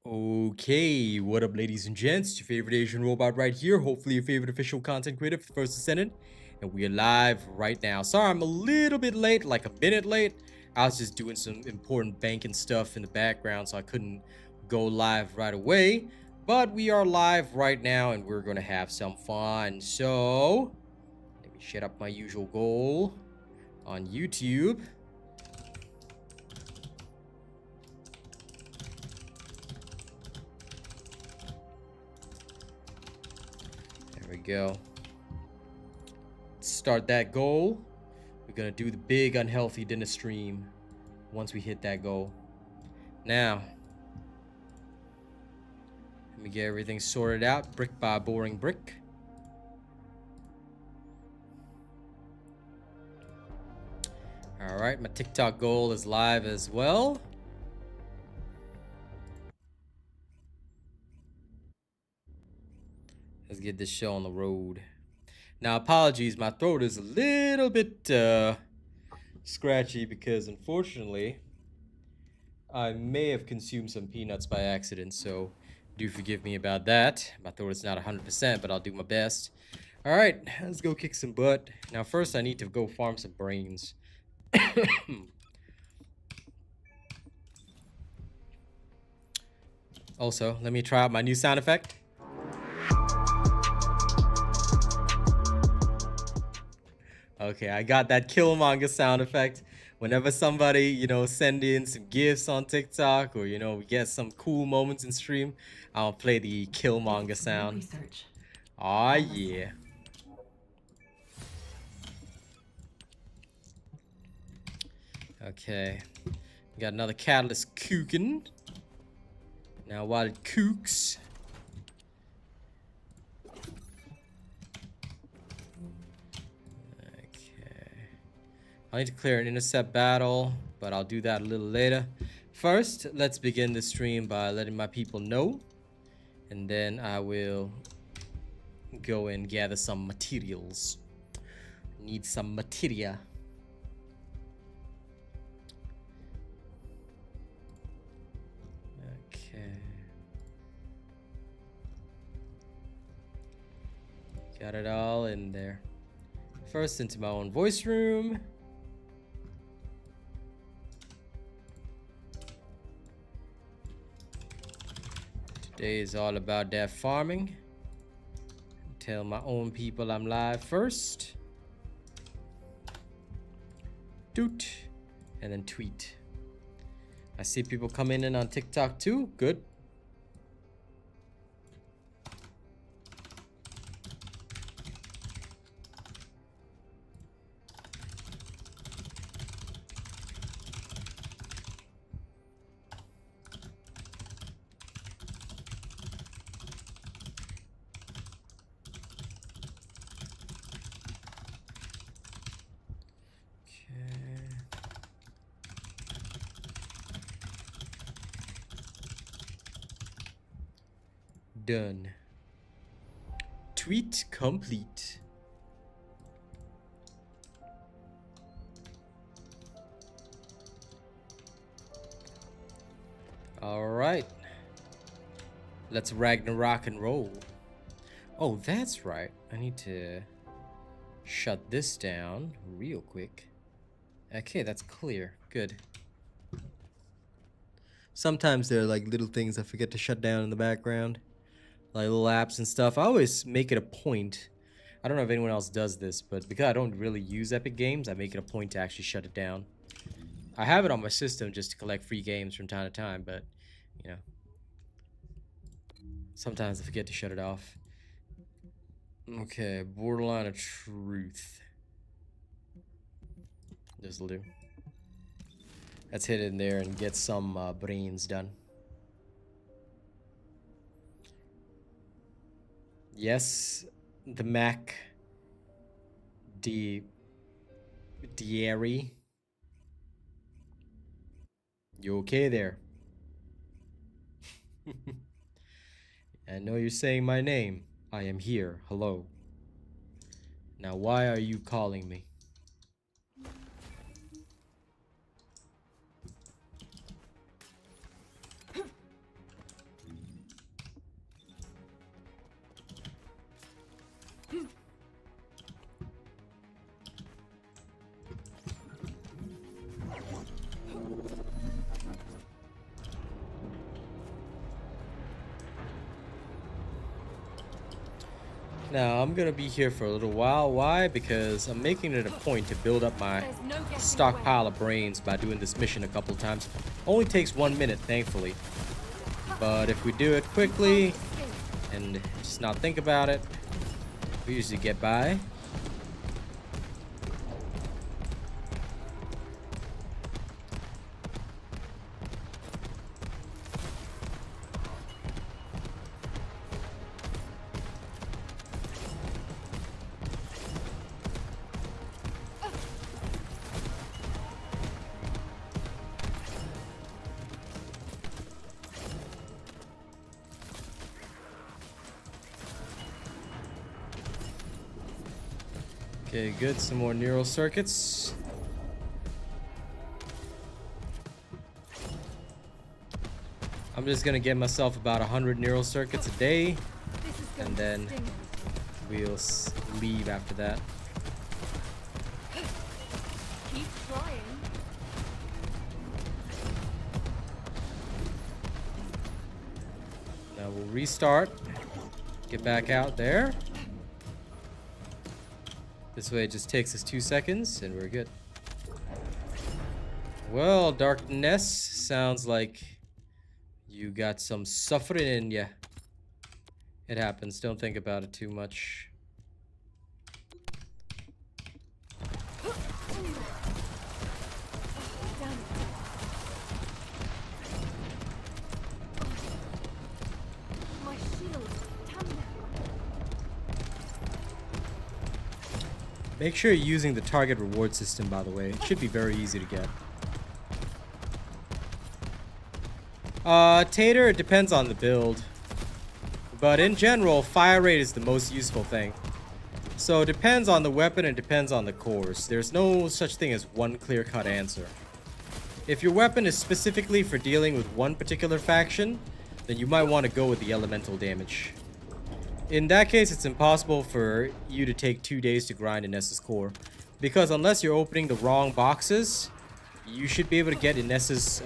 Okay, what up, ladies and gents? It's your favorite Asian robot right here. Hopefully, your favorite official content creator for the first Descendant. And we are live right now. Sorry, I'm a little bit late, like a minute late. I was just doing some important banking stuff in the background, so I couldn't go live right away. But we are live right now, and we're going to have some fun. So, let me set up my usual goal on YouTube. There we go. Start that goal. We're gonna do the big unhealthy dinner stream once we hit that goal. Now, let me get everything sorted out brick by boring brick. All right, my TikTok goal is live as well. Let's get this show on the road. Now, apologies, my throat is a little bit scratchy because unfortunately I may have consumed some peanuts by accident, so do forgive me about that. My throat is not 100%, but I'll do my best. All right, let's go kick some butt. Now, first I need to go farm some brains. Also, let me try out my new sound effect. Okay, I got that Killmonger sound effect. Whenever somebody, send in some gifts on TikTok or, we get some cool moments in stream, I'll play the Killmonger sound. Aw, yeah. Okay. Got another catalyst cooking. Now while it cooks, I need to clear an intercept battle, but I'll do that a little later. First, let's begin the stream by letting my people know, and then I will go and gather some materials. Need some materia. Okay. Got it all in there. First, into my own voice room. Today is all about that farming. Tell my own people I'm live first. Doot. And then tweet. I see people coming in on TikTok too. Good. Done. Tweet complete. All right. Let's Ragnarok and roll. Oh, that's right. I need to shut this down real quick. Okay, that's clear. Good. Sometimes there are like little things I forget to shut down in the background. Like little apps and stuff. I always make it a point. I don't know if anyone else does this, but because I don't really use Epic Games, I make it a point to actually shut it down. I have it on my system just to collect free games from time to time, but, sometimes I forget to shut it off. Okay, borderline of truth. This'll do. Let's hit in there and get some brains done. Yes, the Mac Diary. You okay there? I know you're saying my name. I am here. Hello. Now, why are you calling me? Now, I'm gonna be here for a little while. Why? Because I'm making it a point to build up my stockpile of brains by doing this mission a couple times. Only takes 1 minute, thankfully. But if we do it quickly and just not think about it, we usually get by. Okay, good. Some more neural circuits. I'm just gonna get myself about 100 neural circuits a day, and then we'll leave after that. Keep trying. Now we'll restart. Get back out there. This way it just takes us 2 seconds and we're good. Well, Darkness, sounds like you got some suffering in ya. It happens, don't think about it too much. My shield. Tanda. Make sure you're using the target reward system, by the way. It should be very easy to get. Tater, it depends on the build. But in general, fire rate is the most useful thing. So it depends on the weapon and depends on the cores. There's no such thing as one clear-cut answer. If your weapon is specifically for dealing with one particular faction, then you might want to go with the elemental damage. In that case, it's impossible for you to take 2 days to grind Ines's core. Because unless you're opening the wrong boxes, you should be able to get Ines's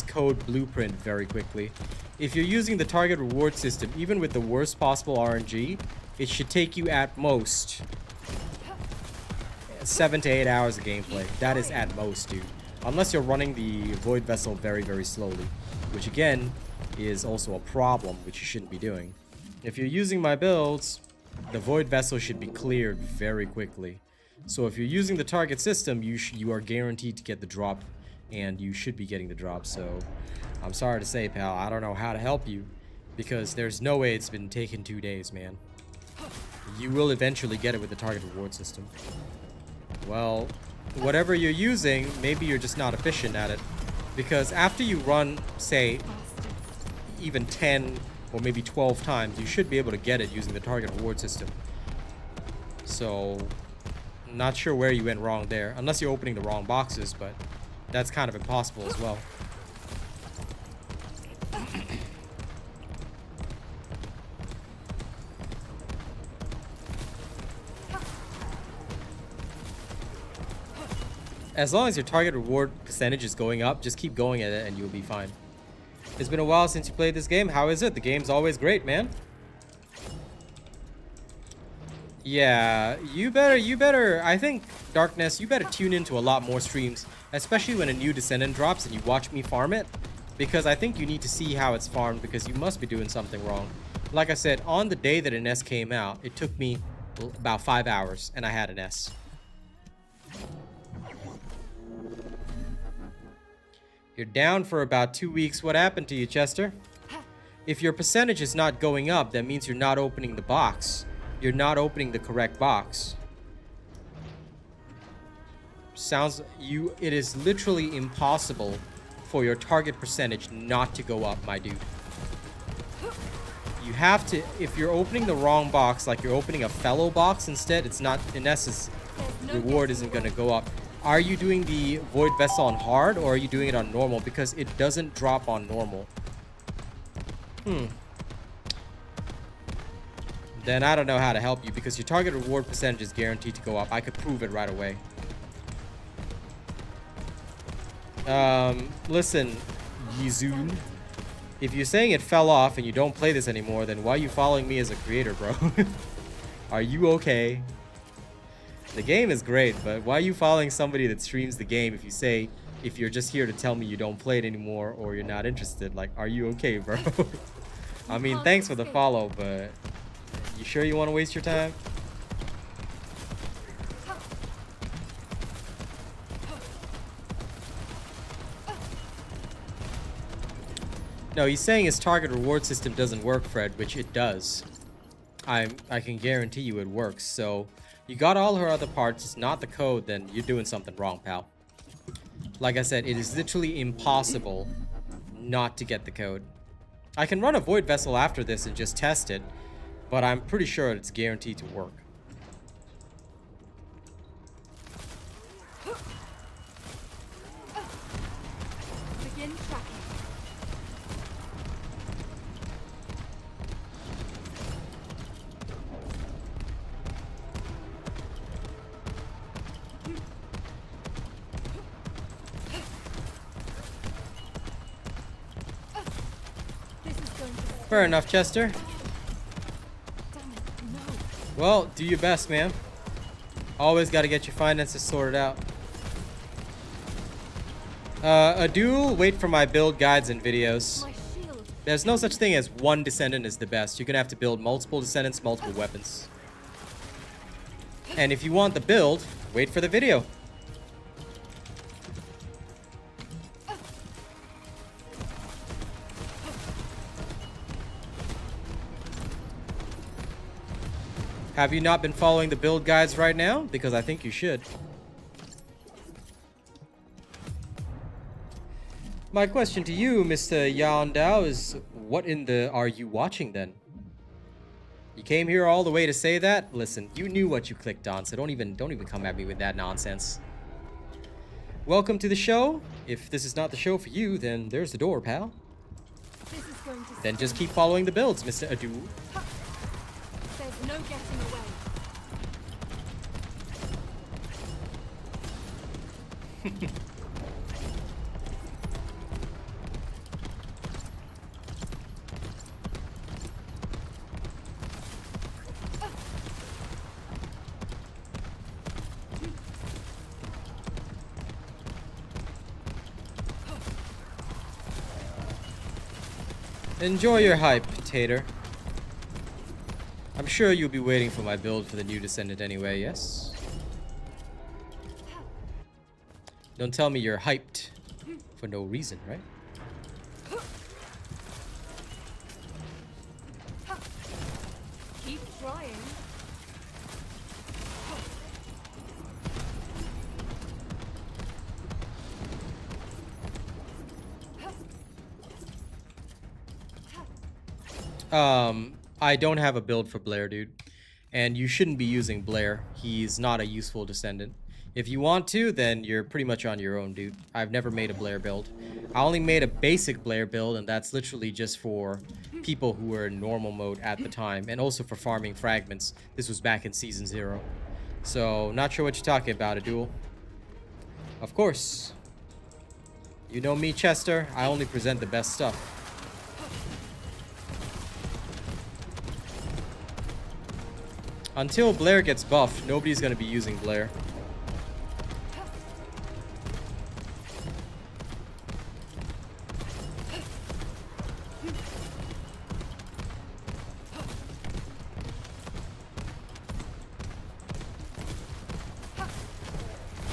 code blueprint very quickly. If you're using the target reward system, even with the worst possible RNG, it should take you at most 7 to 8 hours of gameplay. That is at most, dude. Unless you're running the Void Vessel very, very slowly. Which again, is also a problem, which you shouldn't be doing. If you're using my builds, the Void Vessel should be cleared very quickly. So if you're using the target system, you are guaranteed to get the drop, and you should be getting the drop. So I'm sorry to say, pal, I don't know how to help you, because there's no way it's been taken 2 days, man. You will eventually get it with the target reward system. Well, whatever you're using, maybe you're just not efficient at it. Because after you run, say, even 10 or maybe 12 times, you should be able to get it using the target reward system. So, I'm not sure where you went wrong there. Unless you're opening the wrong boxes, but that's kind of impossible as well. As long as your target reward percentage is going up, just keep going at it and you'll be fine. It's been a while since you played this game. How is it? The game's always great, man. Yeah, you better, I think, Darkness, you better tune into a lot more streams, especially when a new Descendant drops and you watch me farm it, because I think you need to see how it's farmed, because you must be doing something wrong. Like I said, on the day that an S came out, it took me about 5 hours, and I had an S. You're down for about 2 weeks. What happened to you, Chester? If your percentage is not going up, that means you're not opening the box. You're not opening the correct box. It is literally impossible for your target percentage not to go up, my dude. You have to, if you're opening the wrong box, like you're opening a fellow box instead, it's not, in essence, reward isn't going to go up. Are you doing the Void Vessel on hard, or are you doing it on normal? Because it doesn't drop on normal. Then I don't know how to help you, because your target reward percentage is guaranteed to go up. I could prove it right away. Listen, Yizun. If you're saying it fell off and you don't play this anymore, then why are you following me as a creator, bro? Are you okay? The game is great, but why are you following somebody that streams the game if you're just here to tell me you don't play it anymore or you're not interested? Like, are you okay, bro? I mean, thanks for the follow, but you sure you want to waste your time? No, he's saying his target reward system doesn't work, Fred, which it does. I can guarantee you it works. So you got all her other parts, it's not the code, then you're doing something wrong, pal. Like I said, it is literally impossible not to get the code. I can run a Void Vessel after this and just test it, but I'm pretty sure it's guaranteed to work. Begin tracking. This is going to Fair enough, Chester. damn it, no. Well, do your best, man. Always got to get your finances sorted out. A duel, wait for my build guides and videos. My shield. There's no such thing as one Descendant is the best. You're gonna have to build multiple Descendants, multiple weapons. And if you want the build, wait for the video. Have you not been following the build guides right now? Because I think you should. My question to you, Mr. Yandao, is what in the are you watching then? You came here all the way to say that? Listen, you knew what you clicked on, so don't even come at me with that nonsense. Welcome to the show. If this is not the show for you, then there's the door, pal. This is going to Then just keep following the builds, Mr. Adu. There's no getting away. Enjoy your hype, Tater. I'm sure you'll be waiting for my build for the new Descendant anyway, yes? Don't tell me you're hyped for no reason, right? Keep trying. I don't have a build for Blair, dude. And you shouldn't be using Blair. He's not a useful Descendant. If you want to, then you're pretty much on your own, dude. I've never made a Blair build. I only made a basic Blair build, and that's literally just for people who were in normal mode at the time, and also for farming fragments. This was back in Season 0. So, not sure what you're talking about, a duel. Of course. You know me, Chester. I only present the best stuff. Until Blair gets buffed, nobody's gonna be using Blair.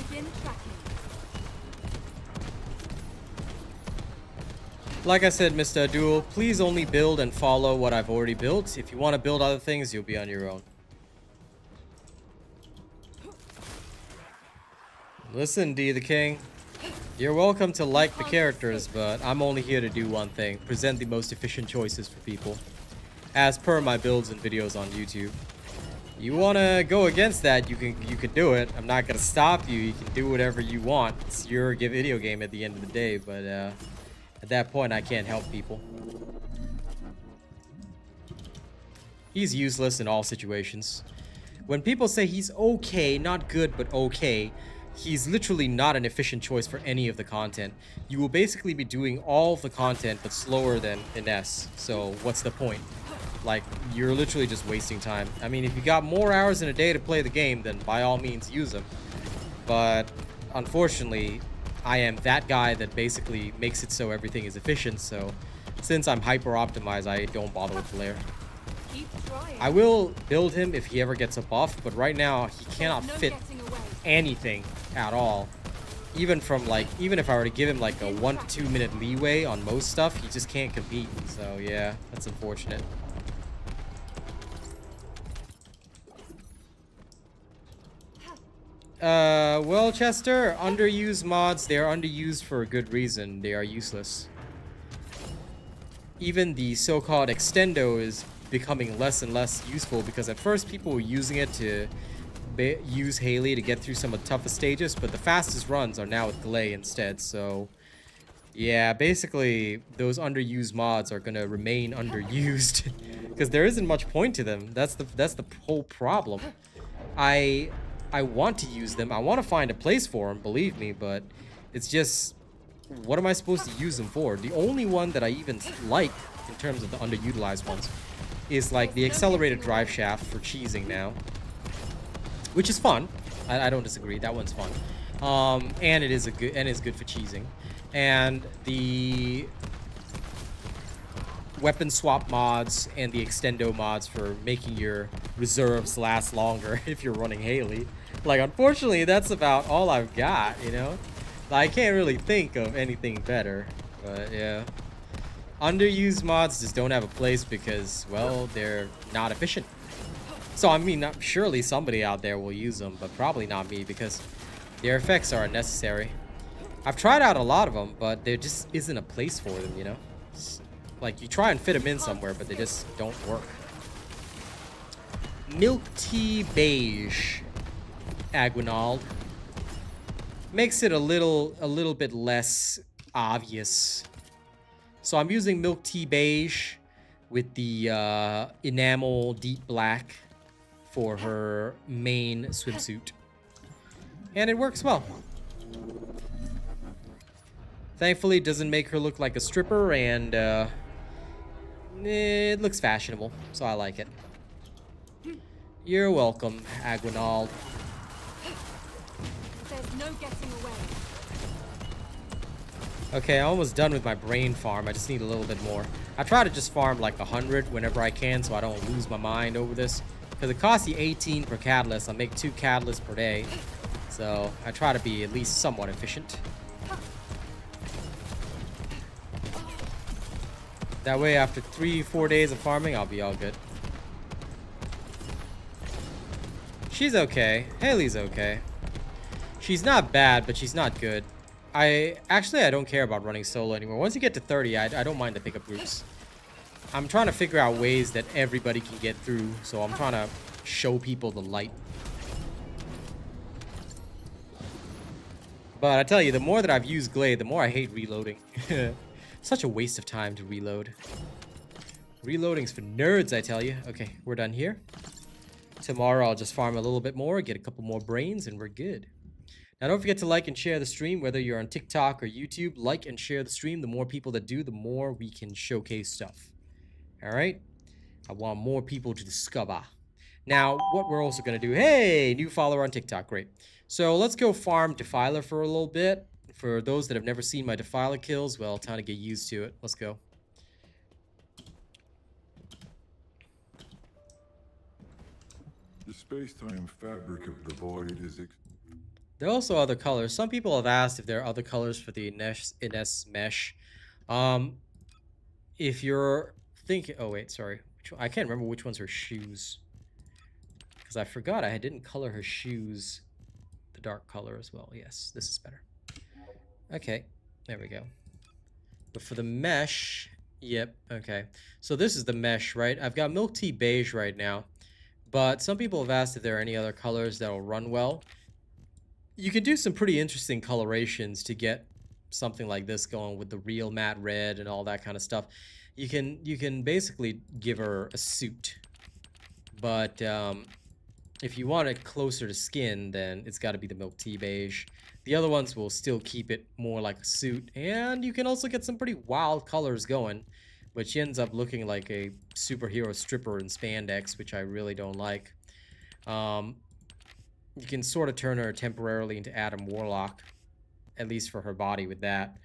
Begin tracking. Like I said, Mr. Duel, please only build and follow what I've already built. If you want to build other things, you'll be on your own. Listen, D the King. You're welcome to like the characters, but I'm only here to do one thing. Present the most efficient choices for people. As per my builds and videos on YouTube. You wanna go against that, you can do it. I'm not gonna stop you. You can do whatever you want. It's your video game at the end of the day, but at that point I can't help people. He's useless in all situations. When people say he's okay, not good, but okay, he's literally not an efficient choice for any of the content. You will basically be doing all of the content, but slower than Ines. So what's the point? Like, you're literally just wasting time. I mean, if you got more hours in a day to play the game, then by all means use them. But unfortunately, I am that guy that basically makes it so everything is efficient. So since I'm hyper optimized, I don't bother with Blair. Keep trying. I will build him if he ever gets a buff, but right now he cannot fit anything at all. Even if I were to give him like a 1 to 2 minute leeway on most stuff, he just can't compete. So yeah, that's unfortunate. Well, Chester, underused mods, they are underused for a good reason. They are useless. Even the so-called extendo is becoming less and less useful because at first people were using it to use Haley to get through some of the toughest stages, but the fastest runs are now with Glay instead. So yeah, basically those underused mods are gonna remain underused because there isn't much point to them. That's the whole problem. I want to use them. I want to find a place for them, believe me, but it's just, what am I supposed to use them for? The only one that I even like in terms of the underutilized ones is like the accelerated drive shaft for cheesing now, which is fun. I don't disagree. That one's fun. And it is good for cheesing. And the weapon swap mods and the extendo mods for making your reserves last longer if you're running Haley. Like, unfortunately, that's about all I've got, you know? I can't really think of anything better, but yeah. Underused mods just don't have a place because, well, they're not efficient. So, I mean, surely somebody out there will use them, but probably not me because their effects are unnecessary. I've tried out a lot of them, but there just isn't a place for them, you know? Like, you try and fit them in somewhere, but they just don't work. Milk tea beige, Aguinald. Makes it a little bit less obvious. So I'm using milk tea beige with the enamel deep black for her main swimsuit. And it works well. Thankfully, it doesn't make her look like a stripper, and it looks fashionable, so I like it. You're welcome, Aguinald. There's no getting away. Okay, I'm almost done with my brain farm. I just need a little bit more. I try to just farm like 100 whenever I can so I don't lose my mind over this. Because it costs you 18 per catalyst. I make 2 catalysts per day. So I try to be at least somewhat efficient. That way, after 3-4 days of farming, I'll be all good. She's okay. Haley's okay. She's not bad, but she's not good. I don't care about running solo anymore. Once you get to 30, I don't mind to pick up groups. I'm trying to figure out ways that everybody can get through, so I'm trying to show people the light. But I tell you, the more that I've used Glade, the more I hate reloading. Such a waste of time to reload. Reloading's for nerds, I tell you. Okay, we're done here. Tomorrow I'll just farm a little bit more, get a couple more brains, and we're good. Now don't forget to like and share the stream, whether you're on TikTok or YouTube. Like and share the stream. The more people that do, the more we can showcase stuff. Alright? I want more people to discover. Now, what we're also going to do... Hey! New follower on TikTok. Great. So let's go farm Defiler for a little bit. For those that have never seen my Defiler kills, well, time to get used to it. Let's go. The space-time fabric of the void is... There are also other colors. Some people have asked if there are other colors for the Ines mesh. If you're thinking... Oh, wait, sorry. I can't remember which one's her shoes. Because I forgot I didn't color her shoes the dark color as well. Yes, this is better. Okay, there we go. But for the mesh... Yep, okay. So this is the mesh, right? I've got milk tea beige right now. But some people have asked if there are any other colors that will run well. You can do some pretty interesting colorations to get something like this going with the real matte red and all that kind of stuff. You can basically give her a suit, but if you want it closer to skin, then it's got to be the milk tea beige. The other ones will still keep it more like a suit, and you can also get some pretty wild colors going, but she ends up looking like a superhero stripper in spandex, which I really don't like. You can sort of turn her temporarily into Adam Warlock, at least for her body with that,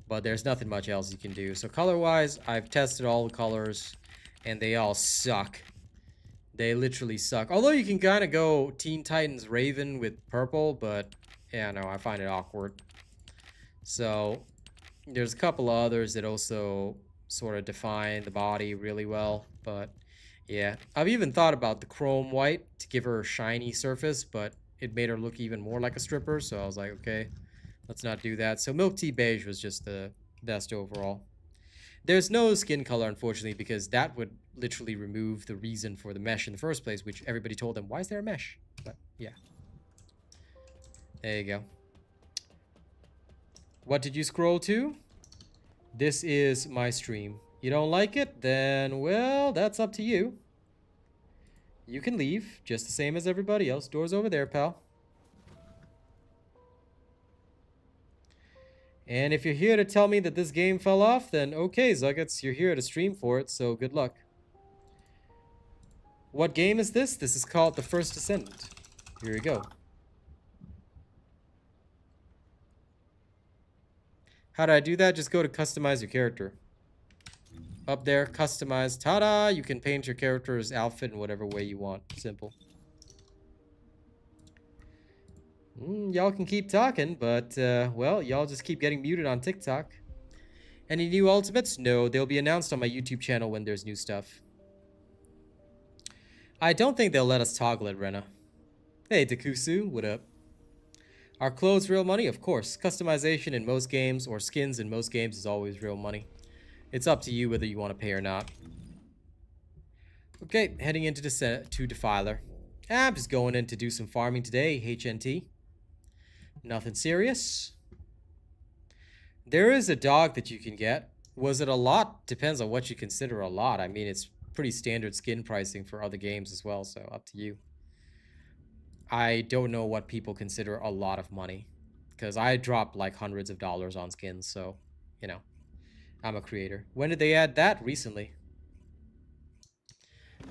but there's nothing much else you can do. So color-wise, I've tested all the colors, and they all suck. They literally suck. Although you can kind of go Teen Titans Raven with purple, but yeah, no, I find it awkward. So there's a couple of others that also sort of define the body really well, but yeah. I've even thought about the chrome white to give her a shiny surface, but it made her look even more like a stripper, so I was like, okay, let's not do that. So milk tea beige was just the best overall. There's no skin color, unfortunately, because that would literally remove the reason for the mesh in the first place, which everybody told them, why is there a mesh? But yeah. There you go. What did you scroll to? This is my stream. You don't like it? Then, well, that's up to you. You can leave, just the same as everybody else. Door's over there, pal. And if you're here to tell me that this game fell off, then okay, Zuggets, you're here to stream for it, so good luck. What game is this? This is called The First Descendant. Here we go. How do I do that? Just go to customize your character. Up there, customize. Ta-da! You can paint your character's outfit in whatever way you want. Simple. Y'all can keep talking, but, well, y'all just keep getting muted on TikTok. Any new ultimates? No, they'll be announced on my YouTube channel when there's new stuff. I don't think they'll let us toggle it, Rena. Hey, Takusu, what up? Are clothes real money? Of course. Customization in most games, or skins in most games, is always real money. It's up to you whether you want to pay or not. Okay, heading into Defiler. I'm just going in to do some farming today, HNT. Nothing serious. There is a dog that you can get. Was it a lot? Depends on what you consider a lot. I mean, it's pretty standard skin pricing for other games as well, so up to you. I don't know what people consider a lot of money, because I dropped like hundreds of dollars on skins, so, you know, I'm a creator. When did they add that? Recently.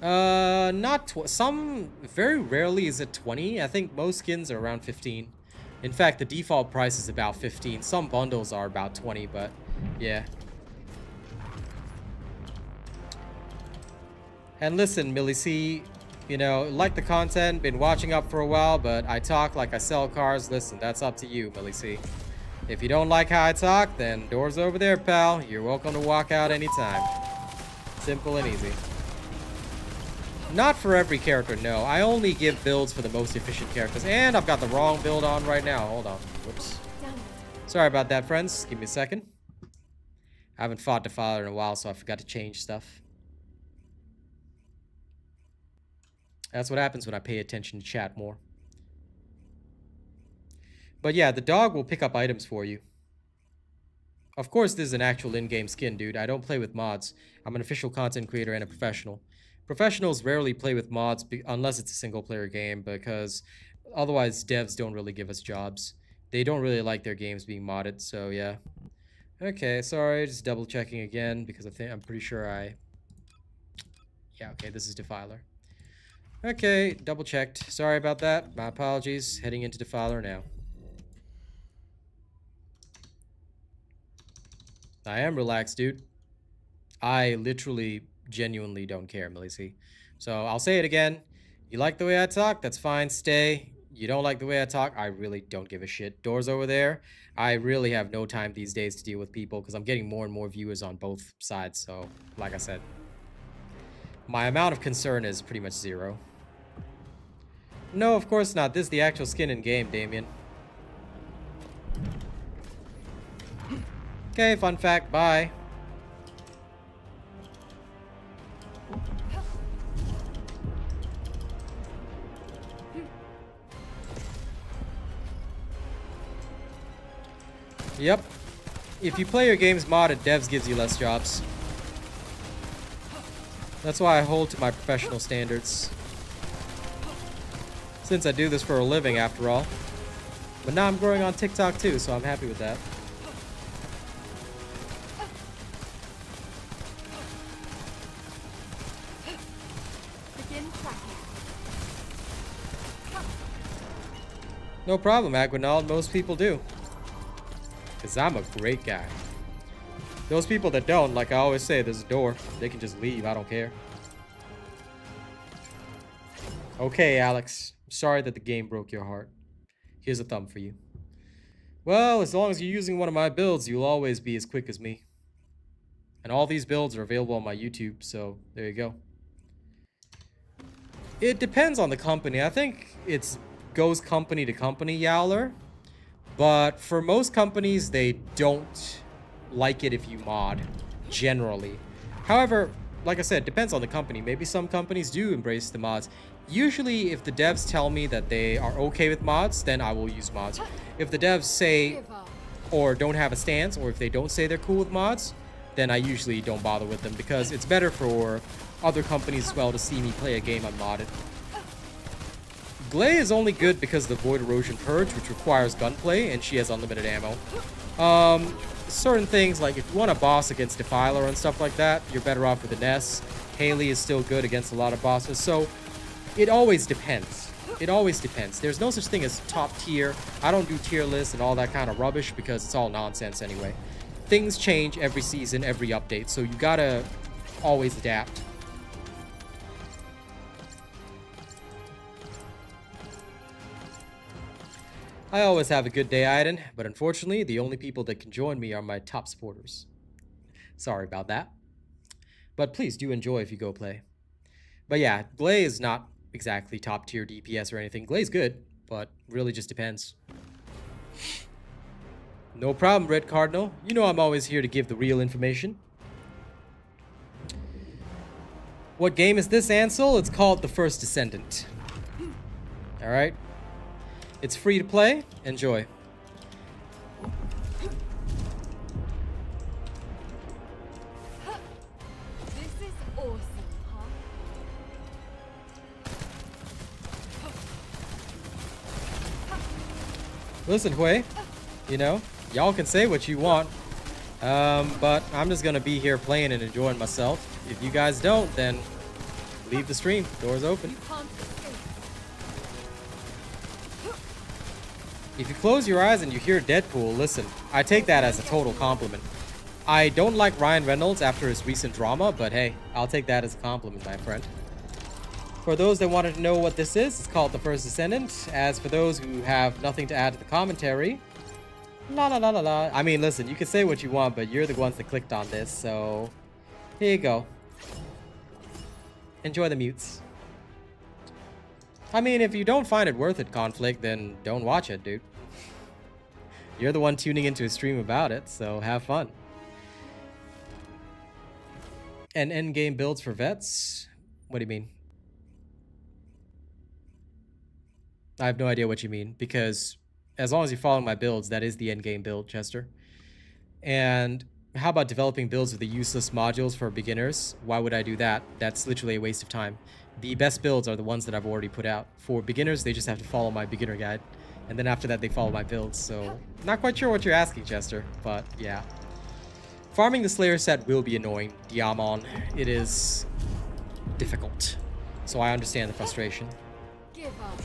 Some, very rarely is it 20. I think most skins are around 15. In fact, the default price is about 15. Some bundles are about 20, but yeah. And listen, Millie C, you know, like the content, been watching up for a while, but I talk like I sell cars. Listen, that's up to you, Millie C. If you don't like how I talk, then door's over there, pal. You're welcome to walk out anytime. Simple and easy. Not for every character, no. I only give builds for the most efficient characters. And I've got the wrong build on right now. Hold on. Whoops. Sorry about that, friends. Give me a second. I haven't fought Defiler in a while, so I forgot to change stuff. That's what happens when I pay attention to chat more. But yeah, the dog will pick up items for you. Of course, this is an actual in-game skin, dude. I don't play with mods. I'm an official content creator and a professional. Professionals rarely play with mods unless it's a single-player game, because otherwise devs don't really give us jobs. They don't really like their games being modded, so yeah. Okay, sorry, just double-checking again, because I'm pretty sure yeah, okay, this is Defiler. Okay, double-checked. Sorry about that. My apologies. Heading into Defiler now. I am relaxed, dude. I literally, genuinely don't care, Millie C. So I'll say it again. You like the way I talk? That's fine. Stay. You don't like the way I talk? I really don't give a shit. Door's over there. I really have no time these days to deal with people because I'm getting more and more viewers on both sides. So, like I said, my amount of concern is pretty much zero. No, of course not. This is the actual skin in game, Damien. Okay, fun fact. Bye. Yep. If you play your games modded, devs gives you less jobs. That's why I hold to my professional standards. Since I do this for a living after all. But now I'm growing on TikTok too, so I'm happy with that. Begin tracking. No problem, Aguinald. Most people do. Because I'm a great guy. Those people that don't, like I always say, there's a door. They can just leave. I don't care. Okay, Alex. I'm sorry that the game broke your heart. Here's a thumb for you. Well, as long as you're using one of my builds, you'll always be as quick as me. And all these builds are available on my YouTube, so there you go. It depends on the company. I think it goes company to company, Yowler. But for most companies, they don't like it if you mod, generally. However, like I said, it depends on the company. Maybe some companies do embrace the mods. Usually, if the devs tell me that they are okay with mods, then I will use mods. If the devs say Give up. or don't have a stance, or if they don't say they're cool with mods, then I usually don't bother with them because it's better for other companies as well to see me play a game unmodded. Glay is only good because of the Void Erosion Purge, which requires gunplay, and she has unlimited ammo. Certain things, like if you want a boss against Defiler and stuff like that, you're better off with the Ness. Haley is still good against a lot of bosses, so it always depends. It always depends. There's no such thing as top tier. I don't do tier lists and all that kind of rubbish because it's all nonsense anyway. Things change every season, every update, so you gotta always adapt. I always have a good day, Aiden, but unfortunately, the only people that can join me are my top supporters. Sorry about that. But please do enjoy if you go play. But yeah, Glay is not exactly top tier DPS or anything. Glay's good, but really just depends. No problem, Red Cardinal. You know I'm always here to give the real information. What game is this, Ansel? It's called The First Descendant. Alright. It's free to play. Enjoy. This is awesome, huh? Listen, Hui. You know, y'all can say what you want. But I'm just gonna be here playing and enjoying myself. If you guys don't, then leave the stream. Doors open. You can't escape. If you close your eyes and you hear Deadpool, listen, I take that as a total compliment. I don't like Ryan Reynolds after his recent drama, but hey, I'll take that as a compliment, my friend. For those that wanted to know what this is, it's called The First Descendant. As for those who have nothing to add to the commentary, la la la la la. I mean, listen, you can say what you want, but you're the ones that clicked on this, so here you go. Enjoy the mutes. I mean, if you don't find it worth it, Conflict, then don't watch it, dude. You're the one tuning into a stream about it, so have fun. And endgame builds for vets? What do you mean? I have no idea what you mean, because as long as you follow my builds, that is the endgame build, Chester. And how about developing builds with the useless modules for beginners? Why would I do that? That's literally a waste of time. The best builds are the ones that I've already put out. For beginners, they just have to follow my beginner guide. And then after that, they follow my builds. So, not quite sure what you're asking, Chester. But, yeah. Farming the Slayer set will be annoying, Diamond. It is difficult. So I understand the frustration. Give up.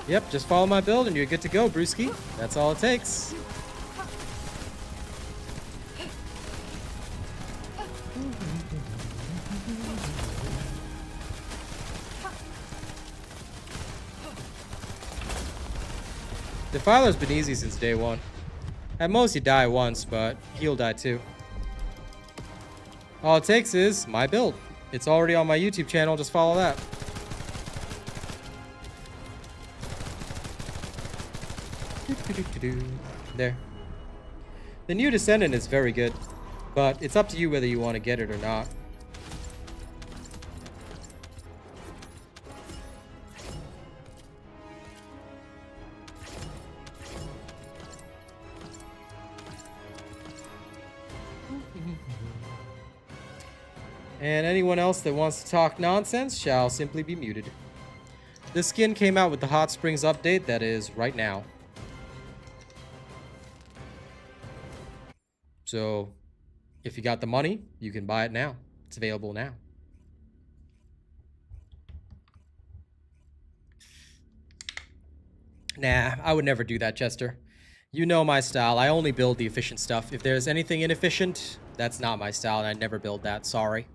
Yep, just follow my build and you're good to go, Brewski. That's all it takes. Defiler's been easy since day one. At most you die once, but he'll die too. All it takes is my build. It's already on my YouTube channel, just follow that. There. The new Descendant is very good, but it's up to you whether you want to get it or not. And anyone else that wants to talk nonsense shall simply be muted. This skin came out with the Hot Springs update that is right now. So, if you got the money, you can buy it now. It's available now. Nah, I would never do that, Chester. You know my style. I only build the efficient stuff. If there's anything inefficient, that's not my style, and I never build that. Sorry.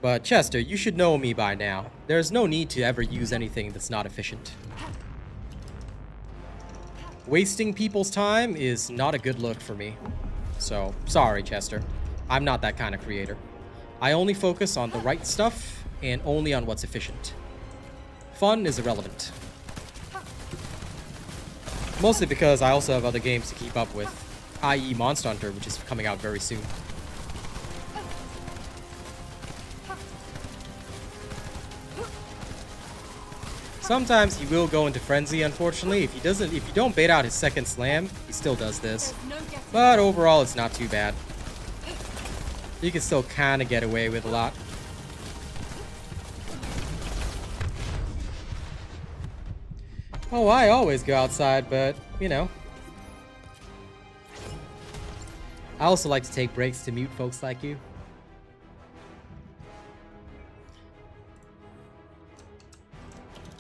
But, Chester, you should know me by now. There's no need to ever use anything that's not efficient. Wasting people's time is not a good look for me. So, sorry, Chester. I'm not that kind of creator. I only focus on the right stuff and only on what's efficient. Fun is irrelevant. Mostly because I also have other games to keep up with, i.e. Monster Hunter, which is coming out very soon. Sometimes he will go into frenzy, unfortunately. If you don't bait out his second slam, he still does this. But overall, it's not too bad. You can still kind of get away with a lot. Oh, I always go outside, but, you know. I also like to take breaks to mute folks like you.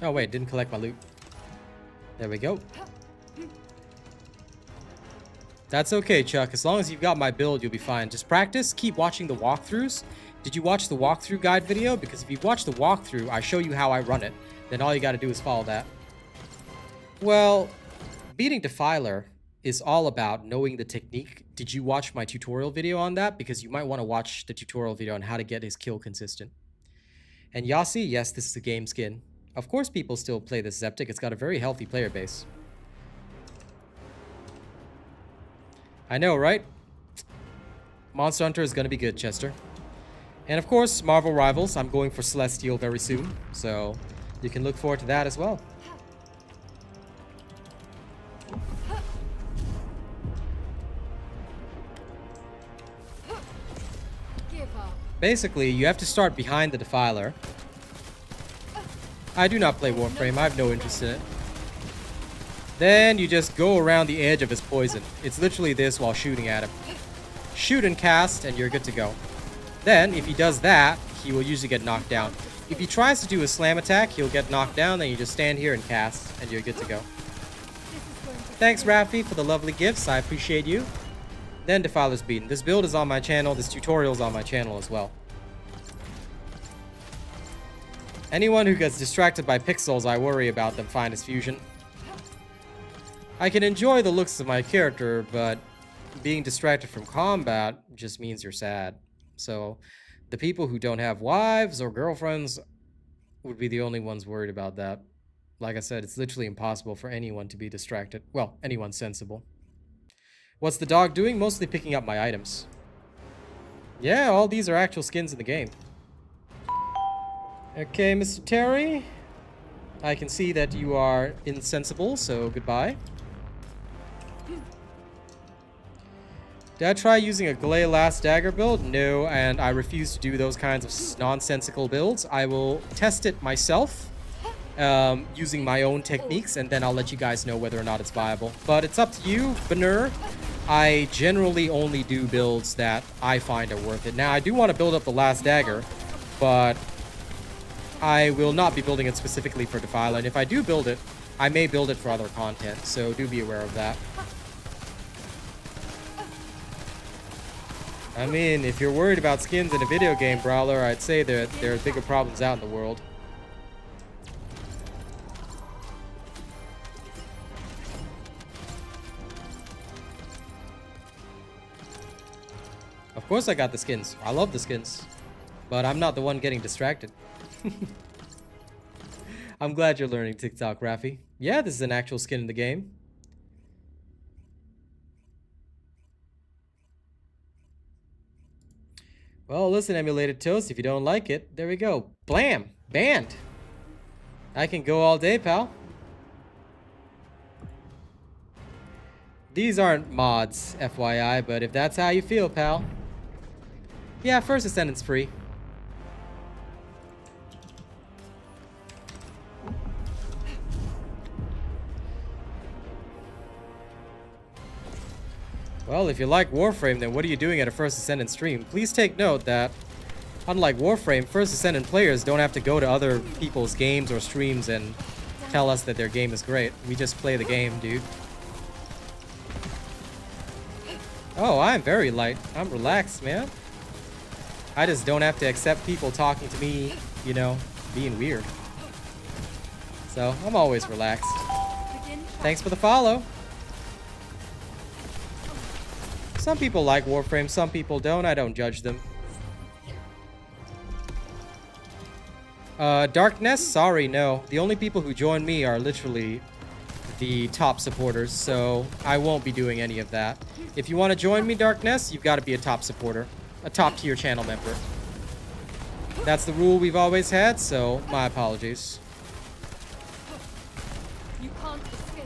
Oh, wait, didn't collect my loot. There we go. That's okay, Chuck. As long as you've got my build, you'll be fine. Just practice. Keep watching the walkthroughs. Did you watch the walkthrough guide video? Because if you watch the walkthrough, I show you how I run it. Then all you got to do is follow that. Well, beating Defiler is all about knowing the technique. Did you watch my tutorial video on that? Because you might want to watch the tutorial video on how to get his kill consistent. And Yassi, yes, this is a game skin. Of course people still play this Zeptic. It's got a very healthy player base. I know, right? Monster Hunter is going to be good, Chester. And of course, Marvel Rivals. I'm going for Celestial very soon. So you can look forward to that as well. Basically, you have to start behind the Defiler. I do not play Warframe. I have no interest in it. Then you just go around the edge of his poison. It's literally this while shooting at him. Shoot and cast, and you're good to go. Then, if he does that, he will usually get knocked down. If he tries to do a slam attack, he'll get knocked down, then you just stand here and cast, and you're good to go. Thanks, Rafi, for the lovely gifts. I appreciate you. Then Defiler's beaten. This build is on my channel. This tutorial is on my channel as well. Anyone who gets distracted by pixels, I worry about them find his fusion. I can enjoy the looks of my character, but being distracted from combat just means you're sad. So the people who don't have wives or girlfriends would be the only ones worried about that. Like I said, it's literally impossible for anyone to be distracted. Well, anyone sensible. What's the dog doing? Mostly picking up my items. Yeah, all these are actual skins in the game. Okay, Mr. Terry. I can see that you are insensible, so goodbye. Did I try using a Glay Last Dagger build? No, and I refuse to do those kinds of nonsensical builds. I will test it myself, using my own techniques, and then I'll let you guys know whether or not it's viable. But it's up to you, Banner. I generally only do builds that I find are worth it. Now, I do want to build up the Last Dagger, but I will not be building it specifically for Defiler. And if I do build it, I may build it for other content, so do be aware of that. I mean, if you're worried about skins in a video game, Brawler, I'd say that there are bigger problems out in the world. Of course I got the skins. I love the skins. But I'm not the one getting distracted. I'm glad you're learning TikTok, Rafi. Yeah, this is an actual skin in the game. Well, listen, Emulated Toast, if you don't like it, there we go. Blam! Banned! I can go all day, pal. These aren't mods, FYI, but if that's how you feel, pal. Yeah, First Descendant's free. Well, if you like Warframe, then what are you doing at a First Descendant stream? Please take note that, unlike Warframe, First Descendant players don't have to go to other people's games or streams and tell us that their game is great. We just play the game, dude. Oh, I'm very light. I'm relaxed, man. I just don't have to accept people talking to me, you know, being weird. So, I'm always relaxed. Thanks for the follow. Some people like Warframe, some people don't. I don't judge them. Darkness? Sorry, no. The only people who join me are literally the top supporters, so I won't be doing any of that. If you want to join me, Darkness, you've got to be a top supporter. A top tier channel member. That's the rule we've always had, so my apologies. You can't escape.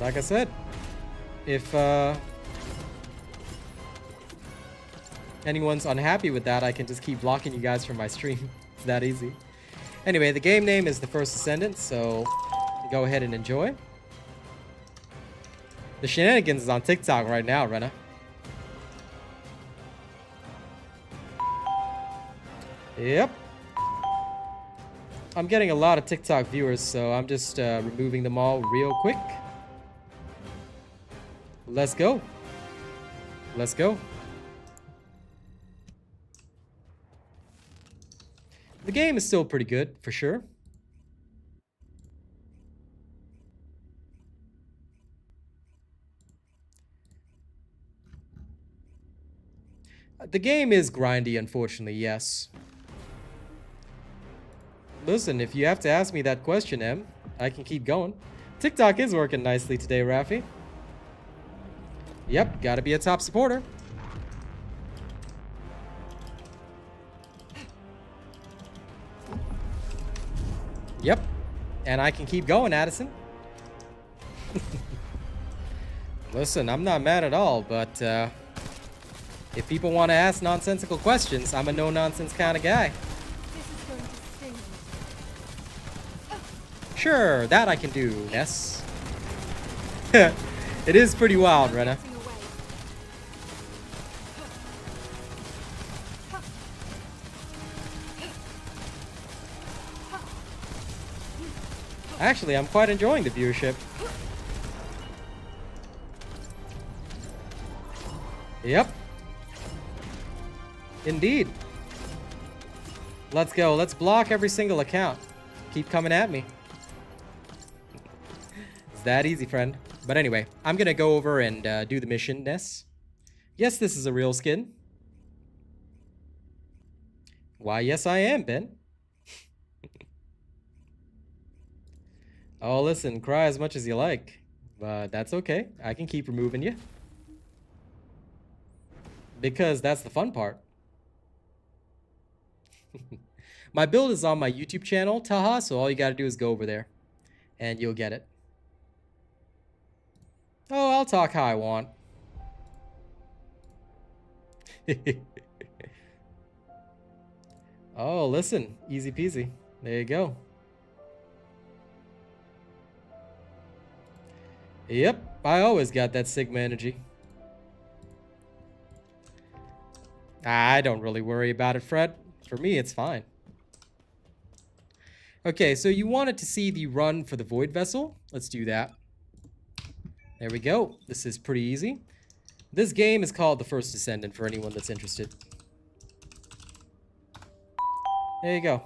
Like I said, if anyone's unhappy with that, I can just keep blocking you guys from my stream. It's that easy. Anyway, the game name is The First Descendant, so go ahead and enjoy. The shenanigans is on TikTok right now, Renna. Yep. I'm getting a lot of TikTok viewers, so I'm just removing them all real quick. Let's go. Let's go. The game is still pretty good, for sure. The game is grindy, unfortunately, yes. Listen, if you have to ask me that question, Em, I can keep going. TikTok is working nicely today, Rafi. Yep, gotta be a top supporter. Yep, and I can keep going, Addison. Listen, I'm not mad at all, but if people want to ask nonsensical questions, I'm a no-nonsense kind of guy. This is going to sting you. Sure, that I can do, Ness. It is pretty wild, Renna. Getting away. Actually, I'm quite enjoying the viewership. Yep. Indeed. Let's go. Let's block every single account. Keep coming at me. It's that easy, friend. But anyway, I'm gonna go over and do the mission, Ness. Yes, this is a real skin. Why, yes, I am, Ben. Oh, listen, cry as much as you like. But that's okay. I can keep removing you. Because that's the fun part. My build is on my YouTube channel, Taha, so all you gotta do is go over there. And you'll get it. Oh, I'll talk how I want. Oh, listen. Easy peasy. There you go. Yep, I always got that Sigma energy. I don't really worry about it, Fred. For me, it's fine. Okay, so you wanted to see the run for the Void Vessel. Let's do that. There we go. This is pretty easy. This game is called The First Descendant for anyone that's interested. There you go.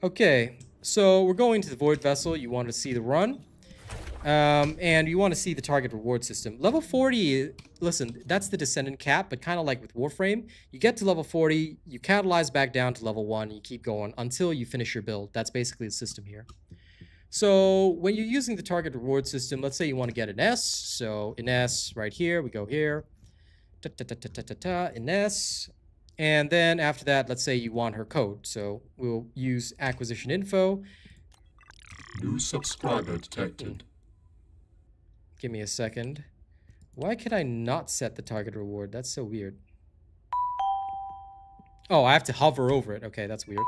Okay, so we're going to the Void Vessel. You want to see the run. And you want to see the target reward system. Level 40, listen, that's the Descendant cap, but kind of like with Warframe, you get to level 40, you catalyze back down to level 1, and you keep going until you finish your build. That's basically the system here. So when you're using the target reward system, let's say you want to get an S. So in S, right here, we go here. In S, And then after that, let's say you want her code. So we'll use acquisition info. New subscriber detected. Give me a second. Why can I not set the target reward? That's so weird. Oh, I have to hover over it. Okay, that's weird.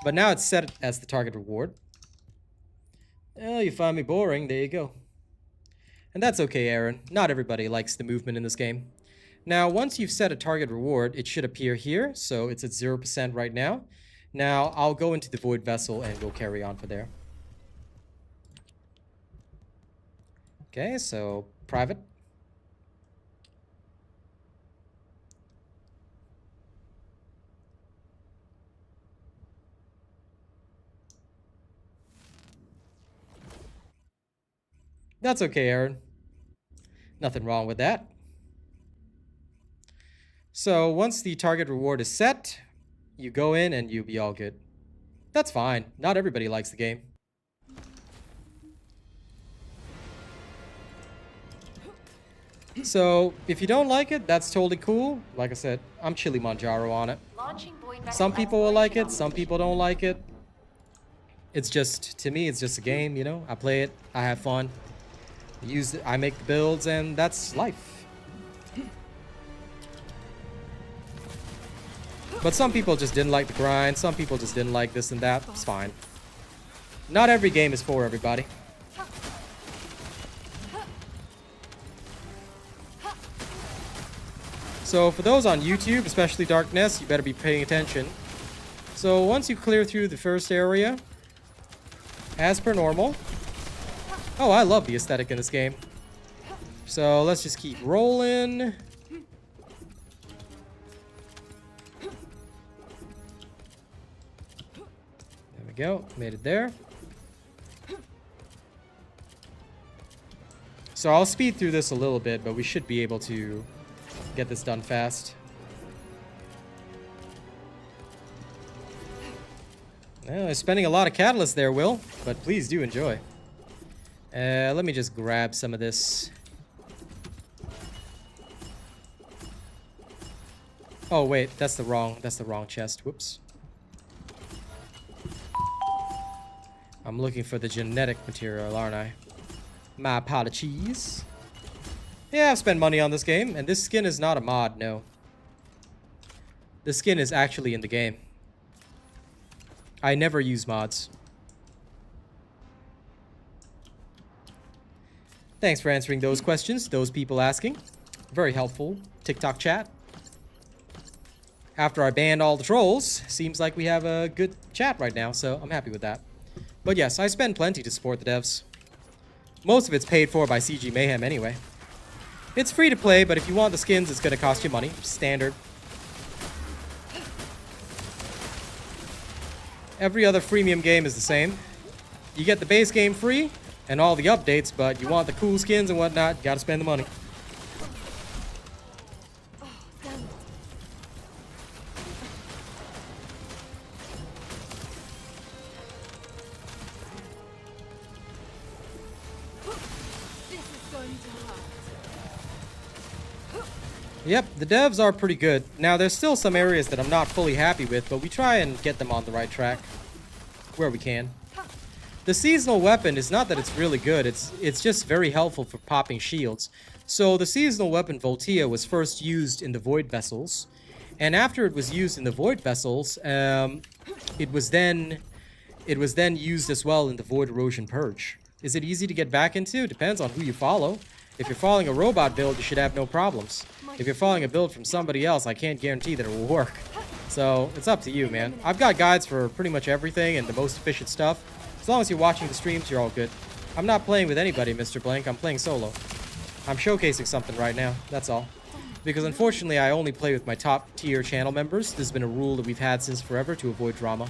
But now it's set as the target reward. Oh, you find me boring. There you go. And that's okay, Aaron. Not everybody likes the movement in this game. Now, once you've set a target reward, it should appear here. So it's at 0% right now. Now, I'll go into the Void Vessel and we'll carry on for there. Okay, so private. That's okay, Aaron. Nothing wrong with that. So once the target reward is set, you go in and you'll be all good. That's fine. Not everybody likes the game. So if you don't like it, that's totally cool. Like I said, I'm Chili Manjaro on it. Some people will like it, some people don't like it. It's just, to me, it's just a game, you know? I play it, I have fun. I make the builds, and that's life. But some people just didn't like the grind, some people just didn't like this and that. It's fine. Not every game is for everybody. So for those on YouTube, especially Darkness, you better be paying attention. So once you clear through the first area, as per normal. Oh, I love the aesthetic in this game. So let's just keep rolling. There we go. Made it there. So I'll speed through this a little bit, but we should be able to get this done fast. Well, I'm spending a lot of catalyst there, Will, but please do enjoy. Let me just grab some of this. Oh wait, that's the wrong chest. Whoops. I'm looking for the genetic material, aren't I? My apologies. Yeah, I've spent money on this game, and this skin is not a mod, no. The skin is actually in the game. I never use mods. Thanks for answering those questions, those people asking. Very helpful. TikTok chat. After I banned all the trolls, seems like we have a good chat right now, so I'm happy with that. But yes, I spend plenty to support the devs. Most of it's paid for by CG Mayhem anyway. It's free to play, but if you want the skins, it's going to cost you money. Standard. Every other freemium game is the same. You get the base game free and all the updates, but you want the cool skins and whatnot, you gotta spend the money. Yep, the devs are pretty good. Now, there's still some areas that I'm not fully happy with, but we try and get them on the right track where we can. The seasonal weapon is not that it's really good, it's just very helpful for popping shields. So the seasonal weapon Voltea was first used in the Void Vessels, and after it was used in the Void Vessels, it was then used as well in the Void Erosion Purge. Is it easy to get back into? Depends on who you follow. If you're following a robot build, you should have no problems. If you're following a build from somebody else, I can't guarantee that it will work. So, it's up to you, man. I've got guides for pretty much everything and the most efficient stuff. As long as you're watching the streams, you're all good. I'm not playing with anybody, Mr. Blank. I'm playing solo. I'm showcasing something right now. That's all. Because unfortunately, I only play with my top tier channel members. This has been a rule that we've had since forever to avoid drama.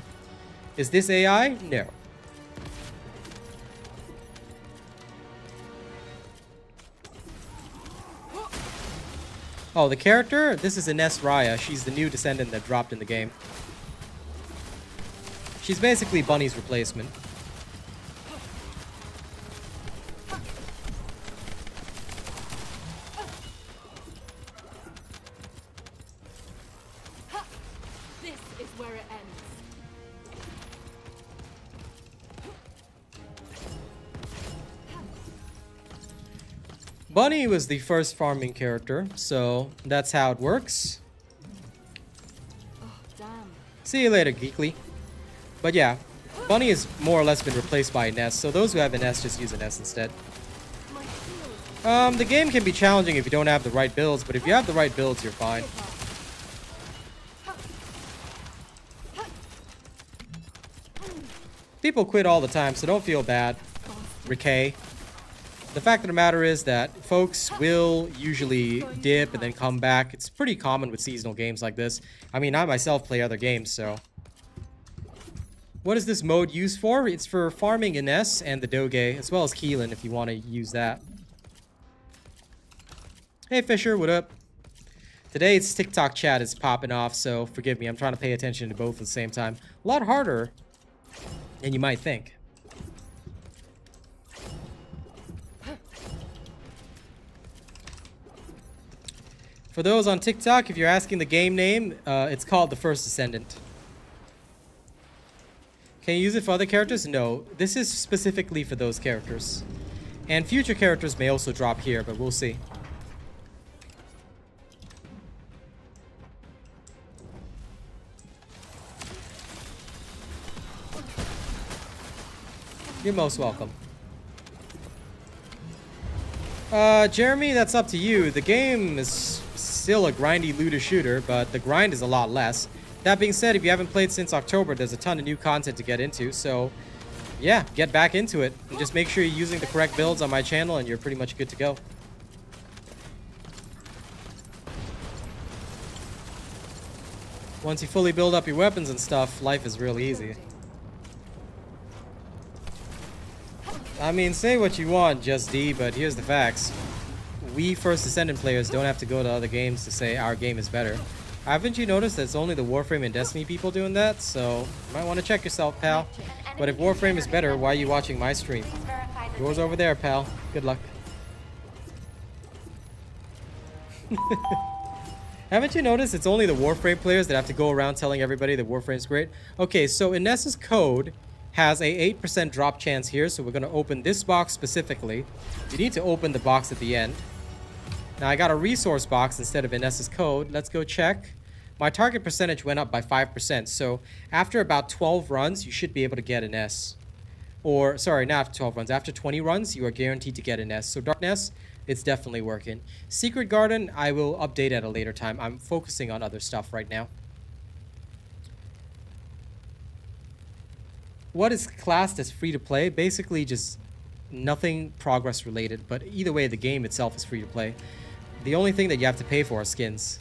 Is this AI? No. Oh, the character? This is Ines Raya. She's the new Descendant that dropped in the game. She's basically Bunny's replacement. Bunny was the first farming character, so that's how it works. Oh, damn. See you later, Geekly. But yeah, Bunny has more or less been replaced by an S, so those who have an S just use an S instead. My shield. The game can be challenging if you don't have the right builds, but if you have the right builds, you're fine. People quit all the time, so don't feel bad. Rickay. The fact of the matter is that folks will usually dip and then come back. It's pretty common with seasonal games like this. I mean, I myself play other games, so. What is this mode used for? It's for farming Ines and the Doge, as well as Keelan if you want to use that. Hey Fisher, what up? Today it's TikTok chat is popping off, so forgive me. I'm trying to pay attention to both at the same time. A lot harder than you might think. For those on TikTok, if you're asking the game name, it's called The First Descendant. Can you use it for other characters? No. This is specifically for those characters. And future characters may also drop here, but we'll see. You're most welcome. Jeremy, that's up to you. The game is still a grindy looter shooter, but the grind is a lot less. That being said, if you haven't played since October, there's a ton of new content to get into, so yeah, get back into it. And just make sure you're using the correct builds on my channel and you're pretty much good to go. Once you fully build up your weapons and stuff, life is real easy. I mean, say what you want, Just D, but here's the facts. We First Descendant players don't have to go to other games to say our game is better. Haven't you noticed that it's only the Warframe and Destiny people doing that? So, you might want to check yourself, pal. But if Warframe is better, why are you watching my stream? Yours over there, pal. Good luck. Haven't you noticed it's only the Warframe players that have to go around telling everybody that Warframe's great? Okay, so Inessa's code has a 8% drop chance here, so we're going to open this box specifically. You need to open the box at the end. Now I got a resource box instead of Inessa's code. Let's go check. My target percentage went up by 5%, so after about 12 runs, you should be able to get an S. Or, sorry, not after 12 runs. After 20 runs, you are guaranteed to get an S. So Darkness, it's definitely working. Secret Garden, I will update at a later time. I'm focusing on other stuff right now. What is classed as free to play? Basically just nothing progress related, but either way the game itself is free to play. The only thing that you have to pay for are skins.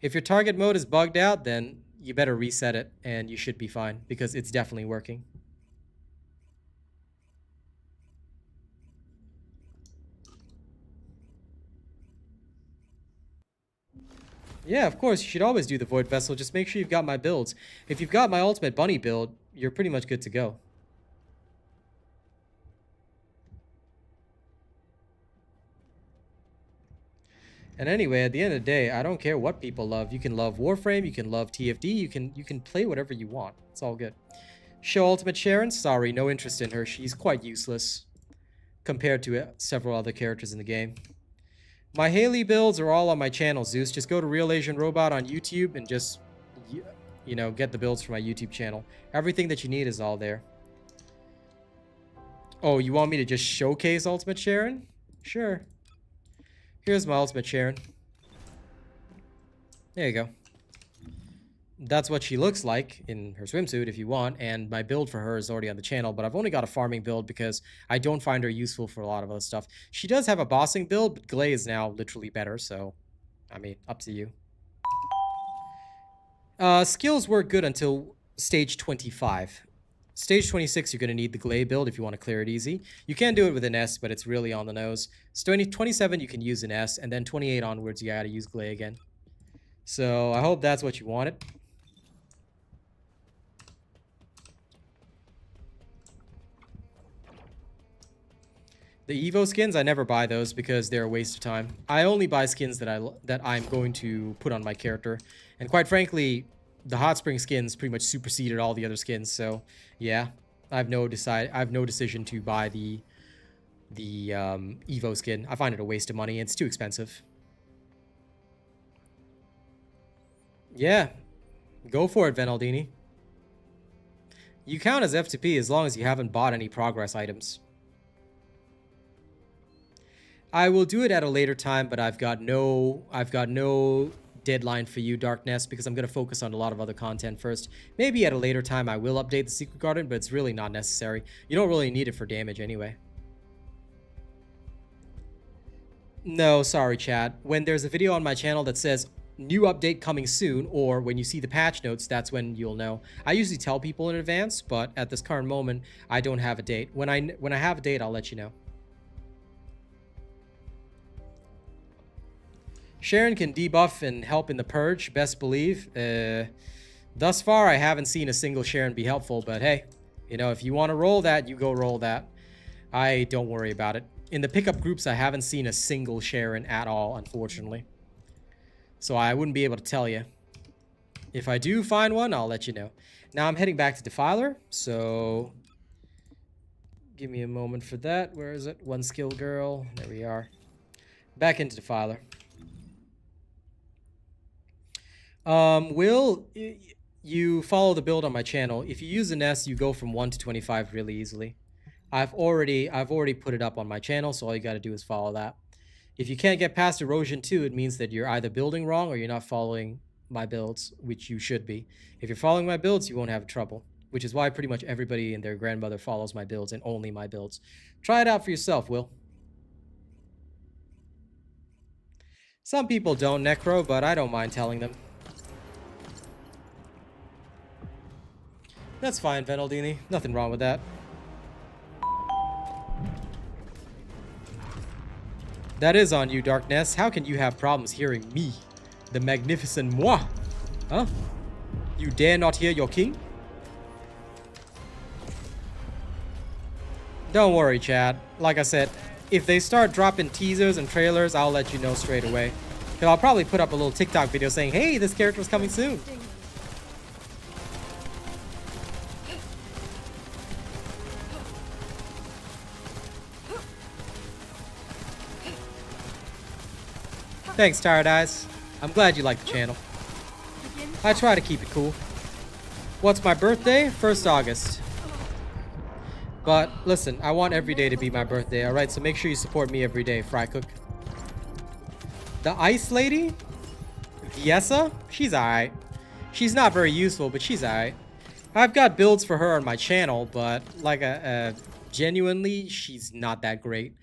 If your target mode is bugged out, then you better reset it and you should be fine because it's definitely working. Yeah, of course, you should always do the Void Vessel. Just make sure you've got my builds. If you've got my Ultimate Bunny build, you're pretty much good to go. And anyway, at the end of the day, I don't care what people love. You can love Warframe, you can love TFD, you can play whatever you want. It's all good. Show Ultimate Sharon? Sorry, no interest in her. She's quite useless compared to several other characters in the game. My Haley builds are all on my channel, Zeus. Just go to RealAsianRobot on YouTube and just, you know, get the builds for my YouTube channel. Everything that you need is all there. Oh, you want me to just showcase Ultimate Sharon? Sure. Here's my Ultimate Sharon. There you go. That's what she looks like in her swimsuit if you want, and my build for her is already on the channel, but I've only got a farming build because I don't find her useful for a lot of other stuff. She does have a bossing build, but Glay is now literally better, so, I mean, up to you. Skills work good until stage 25. Stage 26, you're going to need the Glay build if you want to clear it easy. You can do it with an S, but it's really on the nose. So 27, you can use an S, and then 28 onwards, you got to use Glay again. So I hope that's what you wanted. The Evo skins, I never buy those because they're a waste of time. I only buy skins that I'm going to put on my character. And quite frankly, the Hot Spring skins pretty much superseded all the other skins. So, yeah, I have no decision to buy the the Evo skin. I find it a waste of money. It's too expensive. Yeah, go for it, Venaldini. You count as F2P as long as you haven't bought any progress items. I will do it at a later time, but I've got no deadline for you, Darkness, because I'm going to focus on a lot of other content first. Maybe at a later time I will update the Secret Garden, but it's really not necessary. You don't really need it for damage anyway. No, sorry, chat. When there's a video on my channel that says new update coming soon, or when you see the patch notes, that's when you'll know. I usually tell people in advance, but at this current moment, I don't have a date. When I have a date, I'll let you know. Sharon can debuff and help in the purge, best believe. Thus far, I haven't seen a single Sharon be helpful, but hey, you know, if you want to roll that, you go roll that. I don't worry about it. In the pickup groups, I haven't seen a single Sharon at all, unfortunately. So I wouldn't be able to tell you. If I do find one, I'll let you know. Now I'm heading back to Defiler, so give me a moment for that. Where is it? One skill girl. There we are. Back into Defiler. Will, you follow the build on my channel. If you use an S, you go from 1 to 25 really easily. I've already put it up on my channel, so all you got to do is follow that. If you can't get past Erosion 2, it means that you're either building wrong or you're not following my builds, which you should be. If you're following my builds, you won't have trouble, which is why pretty much everybody and their grandmother follows my builds and only my builds. Try it out for yourself, Will. Some people don't, Necro, but I don't mind telling them. That's fine, Venaldini. Nothing wrong with that. That is on you, Darkness. How can you have problems hearing me, the magnificent moi? Huh? You dare not hear your king? Don't worry, Chad. Like I said, if they start dropping teasers and trailers, I'll let you know straight away. Because I'll probably put up a little TikTok video saying, hey, this character's coming soon. Thanks, Tired Eyes. I'm glad you like the channel. I try to keep it cool. What's my birthday? 1st August. But listen, I want every day to be my birthday, alright? So make sure you support me every day, Fry Cook. The Ice Lady? Viessa? She's alright. She's not very useful, but she's alright. I've got builds for her on my channel, but like genuinely, she's not that great.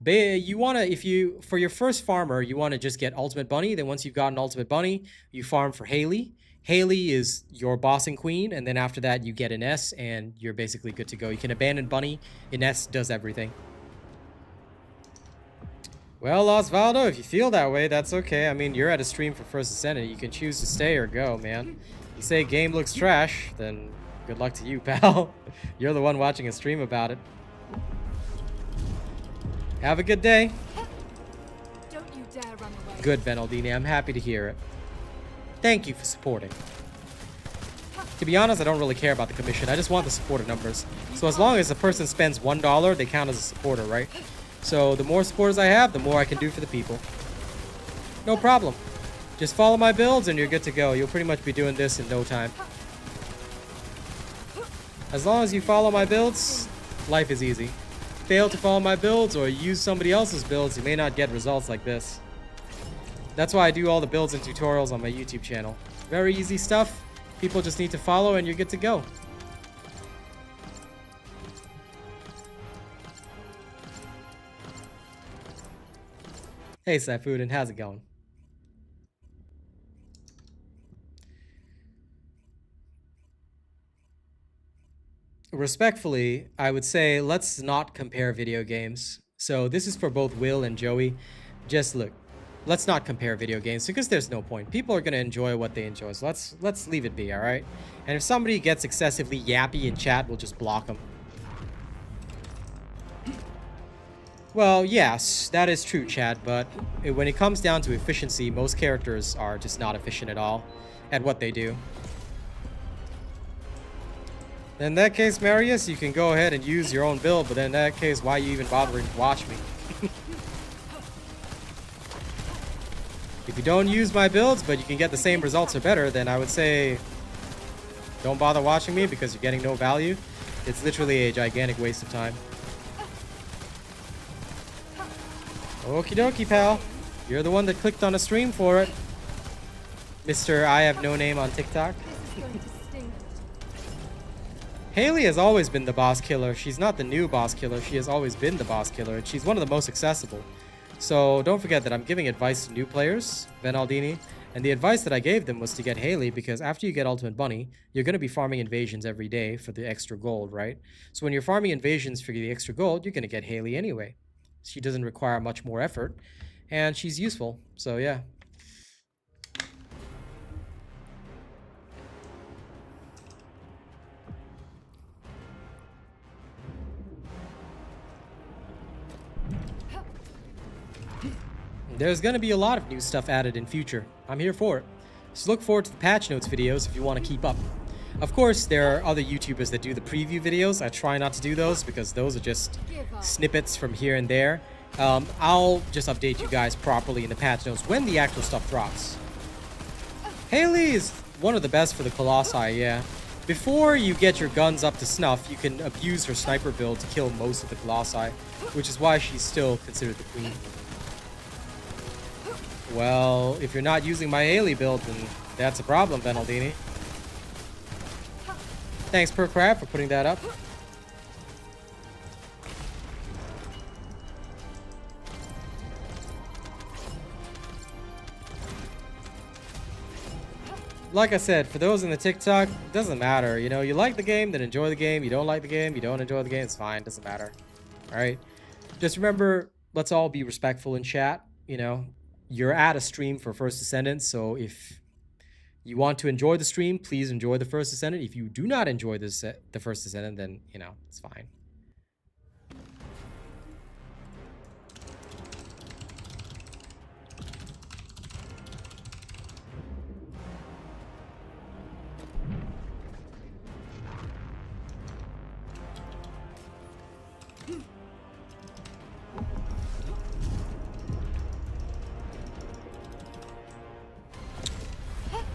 You want to, for your first farmer, you want to just get Ultimate Bunny. Then once you've gotten Ultimate Bunny, you farm for Haley. Haley is your bossing queen. And then after that, you get an S and you're basically good to go. You can abandon Bunny. An S does everything. Well, Osvaldo, if you feel that way, that's okay. I mean, you're at a stream for First Descendant. You can choose to stay or go, man. You say game looks trash, then good luck to you, pal. You're the one watching a stream about it. Have a good day. Don't you dare run away. Good, Venaldini. I'm happy to hear it. Thank you for supporting. To be honest, I don't really care about the commission. I just want the supporter numbers. So as long as a person spends $1, they count as a supporter, right? So the more supporters I have, the more I can do for the people. No problem. Just follow my builds and you're good to go. You'll pretty much be doing this in no time. As long as you follow my builds, life is easy. Fail to follow my builds or use somebody else's builds, you may not get results like this. That's why I do all the builds and tutorials on my YouTube channel. Very easy stuff. People just need to follow and you're good to go. Hey, Saifuddin, how's it going? Respectfully, I would say let's not compare video games. So this is for both Will and Joey. Just look, let's not compare video games because there's no point. People are going to enjoy what they enjoy. So let's leave it be, all right? And if somebody gets excessively yappy in chat, we'll just block them. Well, yes, that is true, Chad, but when it comes down to efficiency, most characters are just not efficient at all at what they do. In that case, Marius, you can go ahead and use your own build, but in that case, why are you even bothering to watch me? If you don't use my builds, but you can get the same results or better, then I would say don't bother watching me because you're getting no value. It's literally a gigantic waste of time. Okie dokie, pal. You're the one that clicked on a stream for it. Mr. I have no name on TikTok. This is going to sting. Haley has always been the boss killer. She's not the new boss killer. She has always been the boss killer, and she's one of the most accessible. So don't forget that I'm giving advice to new players, Venaldini, and the advice that I gave them was to get Haley because after you get Ultimate Bunny, you're going to be farming invasions every day for the extra gold, right? So when you're farming invasions for the extra gold, you're going to get Haley anyway. She doesn't require much more effort, and she's useful. So yeah. There's going to be a lot of new stuff added in future. I'm here for it. So look forward to the patch notes videos if you want to keep up. Of course, there are other YouTubers that do the preview videos. I try not to do those because those are just snippets from here and there. I'll just update you guys properly in the patch notes when the actual stuff drops. Haley is one of the best for the Colossi, yeah. Before you get your guns up to snuff, you can abuse her sniper build to kill most of the Colossi, which is why she's still considered the queen. Well, if you're not using my Haley build, then that's a problem, Venaldini. Thanks, Percraft, for putting that up. Like I said, for those in the TikTok, it doesn't matter. You know, you like the game, then enjoy the game. You don't like the game, you don't enjoy the game, it's fine. Doesn't matter. All right? Just remember, let's all be respectful in chat, you know. You're at a stream for First Descendant, so if you want to enjoy the stream, please enjoy the First Descendant. If you do not enjoy the First Descendant, then, you know, it's fine.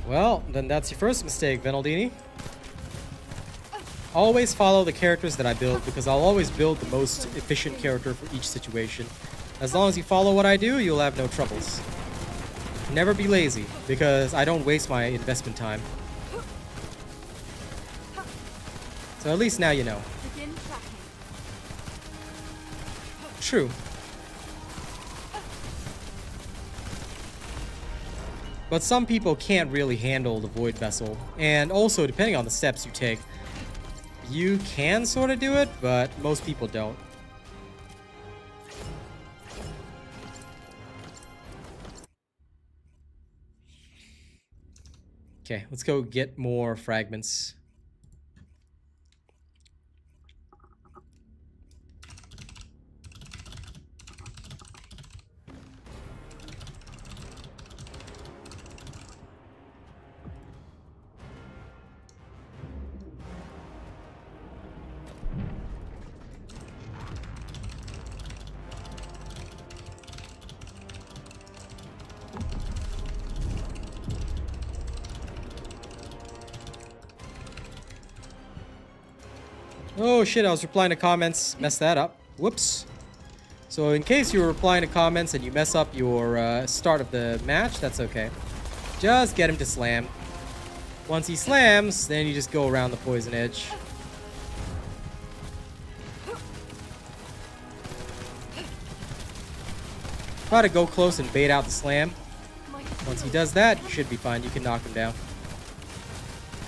Well, then that's your first mistake, Venaldini. Always follow the characters that I build because I'll always build the most efficient character for each situation. As long as you follow what I do, you'll have no troubles. Never be lazy because I don't waste my investment time. So at least now you know. Begin tracking. True. But some people can't really handle the Void Vessel. And also, depending on the steps you take, you can sort of do it, but most people don't. Okay, let's go get more fragments. Oh shit, I was replying to comments, messed that up. Whoops. So in case you were replying to comments and you mess up your start of the match, that's okay. Just get him to slam. Once he slams, then you just go around the poison edge. Try to go close and bait out the slam. Once he does that, you should be fine. You can knock him down.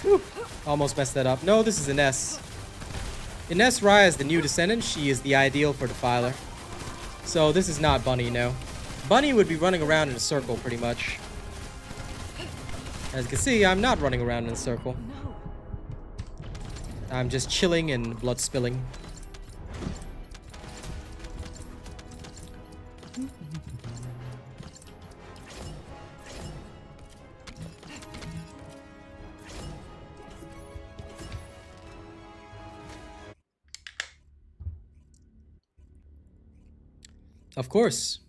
Whew. Almost messed that up. No, this is Ines. Ines Raya is the new Descendant. She is the ideal for Defiler. So this is not Bunny, no. Bunny would be running around in a circle, pretty much. As you can see, I'm not running around in a circle. No. I'm just chilling and blood spilling. Of course.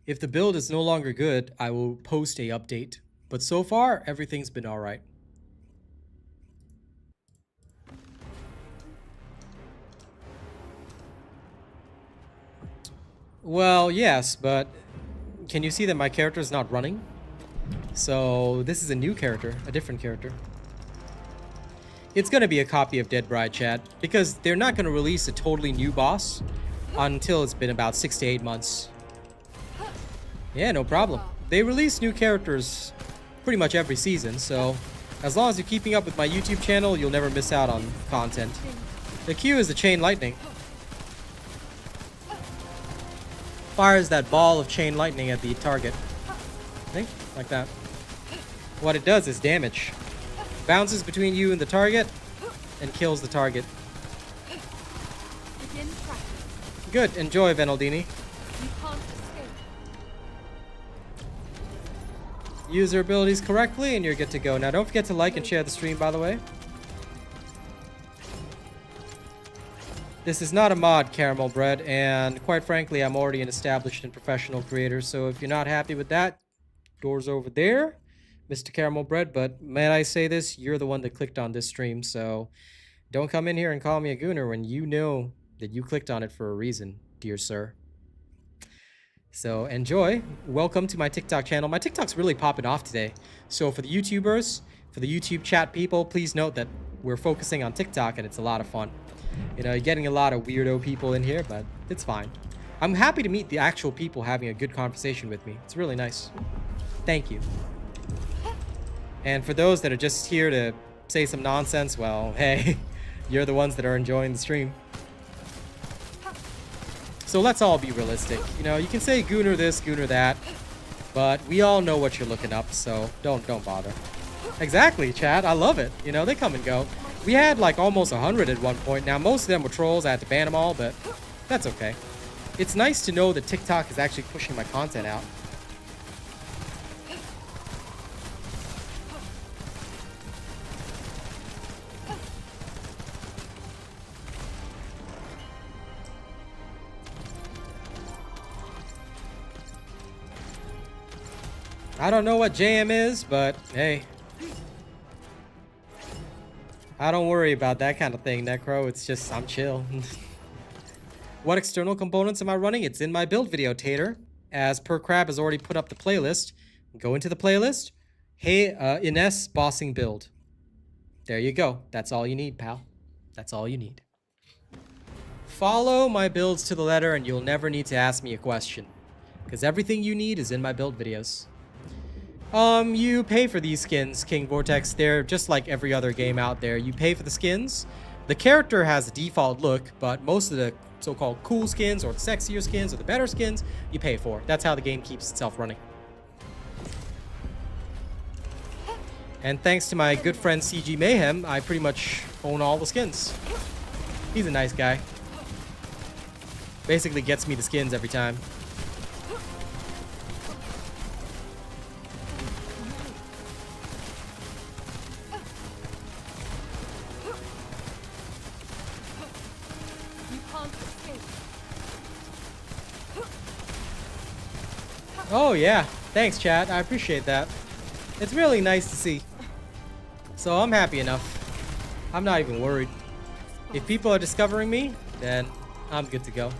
If the build is no longer good, I will post a update. But so far, everything's been alright. Well, yes, but can you see that my character is not running? So this is a new character, a different character. It's going to be a copy of Dead Bride, chat, because they're not going to release a totally new boss until it's been about 6 to 8 months. Yeah, no problem. They release new characters pretty much every season, so as long as you're keeping up with my YouTube channel, you'll never miss out on content. The Q is the chain lightning. Fires that ball of chain lightning at the target. See? Like that. What it does is damage. Bounces between you and the target and kills the target. Good. Enjoy, Venaldini. Use your abilities correctly and you're good to go. Now don't forget to like and share the stream, by the way. This is not a mod, Caramel Bread, and quite frankly, I'm already an established and professional creator, so if you're not happy with that, door's over there, Mr. Caramel Bread, but may I say this, you're the one that clicked on this stream, so don't come in here and call me a gooner when you know that you clicked on it for a reason, dear sir. So enjoy. Welcome to my TikTok channel. My TikTok's really popping off today, so for the YouTubers, for the YouTube chat people, please note that we're focusing on TikTok and it's a lot of fun. You know, you're getting a lot of weirdo people in here, but it's fine. I'm happy to meet the actual people having a good conversation with me. It's really nice. Thank you. And for those that are just here to say some nonsense, well, hey, you're the ones that are enjoying the stream. So let's all be realistic. You know, you can say gooner this, gooner that, but we all know what you're looking up, so don't bother. Exactly, chat. I love it. You know, they come and go. We had like almost 100 at one point. Now, most of them were trolls. I had to ban them all, but that's okay. It's nice to know that TikTok is actually pushing my content out. I don't know what JM is, but hey. I don't worry about that kind of thing, Necro. It's just, I'm chill. What external components am I running? It's in my build video, Tater. As Per Crab has already put up the playlist. Go into the playlist. Hey, Ines bossing build. There you go. That's all you need, pal. That's all you need. Follow my builds to the letter and you'll never need to ask me a question. Because everything you need is in my build videos. You pay for these skins, King Vortex. They're just like every other game out there. You pay for the skins. The character has a default look, but most of the so-called cool skins or the sexier skins or the better skins, you pay for. That's how the game keeps itself running. And thanks to my good friend CG Mayhem, I pretty much own all the skins. He's a nice guy. Basically gets me the skins every time. Oh yeah, thanks chat, I appreciate that. It's really nice to see. So I'm happy enough. I'm not even worried. If people are discovering me, then I'm good to go.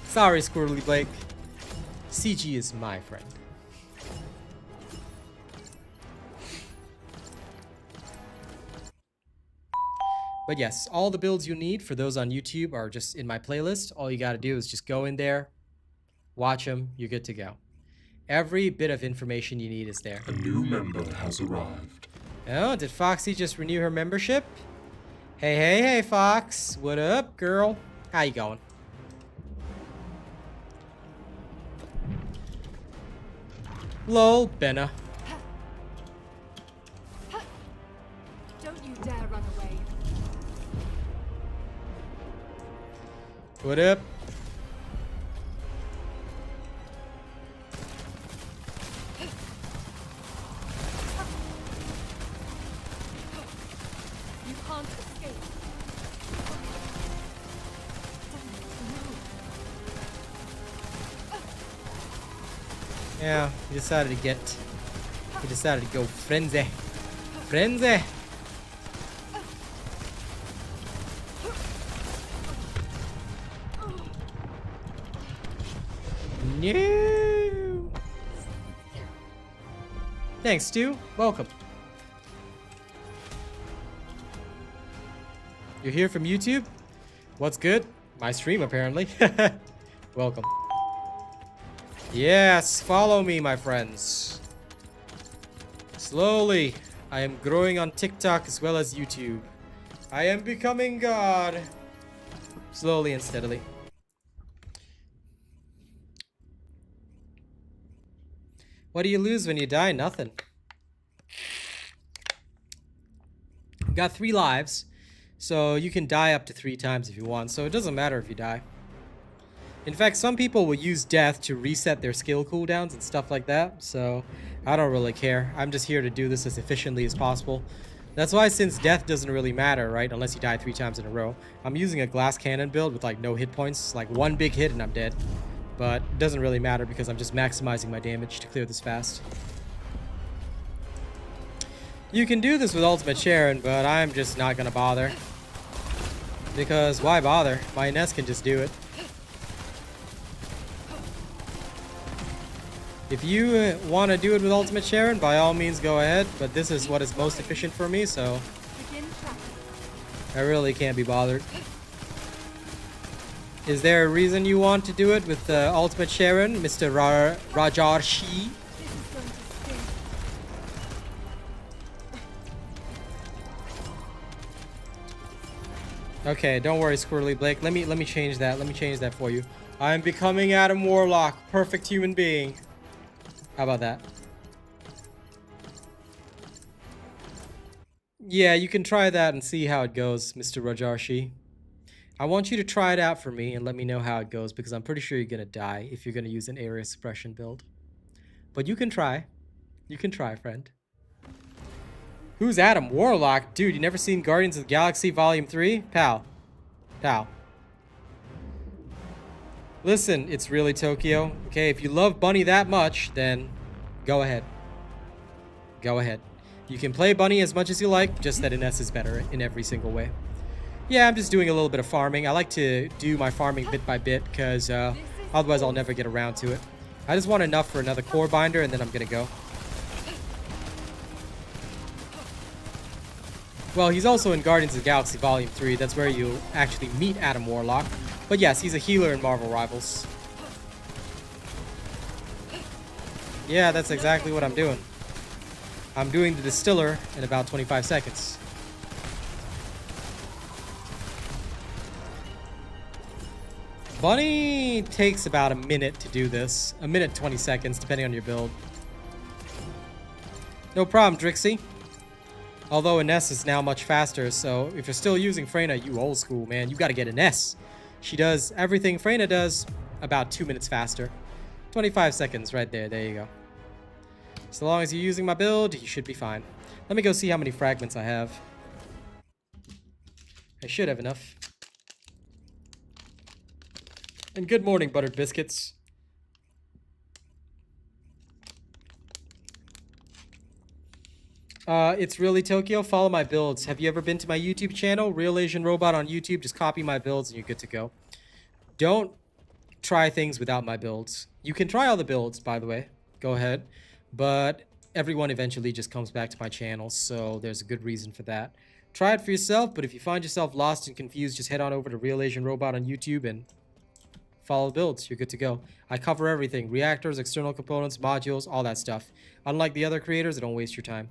Sorry, Squirrely Blake. CG is my friend. But yes, all the builds you need for those on YouTube are just in my playlist. All you gotta do is just go in there, watch them, you're good to go. Every bit of information you need is there. A new member has arrived. Oh, did Foxy just renew her membership? Hey, Fox. What up, girl? How you going? Lol, Benna. Don't you dare run away. What up? You can't escape. Yeah, he decided to go frenzy. Frenzy! No! Thanks, Stu. Welcome. You're here from YouTube? What's good? My stream, apparently. Welcome. Yes, follow me, my friends. Slowly, I am growing on TikTok as well as YouTube. I am becoming God. Slowly and steadily. What do you lose when you die? Nothing. You got 3 lives, so you can die up to 3 times if you want, so it doesn't matter if you die. In fact, some people will use death to reset their skill cooldowns and stuff like that, so I don't really care. I'm just here to do this as efficiently as possible. That's why, since death doesn't really matter, right, unless you die 3 times in a row, I'm using a glass cannon build with like no hit points, like 1 big hit and I'm dead. But it doesn't really matter because I'm just maximizing my damage to clear this fast. You can do this with Ultimate Sharon, but I'm just not gonna bother. Because why bother? My Ness can just do it. If you want to do it with Ultimate Sharon, by all means go ahead, but this is what is most efficient for me, so I really can't be bothered. Is there a reason you want to do it with Ultimate Sharon, Mr. Rajarshi? Okay, don't worry, Squirrely Blake. Let me change that. Let me change that for you. I'm becoming Adam Warlock, perfect human being. How about that? Yeah, you can try that and see how it goes, Mr. Rajarshi. I want you to try it out for me and let me know how it goes, because I'm pretty sure you're gonna die if you're gonna use an area suppression build. But you can try. You can try, friend. Who's Adam Warlock? Dude, you never seen Guardians of the Galaxy Volume 3? Pal. Pal. Listen, it's really Tokyo. Okay, if you love Bunny that much, then go ahead. Go ahead. You can play Bunny as much as you like, just that Ines is better in every single way. Yeah, I'm just doing a little bit of farming. I like to do my farming bit by bit, because otherwise I'll never get around to it. I just want enough for another core binder, and then I'm gonna go. Well, he's also in Guardians of the Galaxy Volume 3. That's where you actually meet Adam Warlock. But yes, he's a healer in Marvel Rivals. Yeah, that's exactly what I'm doing. I'm doing the Distiller in about 25 seconds. Bunny takes about a minute to do this. A minute 20 seconds, depending on your build. No problem, Drixie. Although Ines is now much faster, so if you're still using Freyna, you old school, man. You gotta get Ines. She does everything Freyna does about 2 minutes faster. 25 seconds right there. There you go. So long as you're using my build, you should be fine. Let me go see how many fragments I have. I should have enough. And good morning, buttered biscuits. It's really Tokyo. Follow my builds. Have you ever been to my YouTube channel? RealAsianRobot on YouTube. Just copy my builds and you're good to go. Don't try things without my builds. You can try all the builds, by the way. Go ahead. But everyone eventually just comes back to my channel, so there's a good reason for that. Try it for yourself, but if you find yourself lost and confused, just head on over to RealAsianRobot on YouTube and follow the builds. You're good to go. I cover everything. Reactors, external components, modules, all that stuff. Unlike the other creators, I don't waste your time.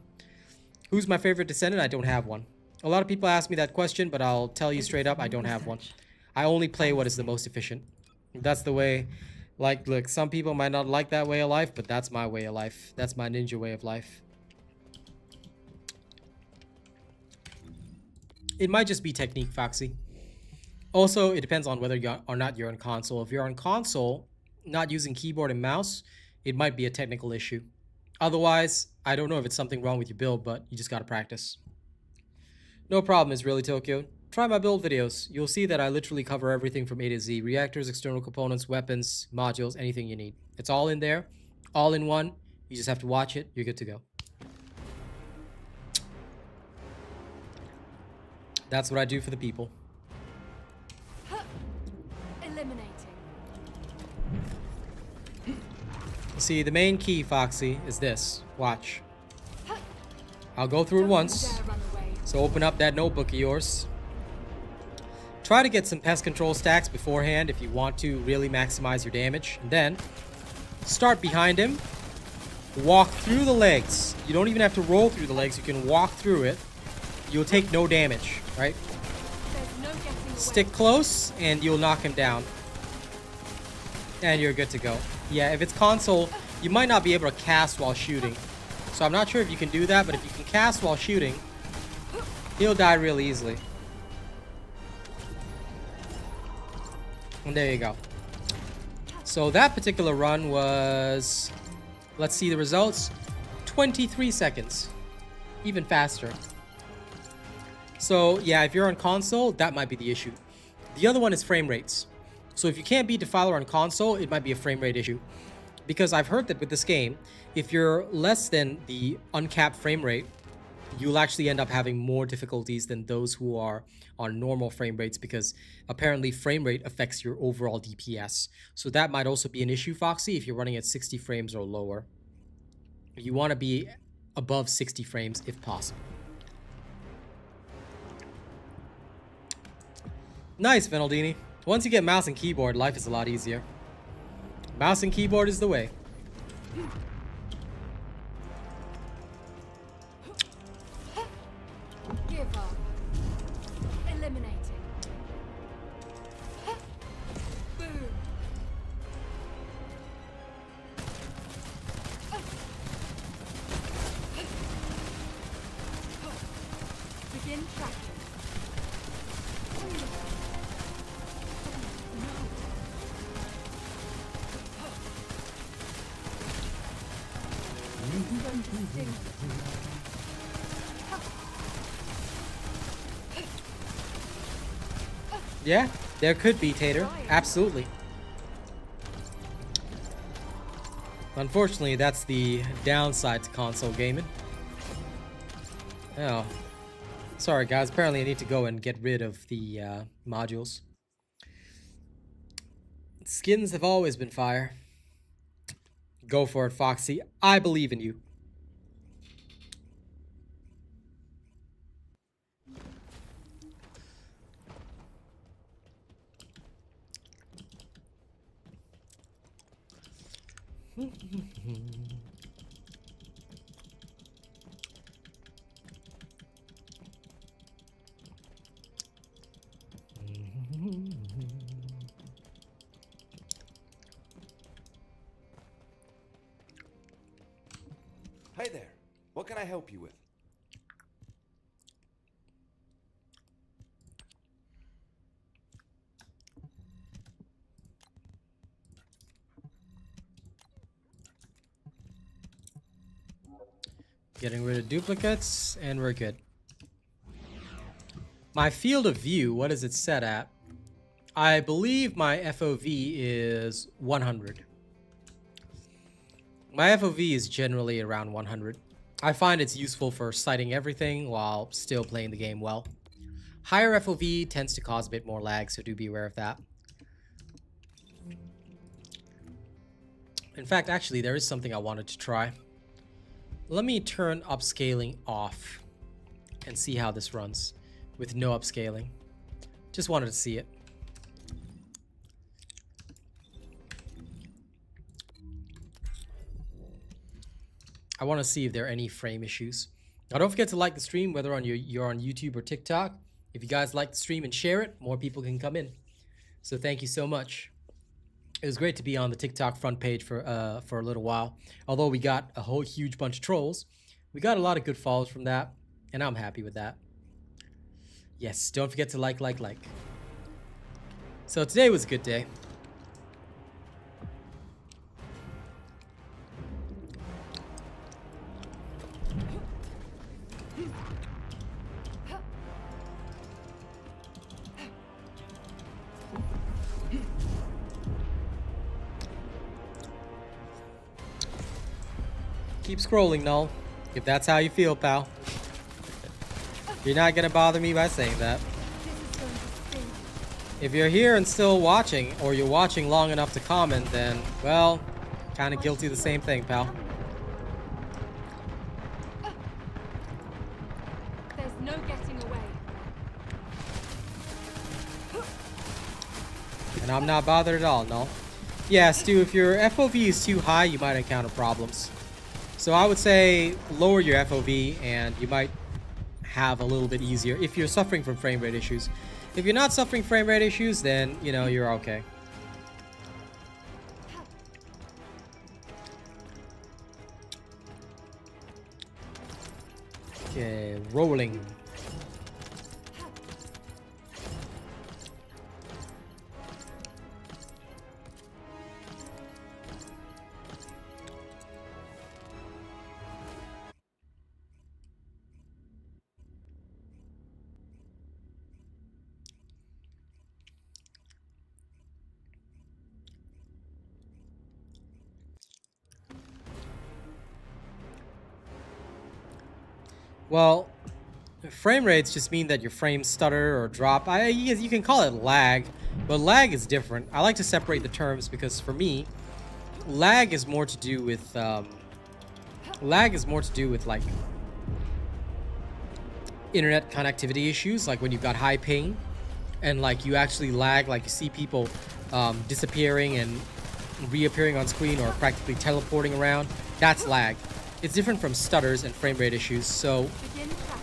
Who's my favorite Descendant? I don't have one. A lot of people ask me that question, but I'll tell you straight up, I don't have one. I only play what is the most efficient. That's the way. Like, look, some people might not like that way of life, but that's my way of life. That's my ninja way of life. It might just be technique, Foxy. Also, it depends on whether you or not you're on console. If you're on console, not using keyboard and mouse, it might be a technical issue. Otherwise, I don't know if it's something wrong with your build, but you just gotta practice. No problem, it's really Tokyo. Try my build videos. You'll see that I literally cover everything from A to Z. Reactors, external components, weapons, modules, anything you need. It's all in there. all in one. You just have to watch it. You're good to go. That's what I do for the people. Eliminating. See, the main key, Foxy, is this. Watch. I'll go through it once. Dare run away. So open up that notebook of yours. Try to get some pest control stacks beforehand if you want to really maximize your damage. And then start behind him. Walk through the legs. You don't even have to roll through the legs. You can walk through it. You'll take no damage, right? There's no getting away. Stick close and you'll knock him down. And you're good to go. Yeah, if it's console, you might not be able to cast while shooting. So I'm not sure if you can do that, but if you can cast while shooting, he'll die real easily. And there you go. So that particular run was, let's see the results, 23 seconds. Even faster. So yeah, if you're on console, that might be the issue. The other one is frame rates. So if you can't beat Defiler on console, it might be a frame rate issue. Because I've heard that with this game, if you're less than the uncapped frame rate, you'll actually end up having more difficulties than those who are on normal frame rates, because apparently frame rate affects your overall DPS. So that might also be an issue, Foxy, if you're running at 60 frames or lower. You want to be above 60 frames if possible. Nice, Venaldini. Once you get mouse and keyboard, life is a lot easier. Mouse and keyboard is the way. Give up. Eliminating. Boom. Begin tracking. Yeah, there could be, Tater. Absolutely. Unfortunately, that's the downside to console gaming. Oh. Sorry, guys. Apparently, I need to go and get rid of the modules. Skins have always been fire. Go for it, Foxy. I believe in you. Hey there. What can I help you with? Getting rid of duplicates, and we're good. My field of view, what is it set at? I believe my FOV is 100. My FOV is generally around 100. I find it's useful for sighting everything while still playing the game well. Higher FOV tends to cause a bit more lag, so do be aware of that. In fact, actually, there is something I wanted to try. Let me turn upscaling off and see how this runs with no upscaling. Just wanted to see it. I want to see if there are any frame issues. Now, don't forget to like the stream, whether on you're on YouTube or TikTok. If you guys like the stream and share it, more people can come in. So thank you so much. It was great to be on the TikTok front page for a little while. Although we got a whole huge bunch of trolls, we got a lot of good follows from that, and I'm happy with that. Yes, don't forget to like. So today was a good day. keep scrolling, Null. If that's how you feel, pal. You're not gonna bother me by saying that. This is going to sting. If you're here and still watching, or you're watching long enough to comment, then, well, kind of guilty of the same thing, pal. There's no getting away. And I'm not bothered at all, no. Yeah, Stu, if your FOV is too high, you might encounter problems. So I would say lower your FOV and you might have a little bit easier if you're suffering from frame rate issues. If you're not suffering frame rate issues, then, you know, you're okay. Okay, rolling. Well, frame rates just mean that your frames stutter or drop. You can call it lag, but lag is different. I like to separate the terms because for me, lag is more to do with like internet connectivity issues, like when you've got high ping and like you actually lag, like you see people disappearing and reappearing on screen or practically teleporting around. That's lag. It's different from stutters and frame rate issues. So Begin tracking.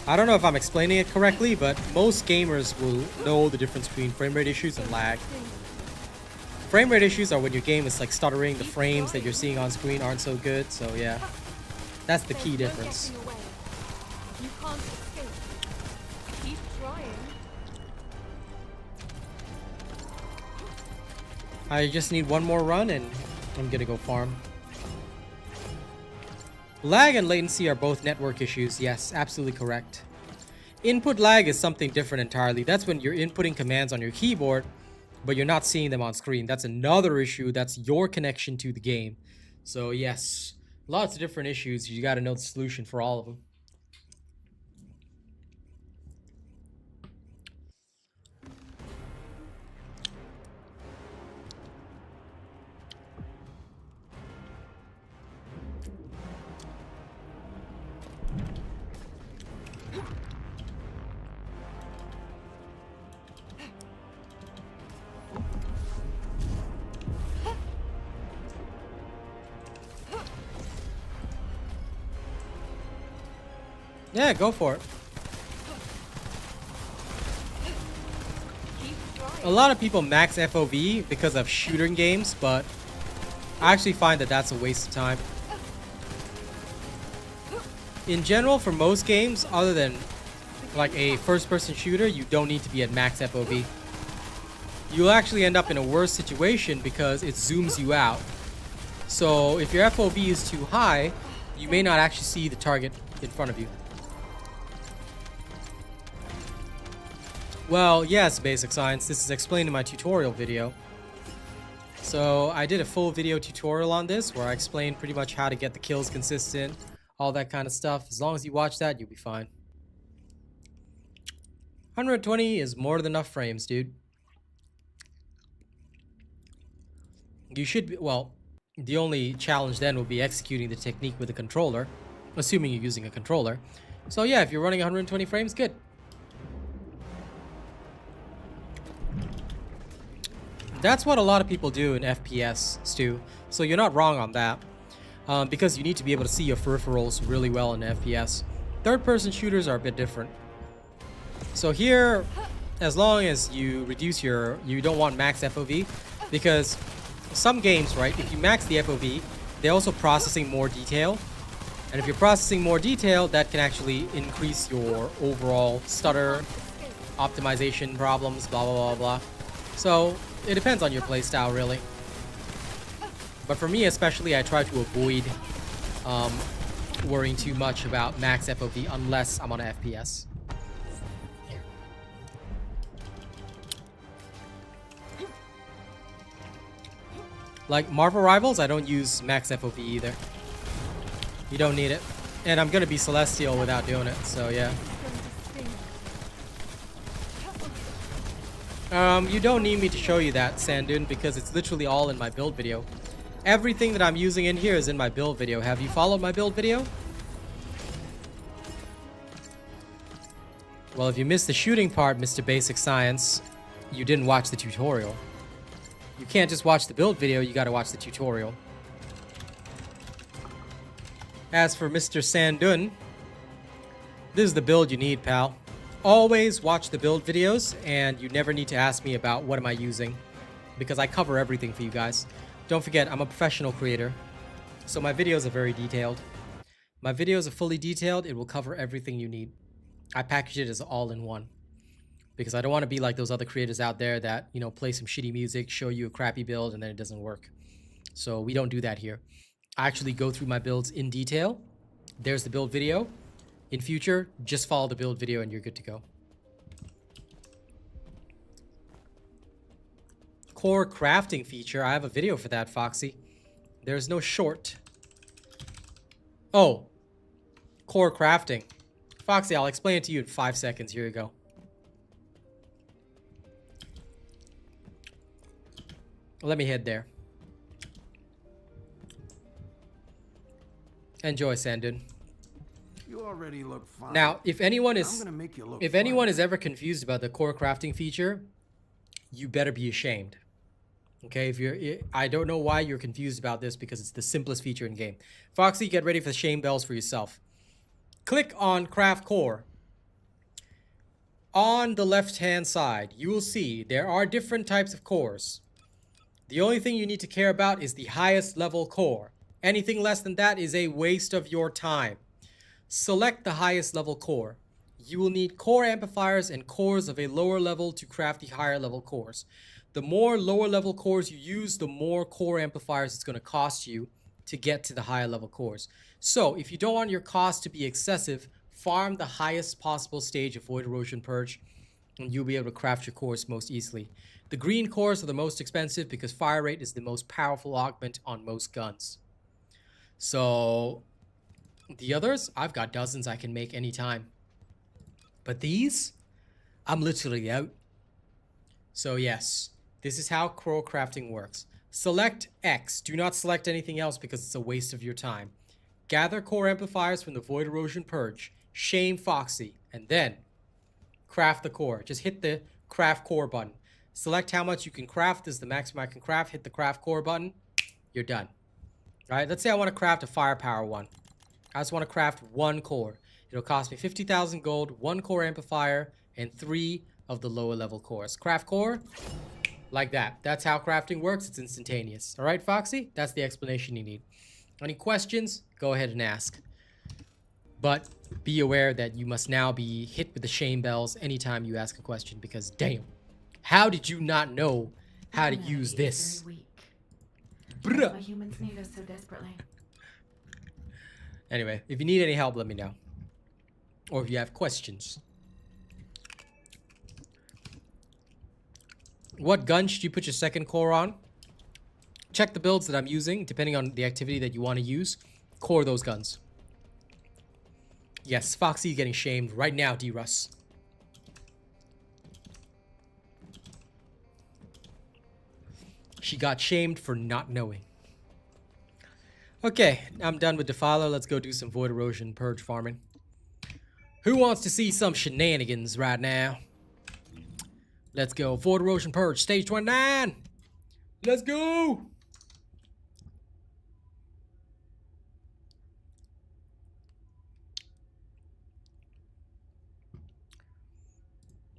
I don't know if I'm explaining it correctly, but most gamers will know the difference between frame rate issues and lag. Sting. Frame rate issues are when your game is like stuttering, the frames that you're seeing on screen aren't so good. So yeah, that's the key There's no difference. getting away. You can't escape. Keep trying. I just need one more run and I'm gonna go farm. Lag and latency are both network issues. Yes, absolutely correct. Input lag is something different entirely. That's when you're inputting commands on your keyboard, but you're not seeing them on screen. That's another issue. That's your connection to the game. So yes, lots of different issues. You got to know the solution for all of them. Yeah, go for it. Keep trying. A lot of people max FOV because of shooting games, but I actually find that that's a waste of time. In general, for most games, other than like a first-person shooter, you don't need to be at max FOV. You'll actually end up in a worse situation because it zooms you out. So if your FOV is too high, you may not actually see the target in front of you. Well, yes, basic science. This is explained in my tutorial video. So I did a full video tutorial on this where I explained pretty much how to get the kills consistent, all that kind of stuff. As long as you watch that, you'll be fine. 120 is more than enough frames, dude. You should be, well, the only challenge then will be executing the technique with a controller, assuming you're using a controller. So yeah, if you're running 120 frames, good. That's what a lot of people do in FPS, Stu. So you're not wrong on that. Because you need to be able to see your peripherals really well in FPS. Third-person shooters are a bit different. So here, as long as you reduce you don't want max FOV, because some games, right, if you max the FOV, they're also processing more detail. And if you're processing more detail, that can actually increase your overall stutter, optimization problems, blah, blah, blah, blah. So it depends on your playstyle, really. But for me especially, I try to avoid worrying too much about max FOV unless I'm on a FPS. Like Marvel Rivals, I don't use max FOV either. You don't need it. And I'm gonna be Celestial without doing it, so yeah. It's going to sting. You don't need me to show you that, Sandun, because it's literally all in my build video. Everything that I'm using in here is in my build video. Have you followed my build video? Well, if you missed the shooting part, Mr. Basic Science, you didn't watch the tutorial. You can't just watch the build video, you gotta watch the tutorial. As for Mr. Sandun, this is the build you need, pal. Always watch the build videos, and you never need to ask me about what am I using, because I cover everything for you guys. Don't forget, I'm a professional creator, so my videos are very detailed. My videos are fully detailed, it will cover everything you need. I package it as all-in-one, because I don't want to be like those other creators out there that, you know, play some shitty music, show you a crappy build, and then it doesn't work. So we don't do that here. I actually go through my builds in detail. There's the build video. In future, just follow the build video and you're good to go. Core crafting feature. I have a video for that, Foxy. There's no short. Oh. Core crafting. Foxy, I'll explain it to you in 5 seconds. Here you go. Let me head there. Enjoy, Sandun. You already look fine. Now, if anyone I'm is gonna make you look if fine. anyone is ever confused about the core crafting feature, you better be ashamed. Okay, I don't know why you're confused about this, because it's the simplest feature in game. Foxy, get ready for the shame bells for yourself. Click on craft core. On the left hand side, you will see there are different types of cores. The only thing you need to care about is the highest level core. Anything less than that is a waste of your time. Select the highest level core. You will need core amplifiers and cores of a lower level to craft the higher level cores. The more lower level cores you use, the more core amplifiers it's going to cost you to get to the higher level cores. So if you don't want your cost to be excessive, farm the highest possible stage of Void Erosion Purge, and you'll be able to craft your cores most easily. The green cores are the most expensive because fire rate is the most powerful augment on most guns. So the others, I've got dozens I can make anytime. But these, I'm literally out. So yes, this is how core crafting works. Select X. Do not select anything else because it's a waste of your time. Gather core amplifiers from the Void Erosion Purge. Shame Foxy. And then craft the core. Just hit the craft core button. Select how much you can craft. This is the maximum I can craft. Hit the craft core button. You're done. Alright, let's say I want to craft a firepower one. I just want to craft one core. It'll cost me 50,000 gold, one core amplifier, and 3 of the lower level cores. Craft core, like that. That's how crafting works. It's instantaneous. Alright, Foxy? That's the explanation you need. Any questions? Go ahead and ask. But be aware that you must now be hit with the shame bells anytime you ask a question, because damn, how did you not know how to use this? Bruh. Why humans need us so desperately. Anyway, if you need any help, let me know. Or if you have questions. What gun should you put your second core on? Check the builds that I'm using, depending on the activity that you want to use. Core those guns. Yes, Foxy is getting shamed right now, D-Russ. She got shamed for not knowing. Okay, I'm done with Defiler. Let's go do some Void Erosion Purge farming. Who wants to see some shenanigans right now? Let's go. Void Erosion Purge, stage 29. Let's go.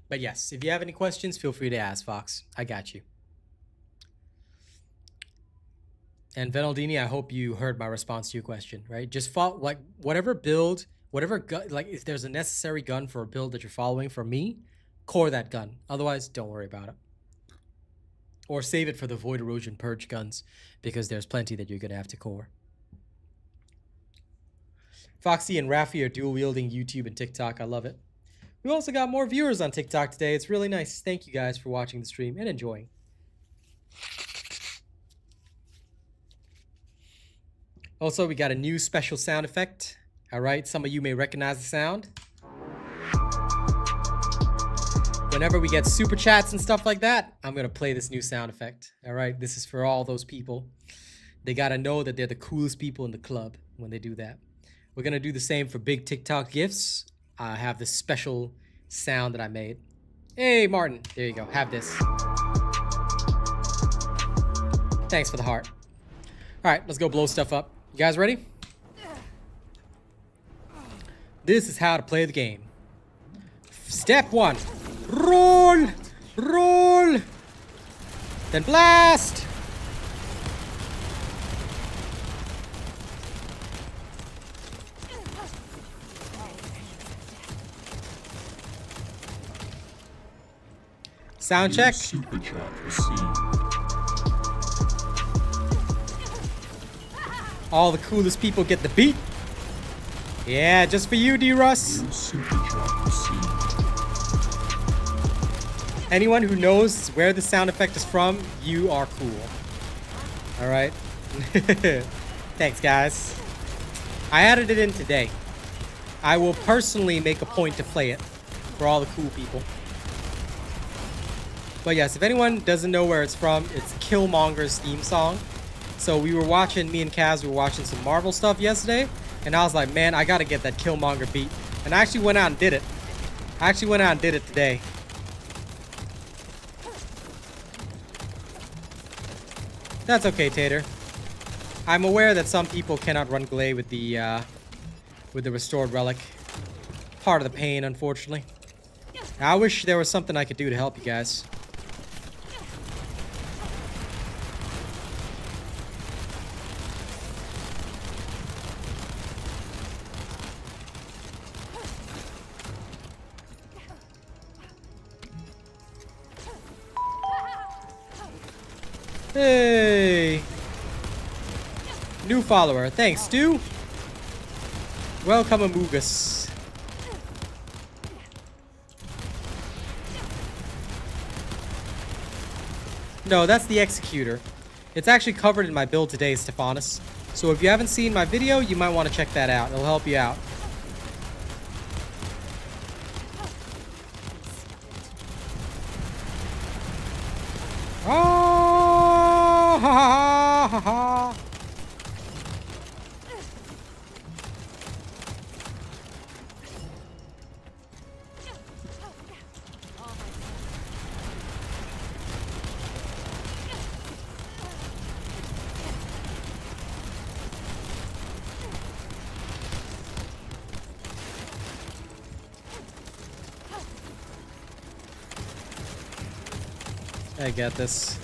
But yes, if you have any questions, feel free to ask, Fox. I got you. And Venaldini, I hope you heard my response to your question, right? Just follow, like, whatever build, whatever gun, like, if there's a necessary gun for a build that you're following from me, core that gun. Otherwise, don't worry about it. Or save it for the Void Erosion Purge guns, because there's plenty that you're going to have to core. Foxy and Rafi are dual-wielding YouTube and TikTok. I love it. We also got more viewers on TikTok today. It's really nice. Thank you guys for watching the stream and enjoying. Also, we got a new special sound effect. All right, some of you may recognize the sound. Whenever we get super chats and stuff like that, I'm gonna play this new sound effect. All right, this is for all those people. They gotta know that they're the coolest people in the club when they do that. We're gonna do the same for big TikTok GIFs. I have this special sound that I made. Hey, Martin, there you go, have this. Thanks for the heart. All right, let's go blow stuff up. You guys ready? This is how to play the game. Step 1. Roll! Roll! Then blast! Sound check. Super chat received. All the coolest people get the beat. Yeah, just for you, D-Russ. Super chat received. Anyone who knows where the sound effect is from, you are cool. All right. Thanks, guys. I added it in today. I will personally make a point to play it for all the cool people. But yes, if anyone doesn't know where it's from, it's Killmonger's theme song. So we were watching, me and Kaz were watching some Marvel stuff yesterday, and I was like, man, I gotta get that Killmonger beat. And I actually went out and did it. I actually went out and did it today. That's okay, Tater. I'm aware that some people cannot run Glade with the restored relic. Part of the pain, unfortunately. I wish there was something I could do to help you guys. Hey! New follower. Thanks, Stu. Welcome, Amogus. No, that's the Executor. It's actually covered in my build today, Stephanus. So if you haven't seen my video, you might want to check that out. It'll help you out. Oh, ha ha ha ha. I got this.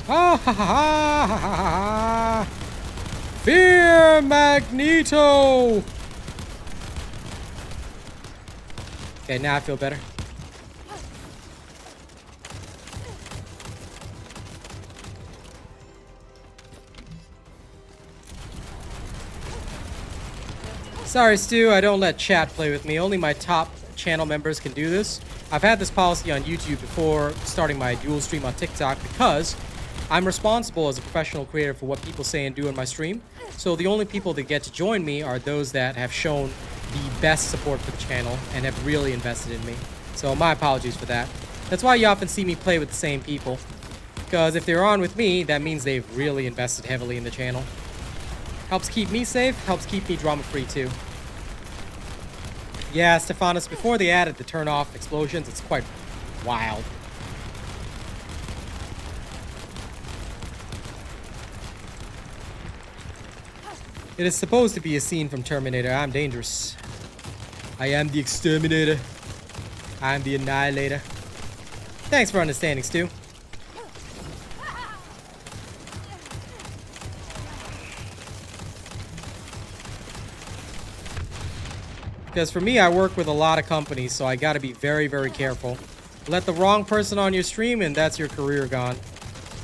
Ah ha ha ha ha ha ha! Fear Magneto! Okay, now I feel better. Sorry, Stu, I don't let chat play with me. Only my top channel members can do this. I've had this policy on YouTube before starting my dual stream on TikTok because I'm responsible as a professional creator for what people say and do in my stream. So the only people that get to join me are those that have shown the best support for the channel and have really invested in me. So my apologies for that. That's why you often see me play with the same people. Because if they're on with me, that means they've really invested heavily in the channel. Helps keep me safe, helps keep me drama-free too. Yeah, Stephanus, before they added the turn-off explosions, it's quite wild. It is supposed to be a scene from Terminator. I'm dangerous. I am the exterminator. I am the annihilator. Thanks for understanding, Stu. Because for me, I work with a lot of companies, so I gotta be very, very careful. Let the wrong person on your stream and that's your career gone.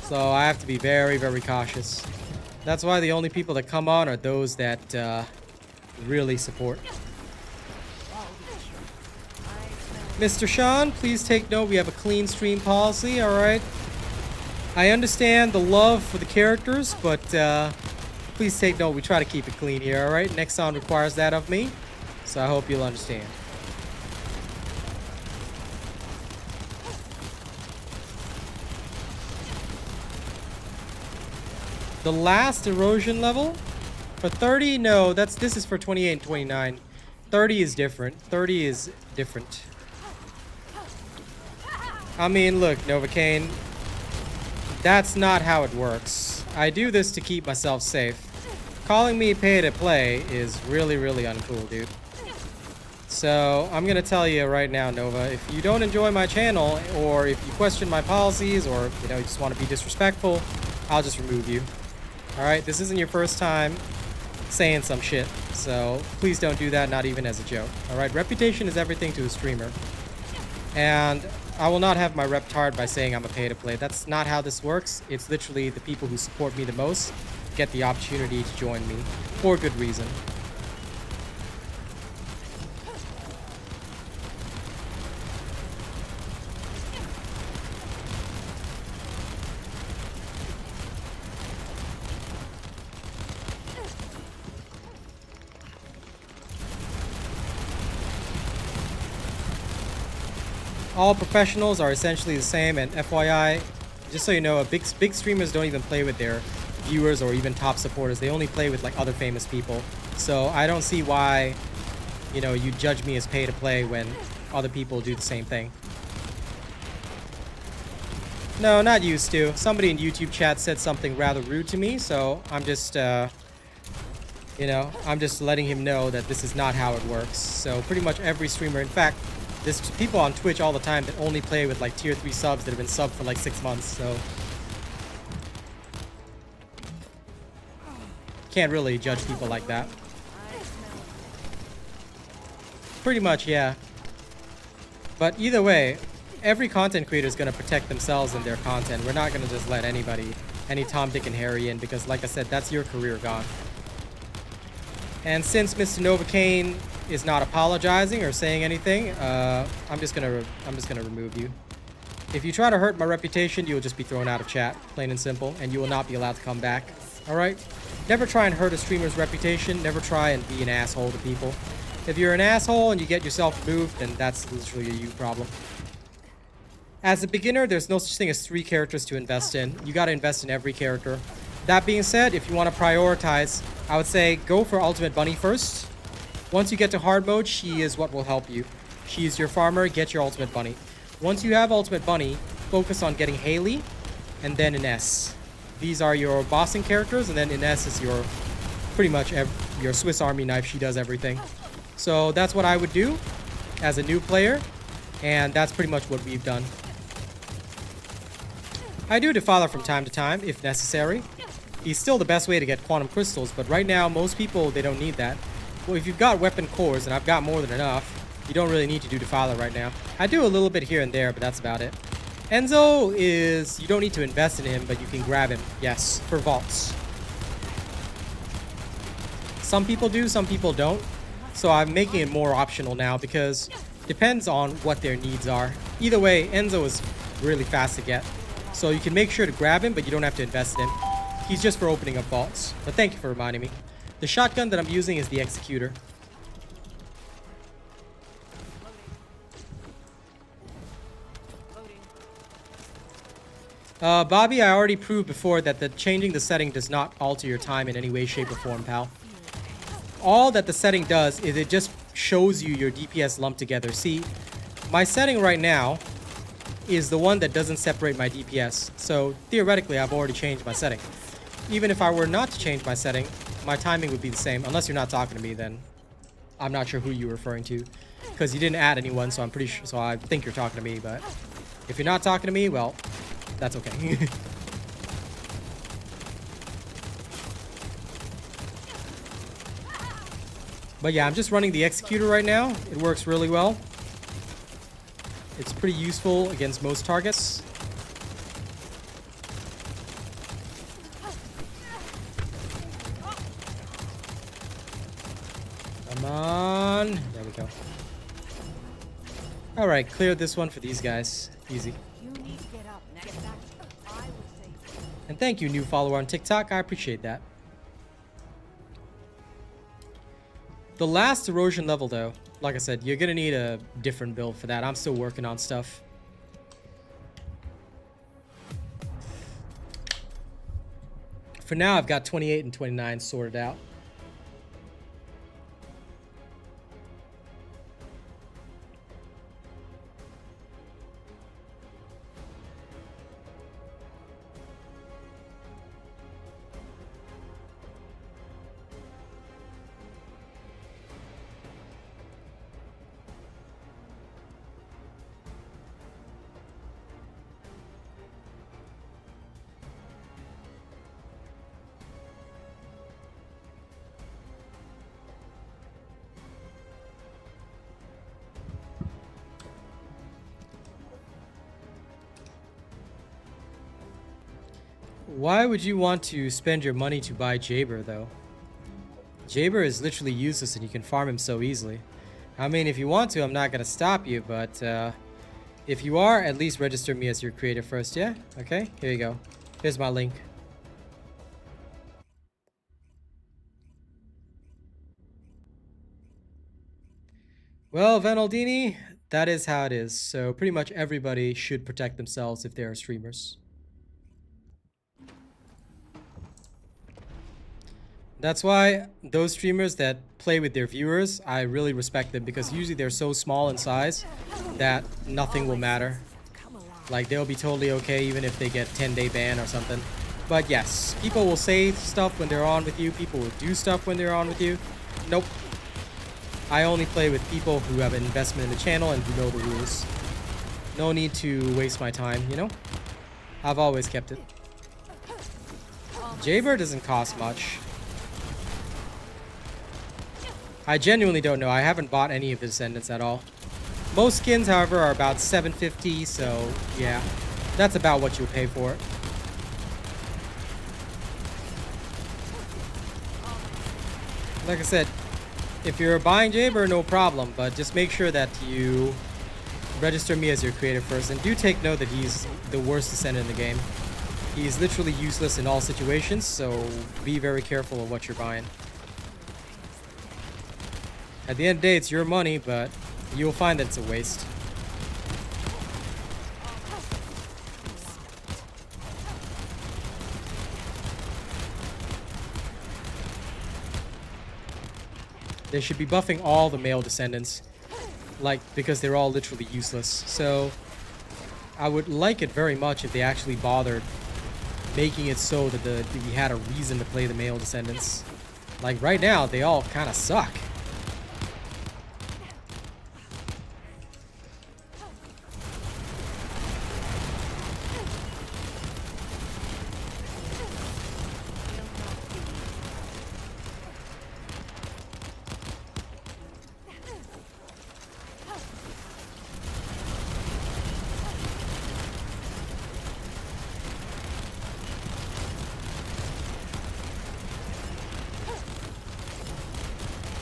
So I have to be very, very cautious. That's why the only people that come on are those that really support. Mr. Sean, please take note. We have a clean stream policy, alright? I understand the love for the characters, but please take note. We try to keep it clean here, alright? Nexon requires that of me, so I hope you'll understand. The last erosion level? For 30? No, this is for 28 and 29. 30 is different. 30 is different. I mean, look, Novocaine. That's not how it works. I do this to keep myself safe. Calling me pay to play is really, really uncool, dude. So, I'm gonna tell you right now, Nova, if you don't enjoy my channel, or if you question my policies, or, you know, you just want to be disrespectful, I'll just remove you. Alright, this isn't your first time saying some shit, so please don't do that, not even as a joke. Alright, reputation is everything to a streamer. And I will not have my rep tarred by saying I'm a pay-to-play. That's not how this works. It's literally the people who support me the most get the opportunity to join me, for good reason. All professionals are essentially the same, and FYI, just so you know, big streamers don't even play with their viewers or even top supporters. They only play with like other famous people. So I don't see why, you know, you judge me as pay to play when other people do the same thing. No, not used to. Somebody in YouTube chat said something rather rude to me, so I'm just, you know, I'm just letting him know that this is not how it works. So pretty much every streamer, in fact, there's people on Twitch all the time that only play with like tier 3 subs that have been subbed for like 6 months, so can't really judge people like that. Pretty much, yeah. But either way, every content creator is going to protect themselves and their content. We're not going to just let anybody, any Tom, Dick, and Harry in, because like I said, that's your career gone. And since Mr. Novocaine is not apologizing or saying anything, I'm just gonna remove you. If you try to hurt my reputation, you will just be thrown out of chat, plain and simple, and you will not be allowed to come back. All right? Never try and hurt a streamer's reputation. Never try and be an asshole to people. If you're an asshole and you get yourself removed, then that's literally a you problem. As a beginner, there's no such thing as 3 characters to invest in. You got to invest in every character. That being said, if you want to prioritize, I would say go for Ultimate Bunny first. Once you get to hard mode, she is what will help you. She is your farmer, get your Ultimate Bunny. Once you have Ultimate Bunny, focus on getting Haley, and then Ines. These are your bossing characters, and then Ines is your, pretty much your Swiss Army knife. She does everything. So that's what I would do as a new player, and that's pretty much what we've done. I do Defiler from time to time, if necessary. He's still the best way to get quantum crystals, but right now, most people, they don't need that. Well, if you've got weapon cores, and I've got more than enough, you don't really need to do Defiler right now. I do a little bit here and there, but that's about it. Enzo is, you don't need to invest in him, but you can grab him. Yes, for vaults. Some people do, some people don't. So I'm making it more optional now because it depends on what their needs are. Either way, Enzo is really fast to get. So you can make sure to grab him, but you don't have to invest in him. He's just for opening up vaults. But thank you for reminding me. The shotgun that I'm using is the Executor. Bobby, I already proved before that changing the setting does not alter your time in any way, shape, or form, pal. All that the setting does is it just shows you your DPS lumped together. See, my setting right now is the one that doesn't separate my DPS. So theoretically, I've already changed my setting. Even if I were not to change my setting, my timing would be the same. Unless you're not talking to me, then I'm not sure who you're referring to. Because you didn't add anyone, so I'm pretty sure, so I think you're talking to me. But if you're not talking to me, well, that's okay. But yeah, I'm just running the Executor right now. It works really well. It's pretty useful against most targets. Come on. There we go. Alright, clear this one for these guys. Easy. You need to get up. Get back. I would say. And thank you, new follower on TikTok. I appreciate that. The last erosion level, though, like I said, you're gonna need a different build for that. I'm still working on stuff. For now, I've got 28 and 29 sorted out. Why would you want to spend your money to buy Jaber, though? Jaber is literally useless and you can farm him so easily. I mean, if you want to, I'm not going to stop you, but if you are, at least register me as your creator first, yeah? Okay, here you go. Here's my link. Well, Vanaldini, that is how it is. So pretty much everybody should protect themselves if they are streamers. That's why those streamers that play with their viewers, I really respect them because usually they're so small in size that nothing will matter. Like they'll be totally okay even if they get 10-day ban or something. But yes, people will say stuff when they're on with you. People will do stuff when they're on with you. Nope. I only play with people who have an investment in the channel and who know the rules. No need to waste my time, you know? I've always kept it. Jaber doesn't cost much. I genuinely don't know. I haven't bought any of the Descendants at all. Most skins, however, are about $750, so yeah. That's about what you'll pay for it. Like I said, if you're buying Jaber, no problem, but just make sure that you register me as your creator first. And do take note that he's the worst Descendant in the game. He's literally useless in all situations, so be very careful of what you're buying. At the end of the day, it's your money, but you'll find that it's a waste. They should be buffing all the male Descendants, like, because they're all literally useless. So I would like it very much if they actually bothered making it so that we had a reason to play the male Descendants. Like right now, they all kind of suck.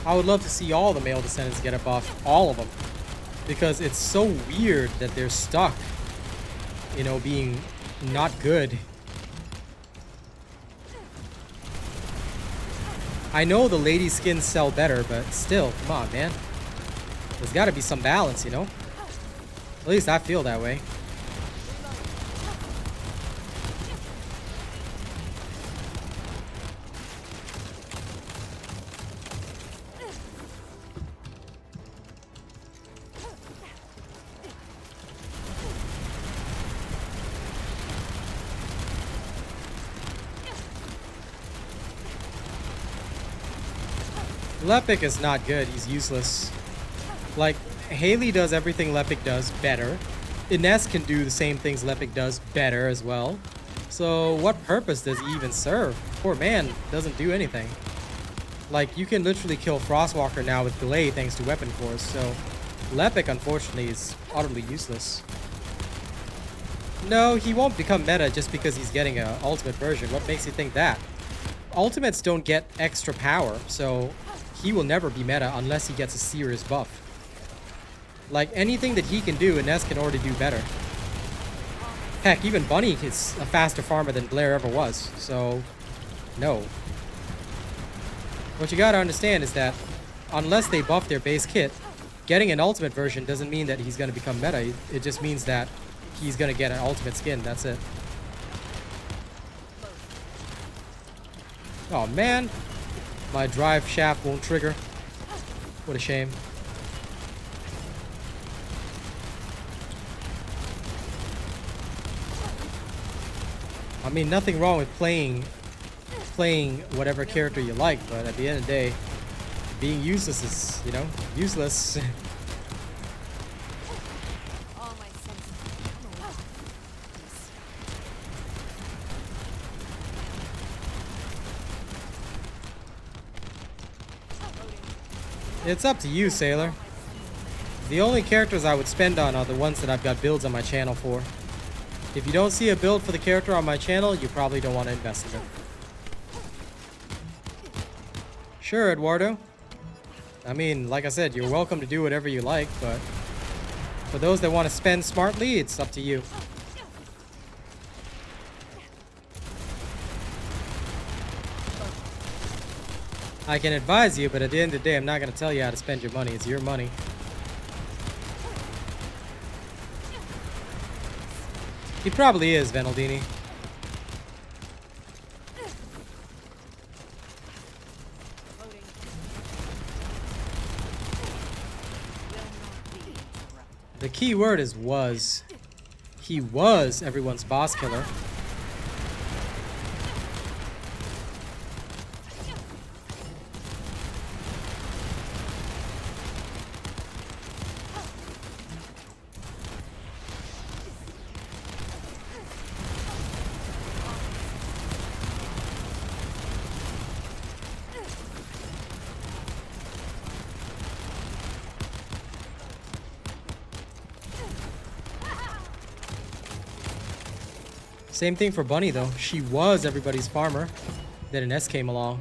I would love to see all the male Descendants get a buff, all of them, because it's so weird that they're stuck, you know, being not good. I know the lady skins sell better, but still, come on, man. There's got to be some balance, you know? At least I feel that way. Lepic is not good. He's useless. Like, Haley does everything Lepic does better. Ines can do the same things Lepic does better as well. So what purpose does he even serve? Poor man doesn't do anything. Like, you can literally kill Frostwalker now with delay thanks to Weapon Force. So Lepic, unfortunately, is utterly useless. No, he won't become meta just because he's getting an ultimate version. What makes you think that? Ultimates don't get extra power, so he will never be meta unless he gets a serious buff. Like, anything that he can do, Ines can already do better. Heck, even Bunny is a faster farmer than Blair ever was. So, no. What you gotta understand is that unless they buff their base kit, getting an ultimate version doesn't mean that he's gonna become meta. It just means that he's gonna get an ultimate skin. That's it. Oh man, my drive shaft won't trigger. What a shame. I mean, nothing wrong with playing whatever character you like, but at the end of the day, being useless is, you know, useless. All my senses come alive. It's up to you, Sailor. The only characters I would spend on are the ones that I've got builds on my channel for. If you don't see a build for the character on my channel, you probably don't want to invest in it. Sure, Eduardo. I mean, like I said, you're welcome to do whatever you like, but for those that want to spend smartly, it's up to you. I can advise you, but at the end of the day, I'm not going to tell you how to spend your money. It's your money. He probably is, Venaldini. The key word is was. He was everyone's boss killer. Same thing for Bunny, though. She was everybody's farmer. Then an S came along.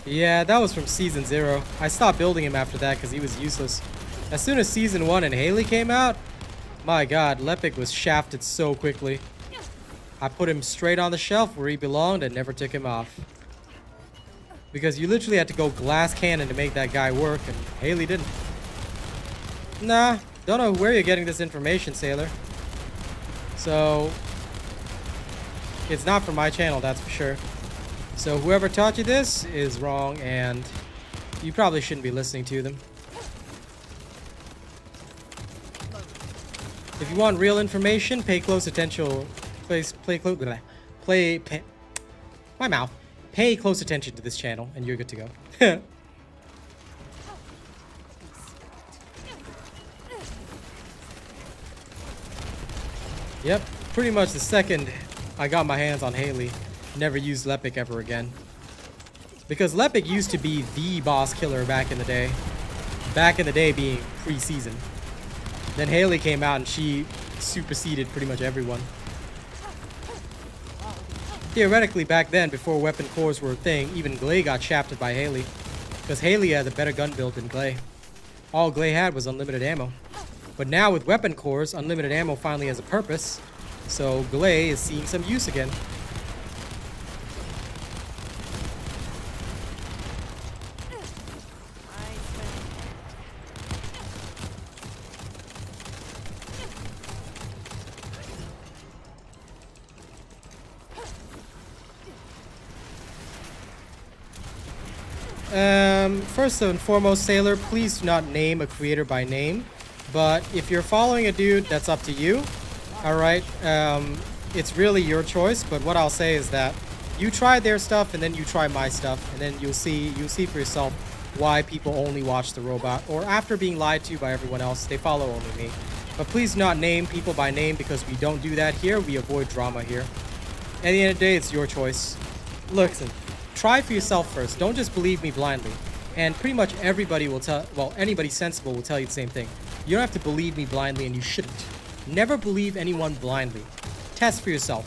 Yeah, that was from Season 0. I stopped building him after that because he was useless. As soon as Season 1 and Haley came out, my god, Lepic was shafted so quickly. I put him straight on the shelf where he belonged and never took him off. Because you literally had to go glass cannon to make that guy work, and Haley didn't. Nah, don't know where you're getting this information, Sailor. So, it's not from my channel, that's for sure. So whoever taught you this is wrong, and you probably shouldn't be listening to them. If you want real information, pay close attention. Pay close attention to this channel, and you're good to go. Yep, pretty much the second I got my hands on Haley, never used Lepic ever again. Because Lepic used to be the boss killer back in the day. Back in the day being pre-season. Then Haley came out and she superseded pretty much everyone. Theoretically, back then, before weapon cores were a thing, even Glay got shafted by Haley. Because Haley had a better gun build than Glay. All Glay had was unlimited ammo. But now with weapon cores, unlimited ammo finally has a purpose. So Glay is seeing some use again. First and foremost, Sailor, please do not name a creator by name. But if you're following a dude, that's up to you. Alright, it's really your choice, but what I'll say is that you try their stuff and then you try my stuff, and then you'll see for yourself why people only watch the robot, or after being lied to by everyone else, they follow only me. But please do not name people by name, because we don't do that here. We avoid drama here. At the end of the day, it's your choice. Listen, try for yourself first. Don't just believe me blindly. And pretty much everybody will tell, well, anybody sensible will tell you the same thing. You don't have to believe me blindly, and you shouldn't. Never believe anyone blindly. Test for yourself.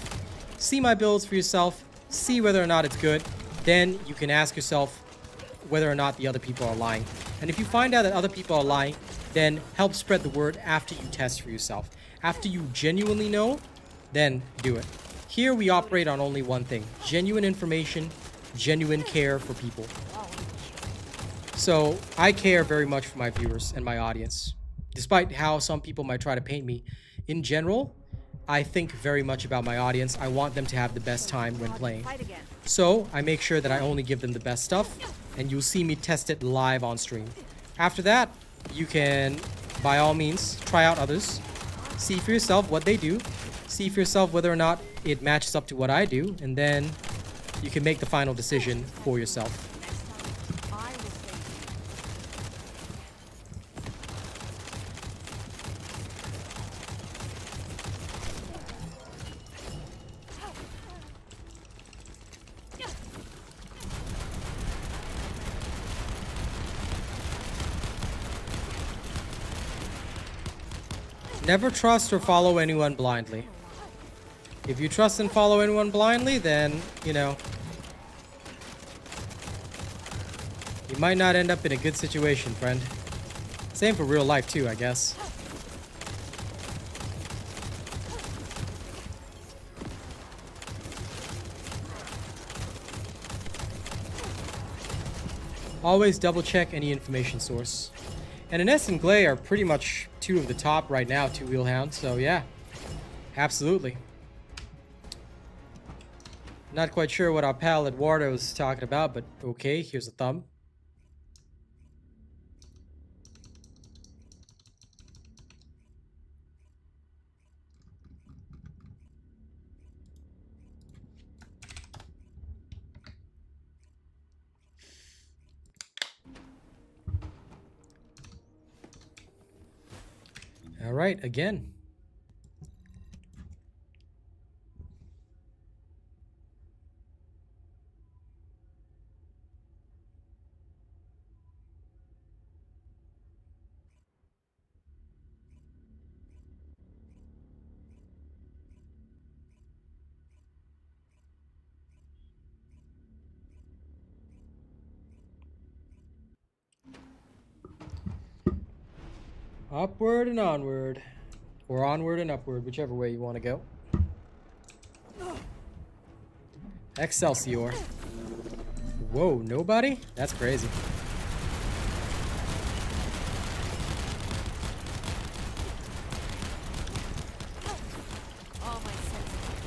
See my builds for yourself. See whether or not it's good. Then you can ask yourself whether or not the other people are lying. And if you find out that other people are lying, then help spread the word after you test for yourself. After you genuinely know, then do it. Here we operate on only one thing: genuine information, genuine care for people. So I care very much for my viewers and my audience. Despite how some people might try to paint me, in general, I think very much about my audience. I want them to have the best time when playing. So I make sure that I only give them the best stuff, and you'll see me test it live on stream. After that, you can, by all means, try out others. See for yourself what they do. See for yourself whether or not it matches up to what I do, and then you can make the final decision for yourself. Never trust or follow anyone blindly. If you trust and follow anyone blindly, then, you know, you might not end up in a good situation, friend. Same for real life too, I guess. Always double check any information source. And Ines and Glay are pretty much two of the top right now, two wheelhounds, so yeah. Absolutely. Not quite sure what our pal Eduardo was talking about, but okay, here's a thumb. All right, again. Upward and onward. Or onward and upward, whichever way you want to go. Excelsior. Whoa, nobody? That's crazy. All my senses.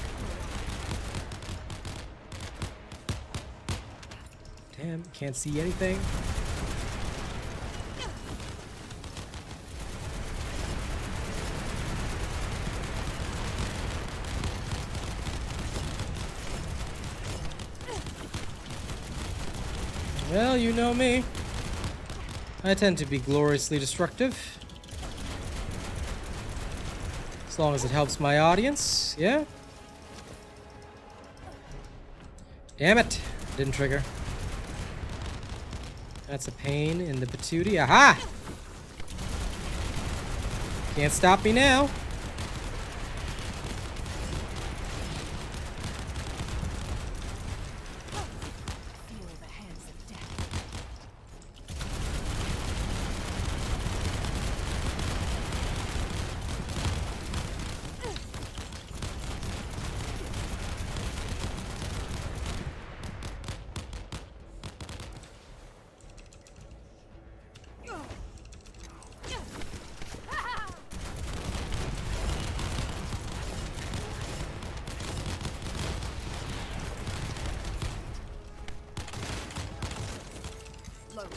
Damn, can't see anything. Well, you know me. I tend to be gloriously destructive. As long as it helps my audience, yeah? Damn it! Didn't trigger. That's a pain in the patootie. Aha! Can't stop me now. Feel the hands of death. Load.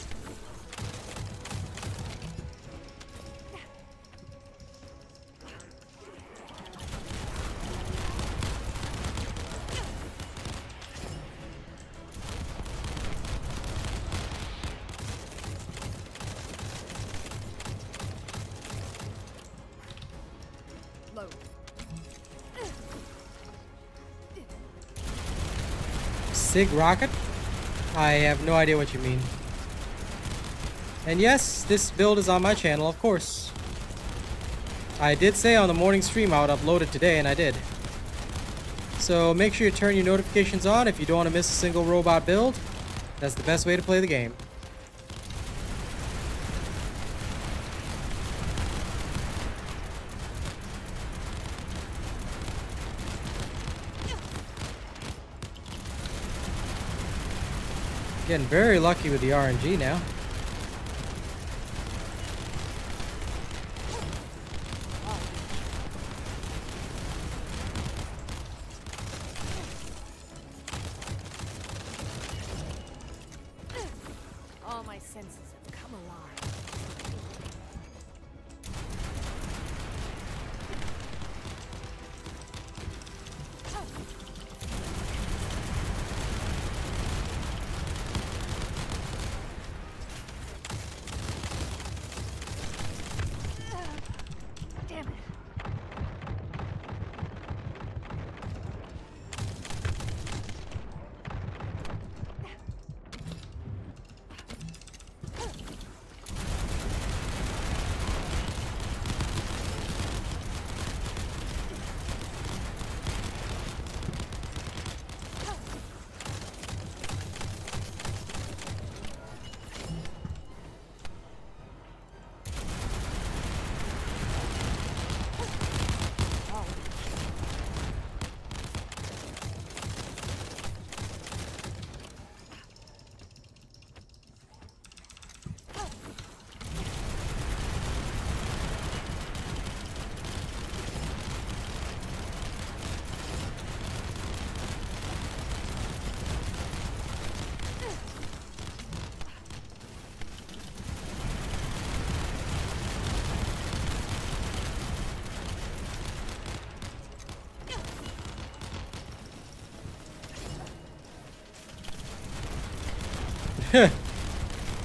Load. Sig rocket? I have no idea what you mean. And yes, this build is on my channel, of course. I did say on the morning stream I would upload it today, and I did. So make sure you turn your notifications on if you don't want to miss a single robot build. That's the best way to play the game. Getting very lucky with the RNG now. All my senses have come alive. Damn it.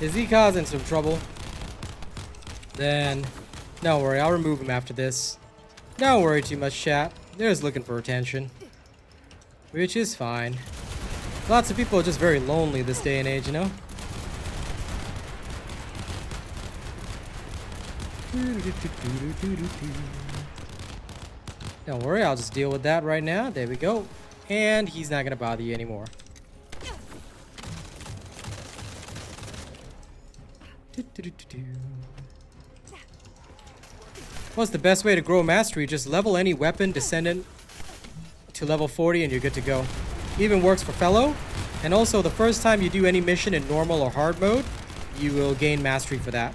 Is he causing some trouble? Then, don't worry, I'll remove him after this. Don't worry too much, chat. They're just looking for attention. Which is fine. Lots of people are just very lonely this day and age, you know? Don't worry, I'll just deal with that right now. There we go. And he's not gonna bother you anymore. What's the best way to grow mastery? Just level any weapon Descendant to level 40 and you're good to go. Even works for Fellow. And also the first time you do any mission in normal or hard mode, you will gain mastery for that.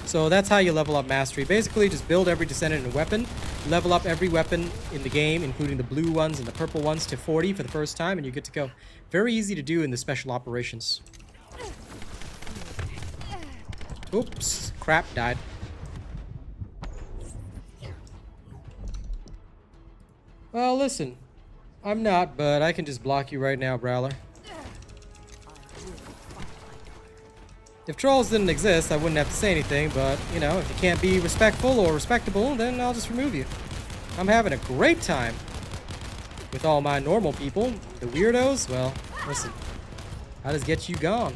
So that's how you level up mastery. Basically just build every Descendant and weapon, level up every weapon in the game, including the blue ones and the purple ones, to 40 for the first time and you're good to go. Very easy to do in the special operations. Oops, crap, died. Well, listen, I'm not, but I can just block you right now, Brawler. If trolls didn't exist, I wouldn't have to say anything, but, you know, if you can't be respectful or respectable, then I'll just remove you. I'm having a great time with all my normal people. The weirdos, well, listen, I'll just get you gone.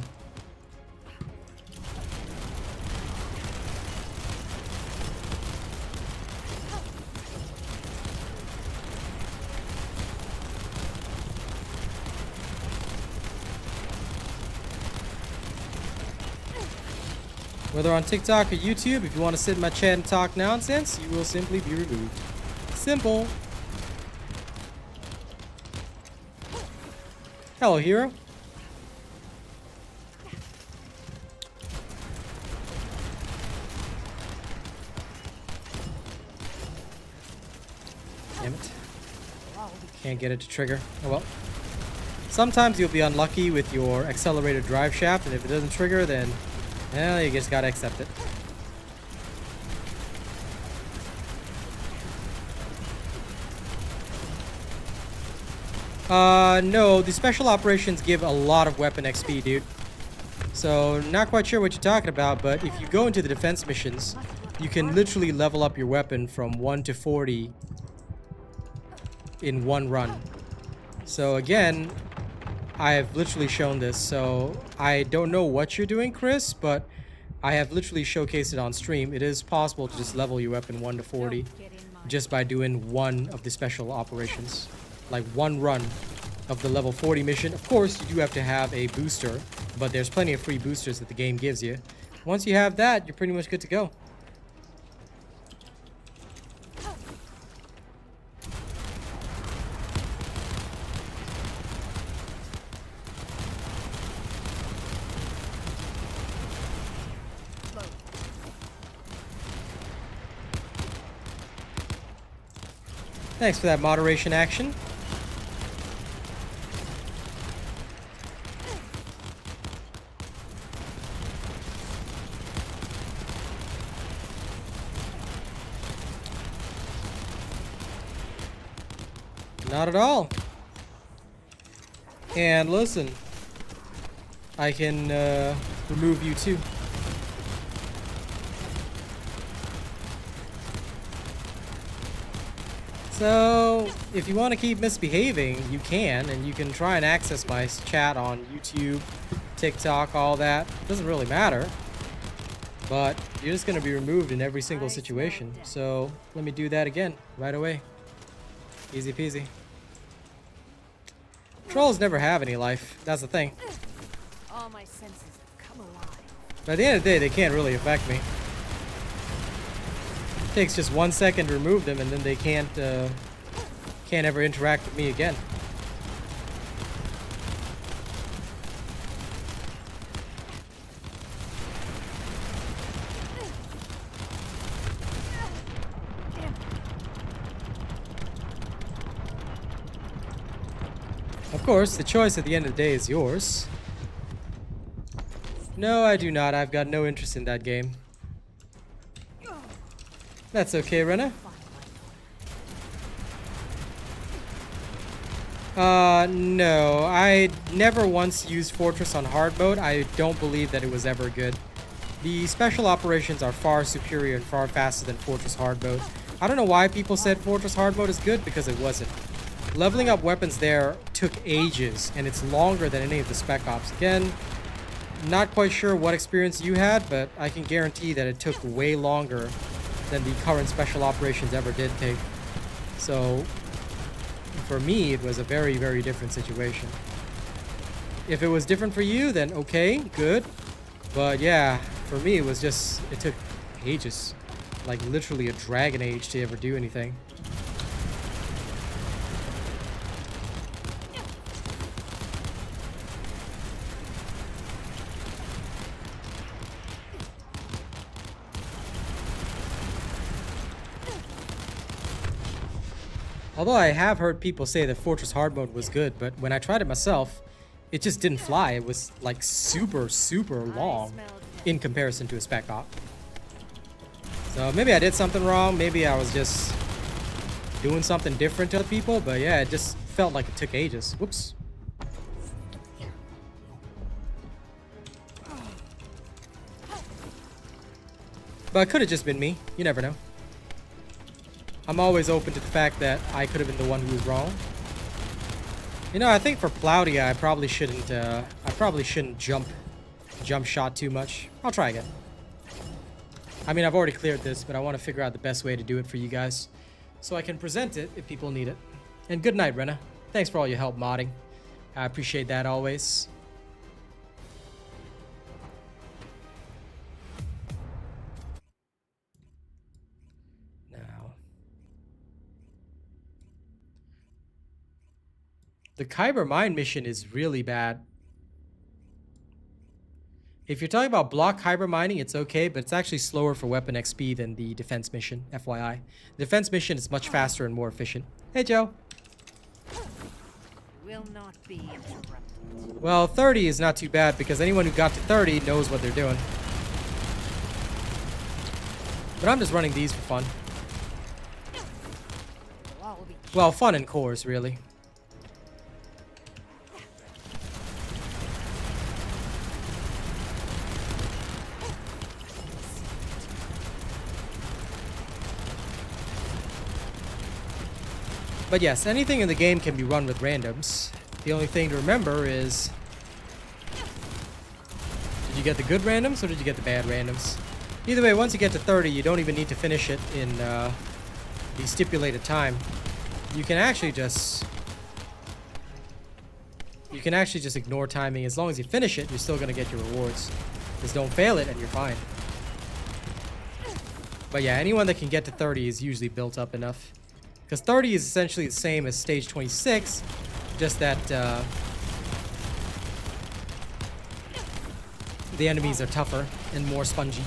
Whether on TikTok or YouTube, if you want to sit in my chat and talk nonsense, you will simply be removed. Simple. Hello, hero. Damn it. Can't get it to trigger. Oh well. Sometimes you'll be unlucky with your accelerated drive shaft, and if it doesn't trigger, then well, you just gotta accept it. No, the special operations give a lot of weapon XP, dude. So, not quite sure what you're talking about, but if you go into the defense missions, you can literally level up your weapon from 1 to 40 in one run. So again, I have literally shown this, so I don't know what you're doing, Chris, but I have literally showcased it on stream. It is possible to just level your weapon 1 to 40 just by doing one of the special operations. Like one run of the level 40 mission. Of course, you do have to have a booster, but there's plenty of free boosters that the game gives you. Once you have that, you're pretty much good to go. Thanks for that moderation action. Not at all. And listen, I can remove you too. So, if you want to keep misbehaving, you can, and you can try and access my chat on YouTube, TikTok, all that. It doesn't really matter. But you're just going to be removed in every single situation. So, let me do that again, right away. Easy peasy. Trolls never have any life. That's the thing. All my senses have come alive. By the end of the day, they can't really affect me. It takes just 1 second to remove them, and then they can't ever interact with me again. Of course, the choice at the end of the day is yours. No, I do not. I've got no interest in that game. That's okay, Rena. No. I never once used Fortress on hard mode. I don't believe that it was ever good. The special operations are far superior and far faster than Fortress hard mode. I don't know why people said Fortress hard mode is good, because it wasn't. Leveling up weapons there took ages, and it's longer than any of the Spec Ops. Again, not quite sure what experience you had, but I can guarantee that it took way longer than the current special operations ever did take. So, for me, it was a very, very different situation. If it was different for you, then okay, good. But yeah, for me, it was just, it took ages. Like literally a dragon age to ever do anything. Although I have heard people say that Fortress hard mode was good, but when I tried it myself, it just didn't fly. It was like super, super long in comparison to a Spec Op. So maybe I did something wrong. Maybe I was just doing something different to other people, but yeah, it just felt like it took ages. Whoops. But it could have just been me. You never know. I'm always open to the fact that I could have been the one who was wrong. You know, I think for Plowdia, I probably shouldn't jump shot too much. I'll try again. I mean, I've already cleared this, but I want to figure out the best way to do it for you guys, so I can present it if people need it. And good night, Rena. Thanks for all your help modding. I appreciate that always. The Kyber mine mission is really bad. If you're talking about block Kyber mining, it's okay, but it's actually slower for weapon XP than the defense mission, FYI. The defense mission is much faster and more efficient. Hey, Joe. Will not be interrupted. Well, 30 is not too bad, because anyone who got to 30 knows what they're doing. But I'm just running these for fun. Well, fun and cores, really. But yes, anything in the game can be run with randoms. The only thing to remember is... Did you you get the good randoms or did you get the bad randoms? Either way, once you get to 30, you don't even need to finish it in the stipulated time. You can actually just ignore timing. As long as you finish it, you're still gonna get your rewards. Just don't fail it and you're fine. But yeah, anyone that can get to 30 is usually built up enough. Because 30 is essentially the same as stage 26, just that the enemies are tougher and more spongy.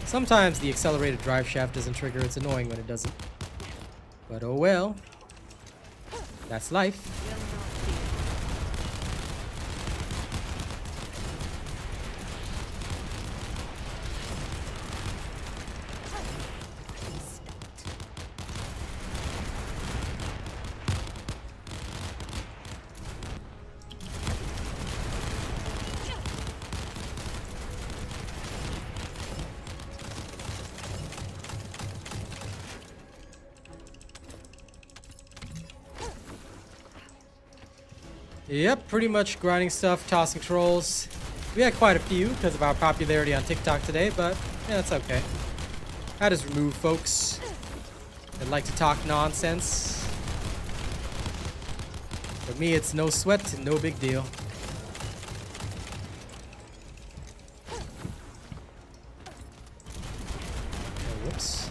Sometimes the accelerated drive shaft doesn't trigger. It's annoying when it doesn't. But oh well. That's life. Yep, pretty much grinding stuff, tossing trolls. We had quite a few because of our popularity on TikTok today, but yeah, that's okay. I just remove folks that like to talk nonsense. For me, it's no sweat and no big deal. Oh, whoops.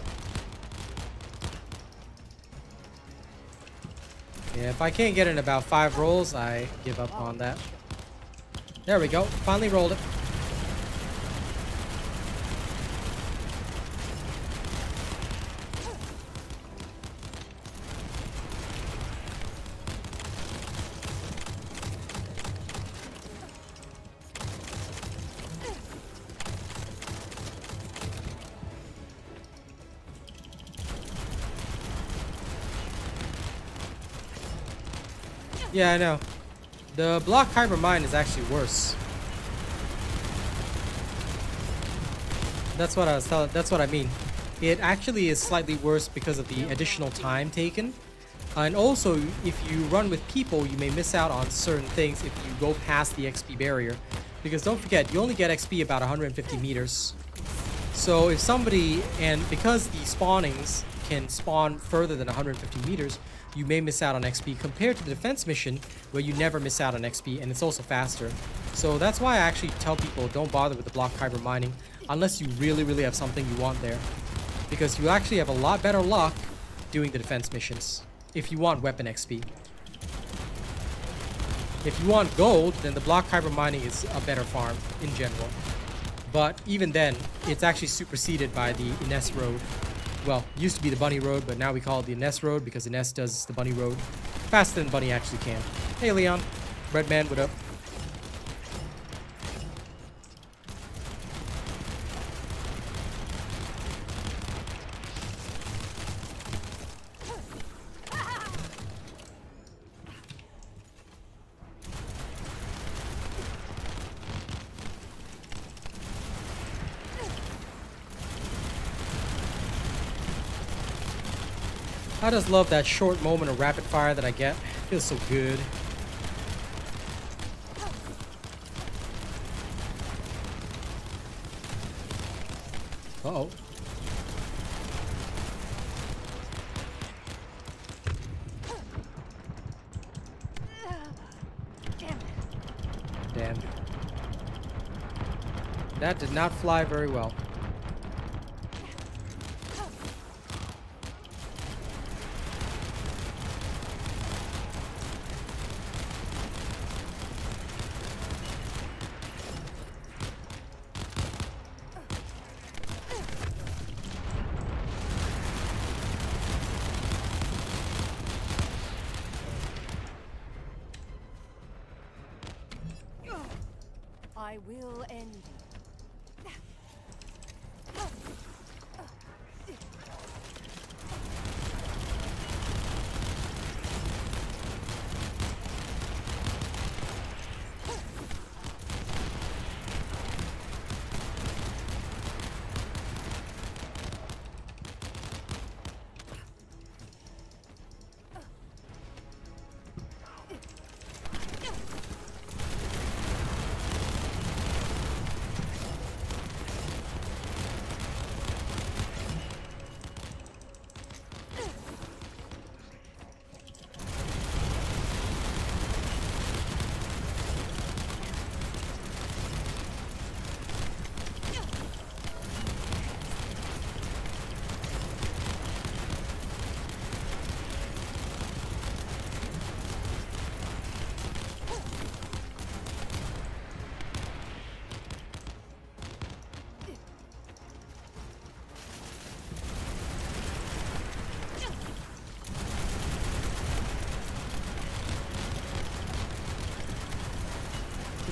Yeah, if I can't get in about 5 rolls, I give up on that. There we go. Finally rolled it. Yeah, I know. The block hyper mine is actually worse. That's what I was telling. That's what I mean. It actually is slightly worse because of the additional time taken, and also if you run with people, you may miss out on certain things if you go past the XP barrier. Because don't forget, you only get XP about 150 meters. So if somebody, and because the spawnings can spawn further than 150 meters, you may miss out on XP compared to the defense mission where you never miss out on XP and it's also faster. So that's why I actually tell people don't bother with the block hyper mining unless you really have something you want there. Because you actually have a lot better luck doing the defense missions if you want weapon XP. If you want gold, then the block hyper mining is a better farm in general. But even then, it's actually superseded by the Ines road. Well, used to be the Bunny Road, but now we call it the Ines Road because Ines does the Bunny Road faster than Bunny actually can. Hey, Leon. Breadman, what up? I just love that short moment of rapid fire that I get. It feels so good. Uh-oh. Damn. That did not fly very well. I will end you.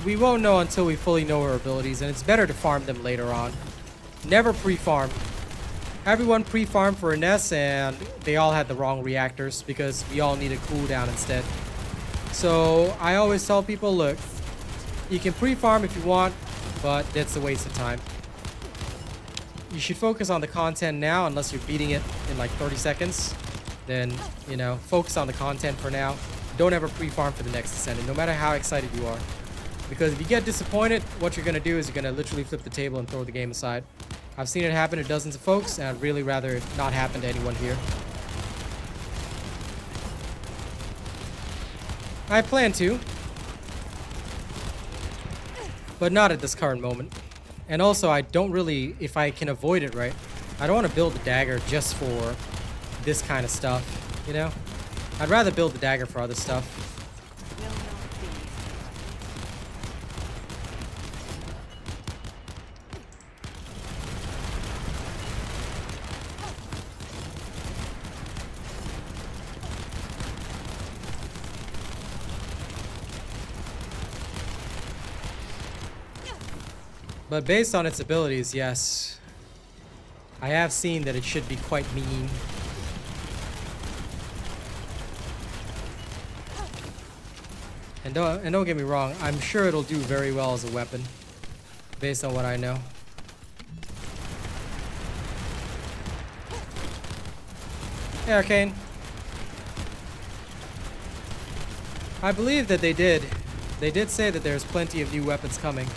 we won't know until we fully know her abilities, and it's better to farm them later on. Never pre-farm. Everyone pre-farmed for Ines, and they all had the wrong reactors because we all needed cooldown instead. So I always tell people, look, you can pre-farm if you want, but that's a waste of time. You should focus on the content now, unless you're beating it in like 30 seconds. Then, you know, focus on the content for now. Don't ever pre-farm for the next Descendant, no matter how excited you are. Because if you get disappointed, what you're going to do is you're going to literally flip the table and throw the game aside. I've seen it happen to dozens of folks, and I'd really rather it not happen to anyone here. I plan to, but not at this current moment. And also, I don't really, if I can avoid it, right, I don't want to build the dagger just for this kind of stuff, you know? I'd rather build the dagger for other stuff. Will not be. But based on its abilities, yes. I have seen that it should be quite mean. And don't get me wrong, I'm sure it'll do very well as a weapon. Based on what I know. Hey, Arcane. I believe that they did. They did say that there's plenty of new weapons coming.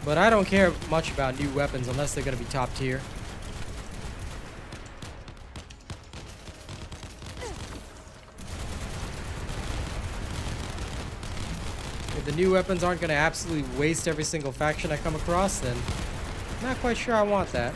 But I don't care much about new weapons unless they're going to be top tier. If the new weapons aren't going to absolutely waste every single faction I come across, then I'm not quite sure I want that.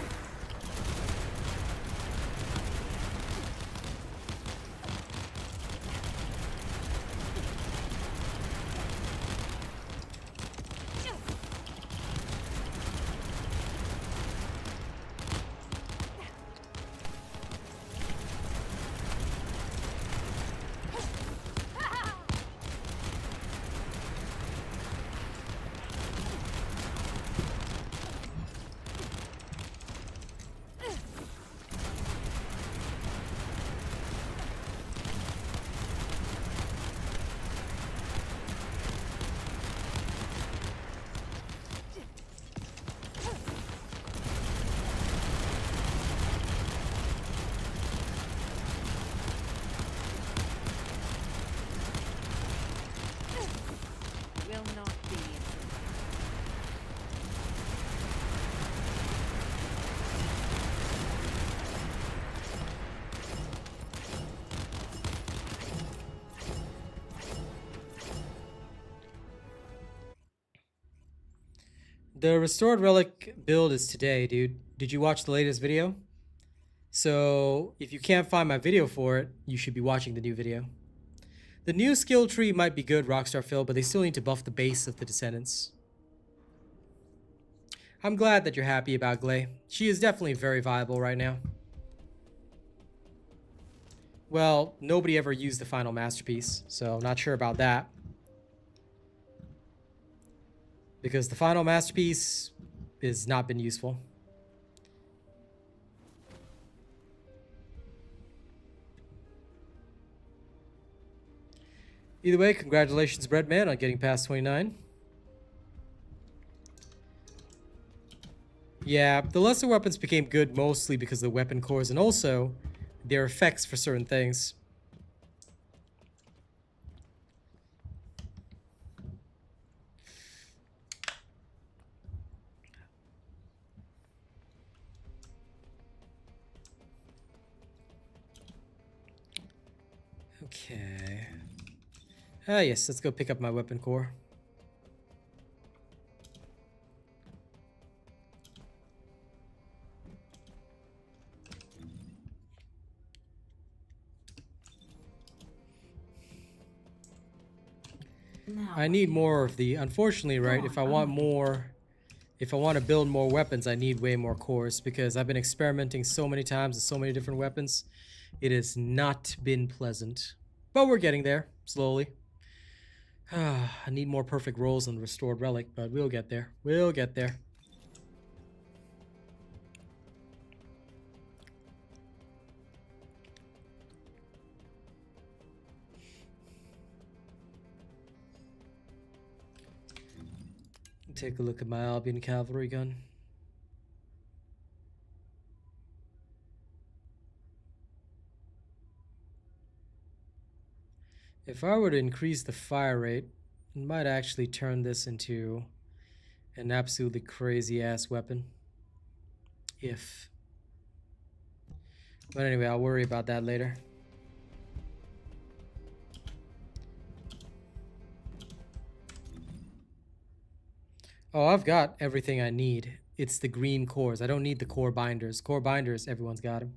Will not be. The restored relic build is today, dude. Did you watch the latest video? So if you can't find my video for it, you should be watching the new video. The new skill tree might be good, Rockstar Phil, but they still need to buff the base of the Descendants. I'm glad that you're happy about Glay. She is definitely very viable right now. Well, nobody ever used the final masterpiece, so not sure about that. Because the final masterpiece has not been useful. Either way, congratulations, Breadman, on getting past 29. Yeah, the lesser weapons became good mostly because of the weapon cores and also their effects for certain things. Okay. Ah, yes, let's go pick up my weapon core. Now, I need more of the, unfortunately, right, if I want more, if I want to build more weapons, I need way more cores because I've been experimenting so many times with so many different weapons. It has not been pleasant, but we're getting there. slowly. I need more perfect rolls on Restored Relic, but we'll get there. We'll get there. Take a look at my Albion cavalry gun. If I were to increase the fire rate, it might actually turn this into an absolutely crazy ass weapon. If. But anyway, I'll worry about that later. Oh, I've got everything I need. It's the green cores. I don't need the core binders. Core binders, everyone's got them.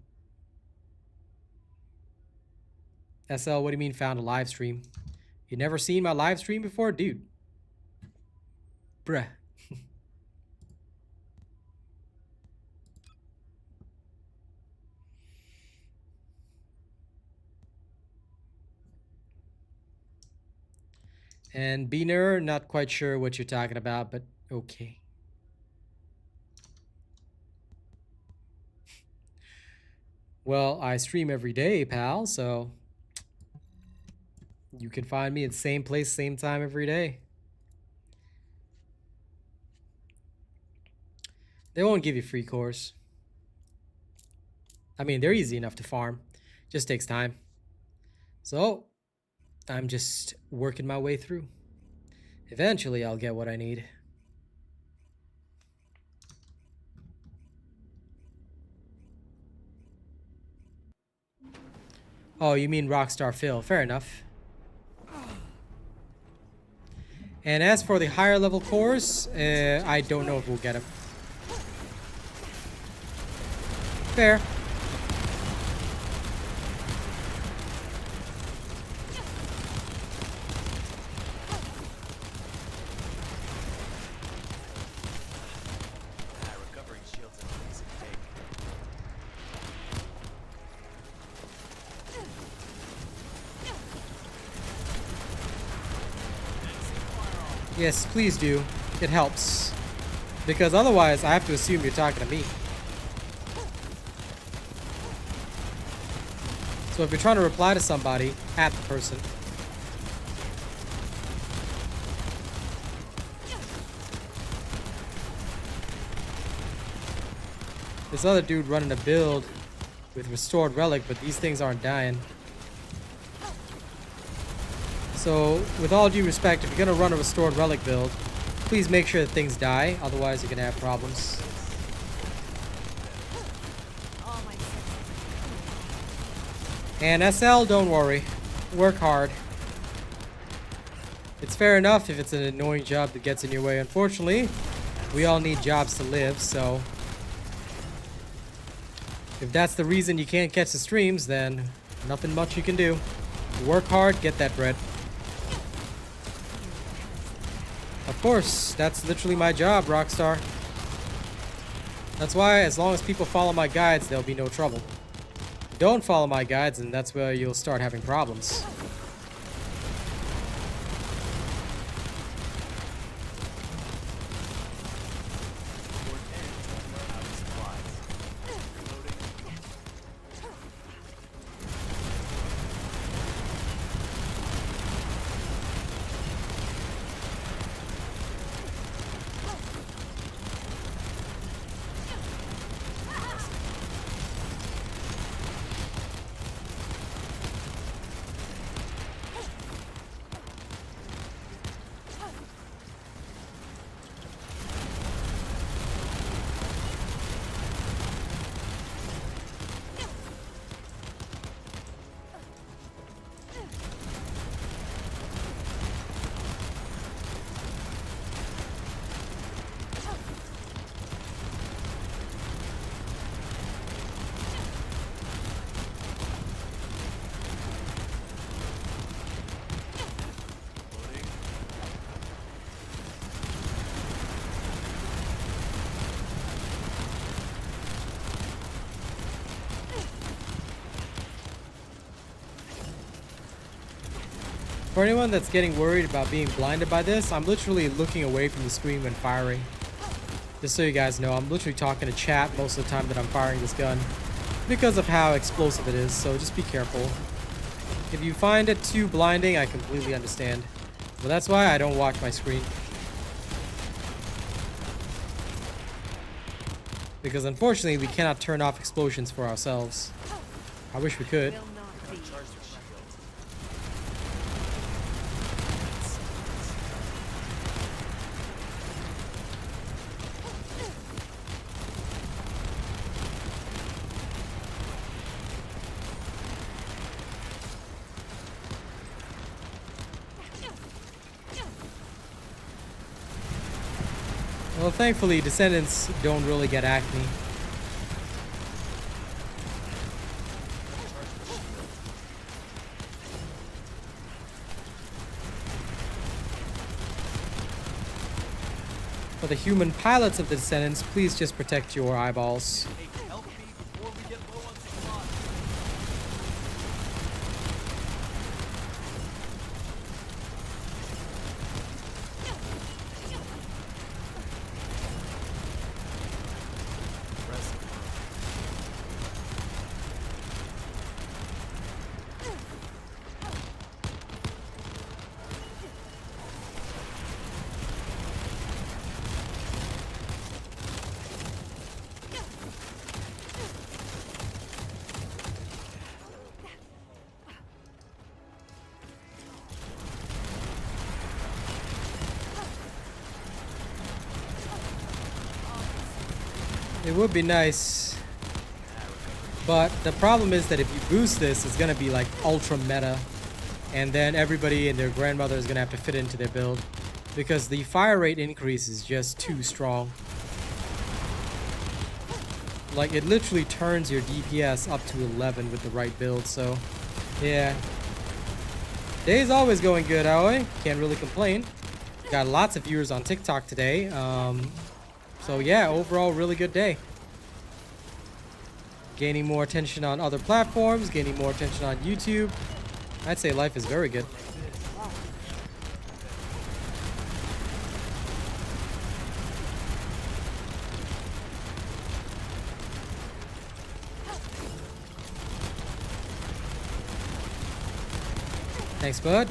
SL, what do you mean found a live stream? You never seen my live stream before? Dude. Bruh. And Beaner, not quite sure what you're talking about, but okay. Well, I stream every day, pal, so you can find me at the same place, same time every day. They won't give you free cores. I mean, they're easy enough to farm. Just takes time. So, I'm just working my way through. Eventually, I'll get what I need. Oh, you mean Rockstar Phil. Fair enough. And as for the higher level cores, I don't know if we'll get them. Fair. Recovering shields is a piece of cake. Yes, please do. It helps. Because otherwise, I have to assume you're talking to me. So if you're trying to reply to somebody, at the person. This other dude running a build with Restored Relic, but these things aren't dying. So, with all due respect, if you're gonna run a Restored Relic build, please make sure that things die, otherwise you're gonna have problems. All my senses. And SL, don't worry. Work hard. It's fair enough if it's an annoying job that gets in your way. Unfortunately, we all need jobs to live, so if that's the reason you can't catch the streams, then nothing much you can do. Work hard, get that bread. Of course, that's literally my job, Rockstar. That's why, as long as people follow my guides, there'll be no trouble. Don't follow my guides, and that's where you'll start having problems. for anyone that's getting worried about being blinded by this, I'm literally looking away from the screen when firing. Just so you guys know, I'm literally talking to chat most of the time that I'm firing this gun because of how explosive it is, so just be careful. If you find it too blinding, I completely understand. But that's why I don't watch my screen. Because unfortunately, we cannot turn off explosions for ourselves. I wish we could. Will not be. Well, thankfully, Descendants don't really get acne. For the human pilots of the Descendants, please just protect your eyeballs. Hey, help me before we get low on supply. It would be nice. But the problem is that if you boost this, it's going to be like ultra meta. And then everybody and their grandmother is going to have to fit into their build. Because the fire rate increase is just too strong. Like, it literally turns your DPS up to 11 with the right build, so yeah. Day's always going good, Aoi. Can't really complain. Got lots of viewers on TikTok today. So yeah, overall really good day. Gaining more attention on other platforms, gaining more attention on YouTube. I'd say life is very good. Thanks, bud.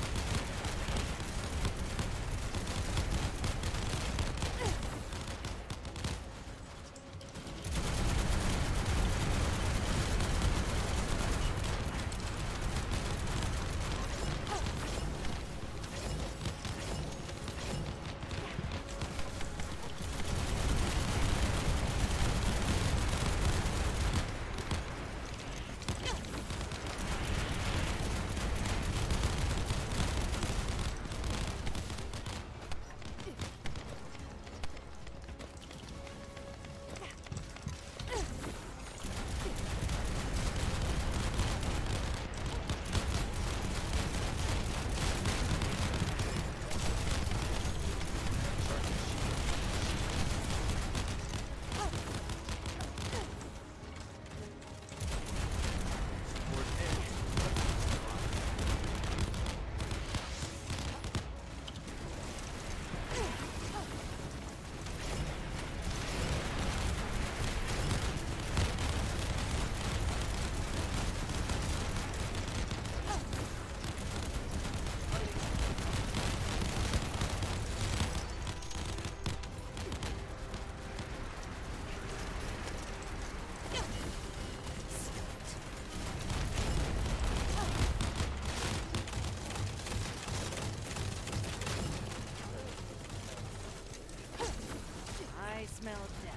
I smell death.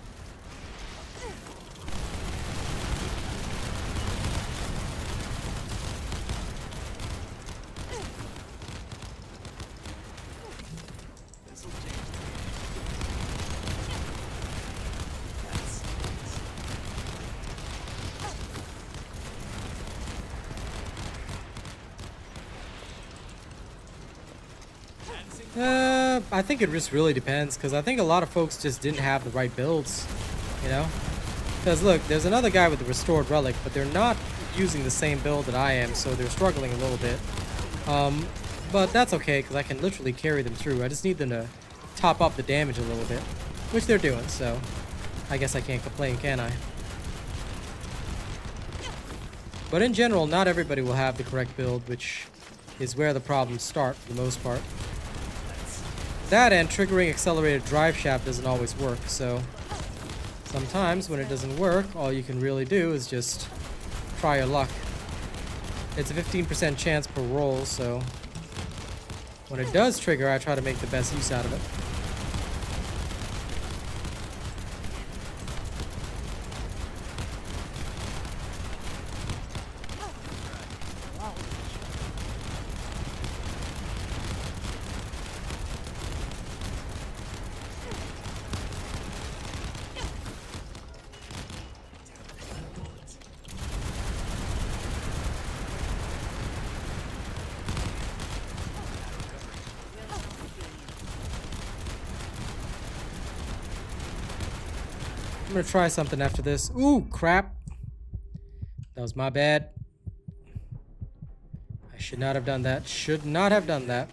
This'll change the game. That's I think it just really depends, because I think a lot of folks just didn't have the right builds, you know? Because look, there's another guy with the restored relic, but they're not using the same build that I am, so they're struggling a little bit. But that's okay, because I can literally carry them through. I just need them to top up the damage a little bit, which they're doing, so I guess I can't complain, can I? But in general, not everybody will have the correct build, which is where the problems start for the most part. That and triggering accelerated drive shaft doesn't always work, so sometimes when it doesn't work, all you can really do is just try your luck. It's a 15% chance per roll, so when it does trigger, I try to make the best use out of it. I'm gonna try something after this. Ooh, crap. That was my bad. I should not have done that. Should not have done that.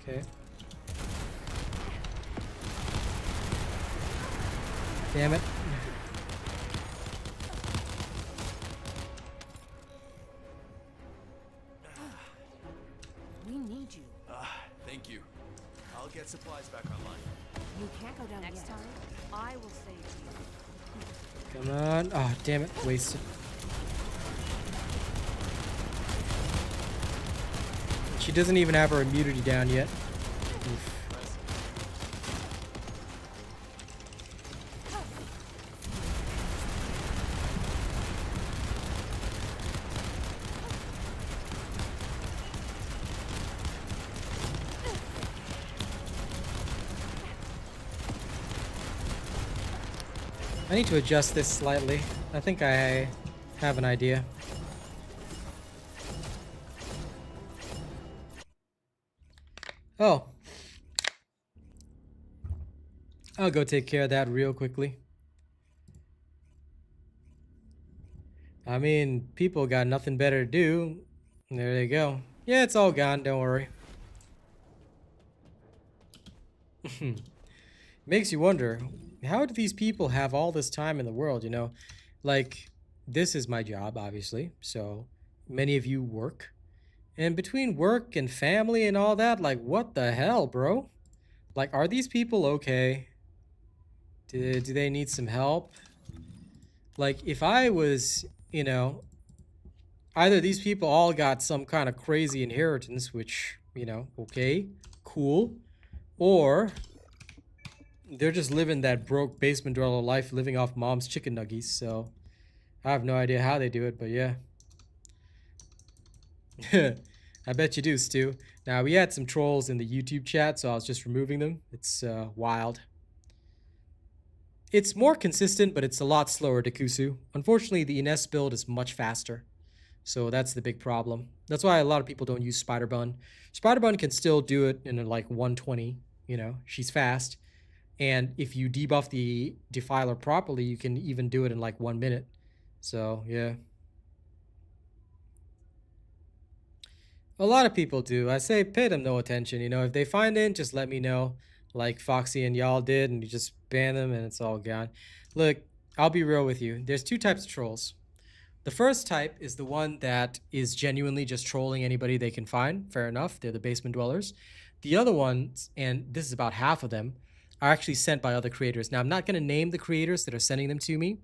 Okay. Damn it. We need you. Thank you. I'll get supplies back online. You can't go down next time. I will save you. Come on. Oh, damn it. Wasted. She doesn't even have her immunity down yet. Oof. I need to adjust this slightly. I think I have an idea. Oh. I'll go take care of that real quickly. I mean, people got nothing better to do. There they go. Yeah, it's all gone, don't worry. Makes you wonder, how do these people have all this time in the world, you know? Like, this is my job, obviously, so many of you work. And between work and family and all that, like, what the hell, bro? Like, are these people okay? Do they need some help? Like, if I was, you know, either these people all got some kind of crazy inheritance, which, you know, okay, cool, or they're just living that broke basement dweller life, living off mom's chicken nuggies. So I have no idea how they do it, but yeah. I bet you do, Stu. Now, we had some trolls in the YouTube chat, so I was just removing them. It's wild. It's more consistent, but it's a lot slower, Dekusu. Unfortunately, the Ines build is much faster. So that's the big problem. That's why a lot of people don't use Spider-Bun. Spider-Bun can still do it in like 120, you know, she's fast. And if you debuff the Defiler properly, you can even do it in like 1 minute. So, yeah. A lot of people do. I say pay them no attention. You know, if they find it, just let me know. Like Foxy and y'all did, and you just ban them and it's all gone. Look, I'll be real with you. There's two types of trolls. The first type is the one that is genuinely just trolling anybody they can find. Fair enough. They're the basement dwellers. The other ones, and this is about half of them, are actually sent by other creators. Now, I'm not going to name the creators that are sending them to me,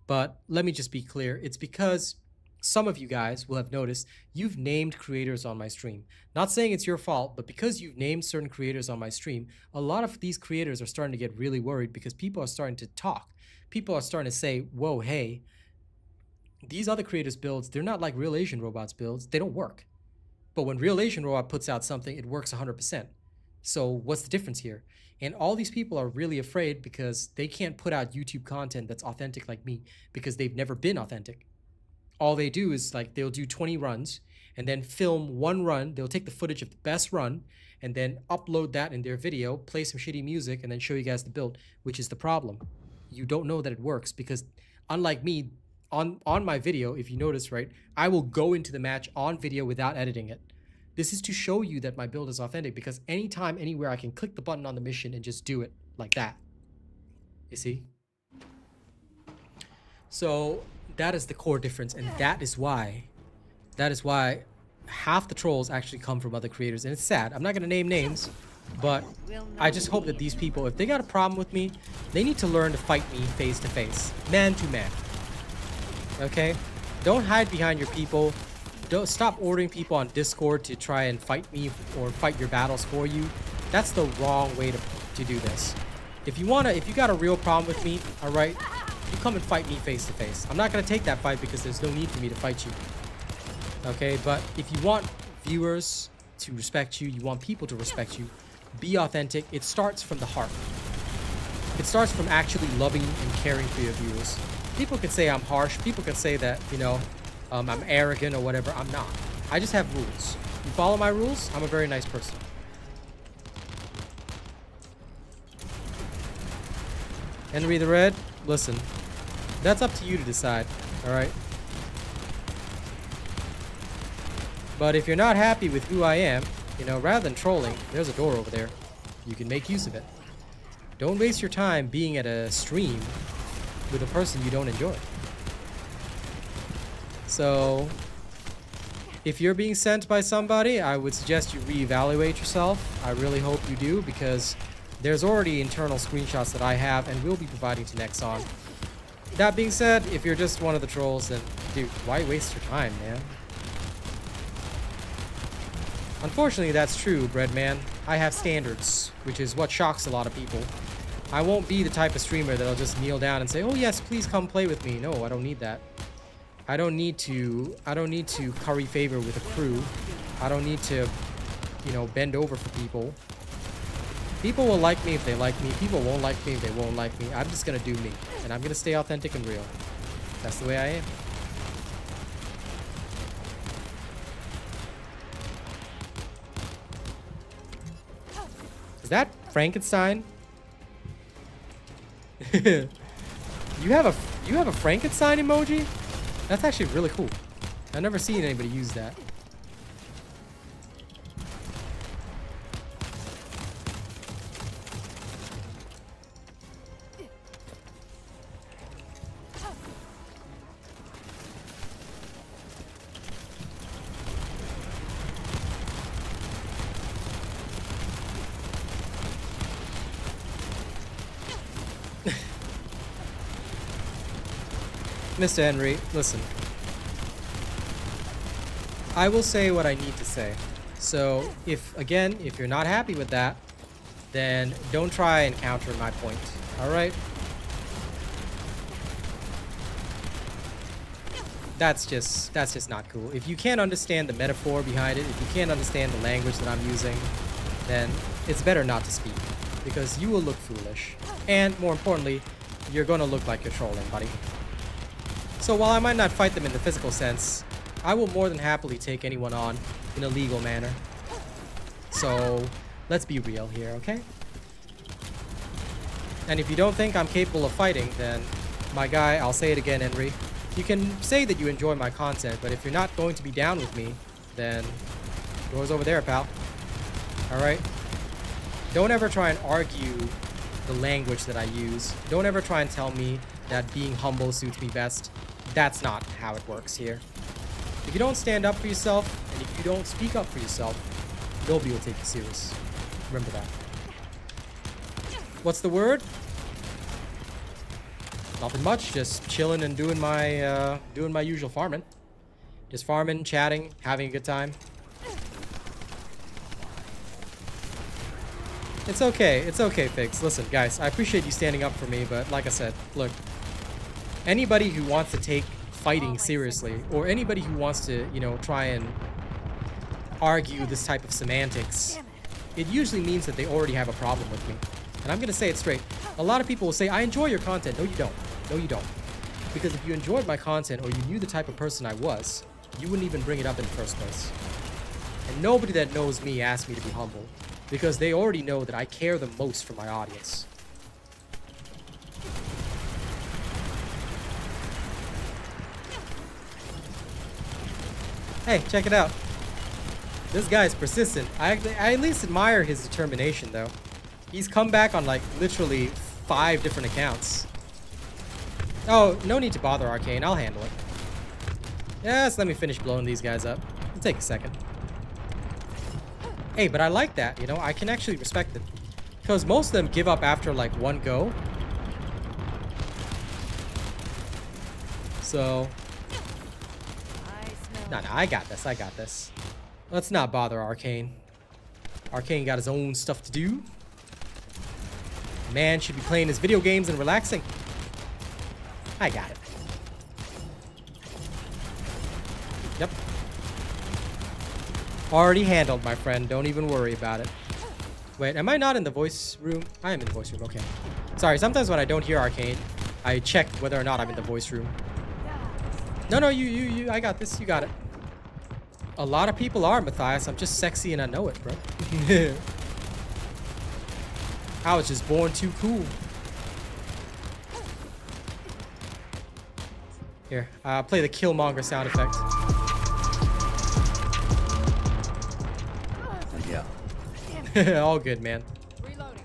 but let me just be clear. It's because some of you guys will have noticed you've named creators on my stream. Not saying it's your fault, but because you've named certain creators on my stream, a lot of these creators are starting to get really worried because people are starting to talk. People are starting to say, whoa, hey, these other creators' builds, they're not like Real Asian Robot's builds. They don't work. But when Real Asian Robot puts out something, it works 100%. So what's the difference here? And all these people are really afraid because they can't put out YouTube content that's authentic like me because they've never been authentic. all they do is like they'll do 20 runs and then film one run. They'll take the footage of the best run and then upload that in their video, play some shitty music, and then show you guys the build, which is the problem. You don't know that it works because unlike me, on my video, if you notice, right, I will go into the match on video without editing it. This is to show you that my build is authentic because anytime, anywhere, I can click the button on the mission and just do it like that. You see? So that is the core difference, and that is why half the trolls actually come from other creators, and it's sad. I'm not gonna name names, but I just hope that these people, if they got a problem with me, they need to learn to fight me face to face, man to man. Okay? Don't hide behind your people. Don't stop ordering people on Discord to try and fight me or fight your battles for you. That's the wrong way to do this. If you got a real problem with me, all right, you come and fight me face to face. I'm not gonna take that fight because there's no need for me to fight you. Okay, but if you want viewers to respect you, you want people to respect you, be authentic. It starts from the heart. It starts from actually loving and caring for your viewers. People can say I'm harsh. People can say that, you know, I'm arrogant or whatever. I'm not. I just have rules. You follow my rules, I'm a very nice person. Henry the Red, listen. That's up to you to decide, alright? But if you're not happy with who I am, you know, rather than trolling, there's a door over there. You can make use of it. Don't waste your time being at a stream with a person you don't enjoy. So, if you're being sent by somebody, I would suggest you reevaluate yourself. I really hope you do, because there's already internal screenshots that I have and will be providing to Nexon. That being said, if you're just one of the trolls, then, dude, why waste your time, man? Unfortunately, that's true, Breadman. I have standards, which is what shocks a lot of people. I won't be the type of streamer that'll just kneel down and say, "Oh yes, please come play with me." No, I don't need that. I don't need to curry favor with a crew. I don't need to, you know, bend over for people. People will like me if they like me. People won't like me if they won't like me. I'm just gonna do me, and I'm gonna stay authentic and real. That's the way I am. Is that Frankenstein? You have a Frankenstein emoji? That's actually really cool. I've never seen anybody use that. Mr. Henry, listen. I will say what I need to say. So, if you're not happy with that, then don't try and counter my point. Alright? That's just not cool. If you can't understand the metaphor behind it, if you can't understand the language that I'm using, then it's better not to speak. Because you will look foolish. And, more importantly, you're gonna look like you're trolling, buddy. So while I might not fight them in the physical sense, I will more than happily take anyone on in a legal manner. So let's be real here, okay? And if you don't think I'm capable of fighting, then my guy, I'll say it again, Henry, you can say that you enjoy my content, but if you're not going to be down with me, then door's over there, pal. Alright? Don't ever try and argue the language that I use. Don't ever try and tell me that being humble suits me best. That's not how it works here. If you don't stand up for yourself, and if you don't speak up for yourself, nobody will take you serious. Remember that. What's the word? Nothing much, just chilling and doing my usual farming. Just farming, chatting, having a good time. It's okay, Figs. Listen, guys, I appreciate you standing up for me, but like I said, look. Anybody who wants to take fighting seriously, or anybody who wants to, you know, try and argue this type of semantics, it usually means that they already have a problem with me. And I'm gonna say it straight. A lot of people will say, "I enjoy your content." No, you don't. No, you don't. Because if you enjoyed my content or you knew the type of person I was, you wouldn't even bring it up in the first place. And nobody that knows me asked me to be humble, because they already know that I care the most for my audience. Hey, check it out. This guy's persistent. I at least admire his determination, though. He's come back on, like, literally 5 different accounts. Oh, no need to bother, Arcane. I'll handle it. Yes, let me finish blowing these guys up. It'll take a second. Hey, but I like that, you know? I can actually respect it. Because most of them give up after, like, 1 go. So... No, I got this. I got this. Let's not bother Arcane. Arcane got his own stuff to do. Man should be playing his video games and relaxing. I got it. Yep. Already handled, my friend. Don't even worry about it. Wait, am I not in the voice room? I am in the voice room. Okay. Sorry, sometimes when I don't hear Arcane, I check whether or not I'm in the voice room. No, you, I got this. You got it. A lot of people are, Matthias. I'm just sexy and I know it, bro. I was just born too cool. Here, play the Killmonger sound effect. Yeah. All good, man. Reloading.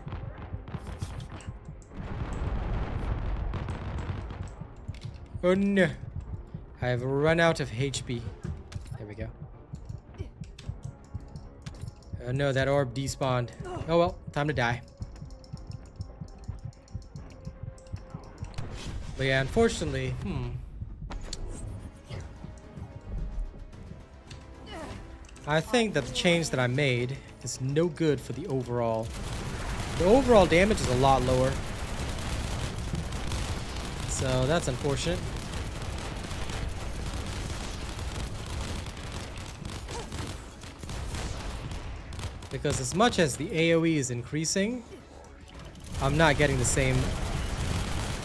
Oh no. I have run out of HP. There we go. Oh no, that orb despawned. Oh well, time to die. But yeah, unfortunately, I think that the change that I made is no good for the overall. The overall damage is a lot lower. So that's unfortunate. Because as much as the AoE is increasing, I'm not getting the same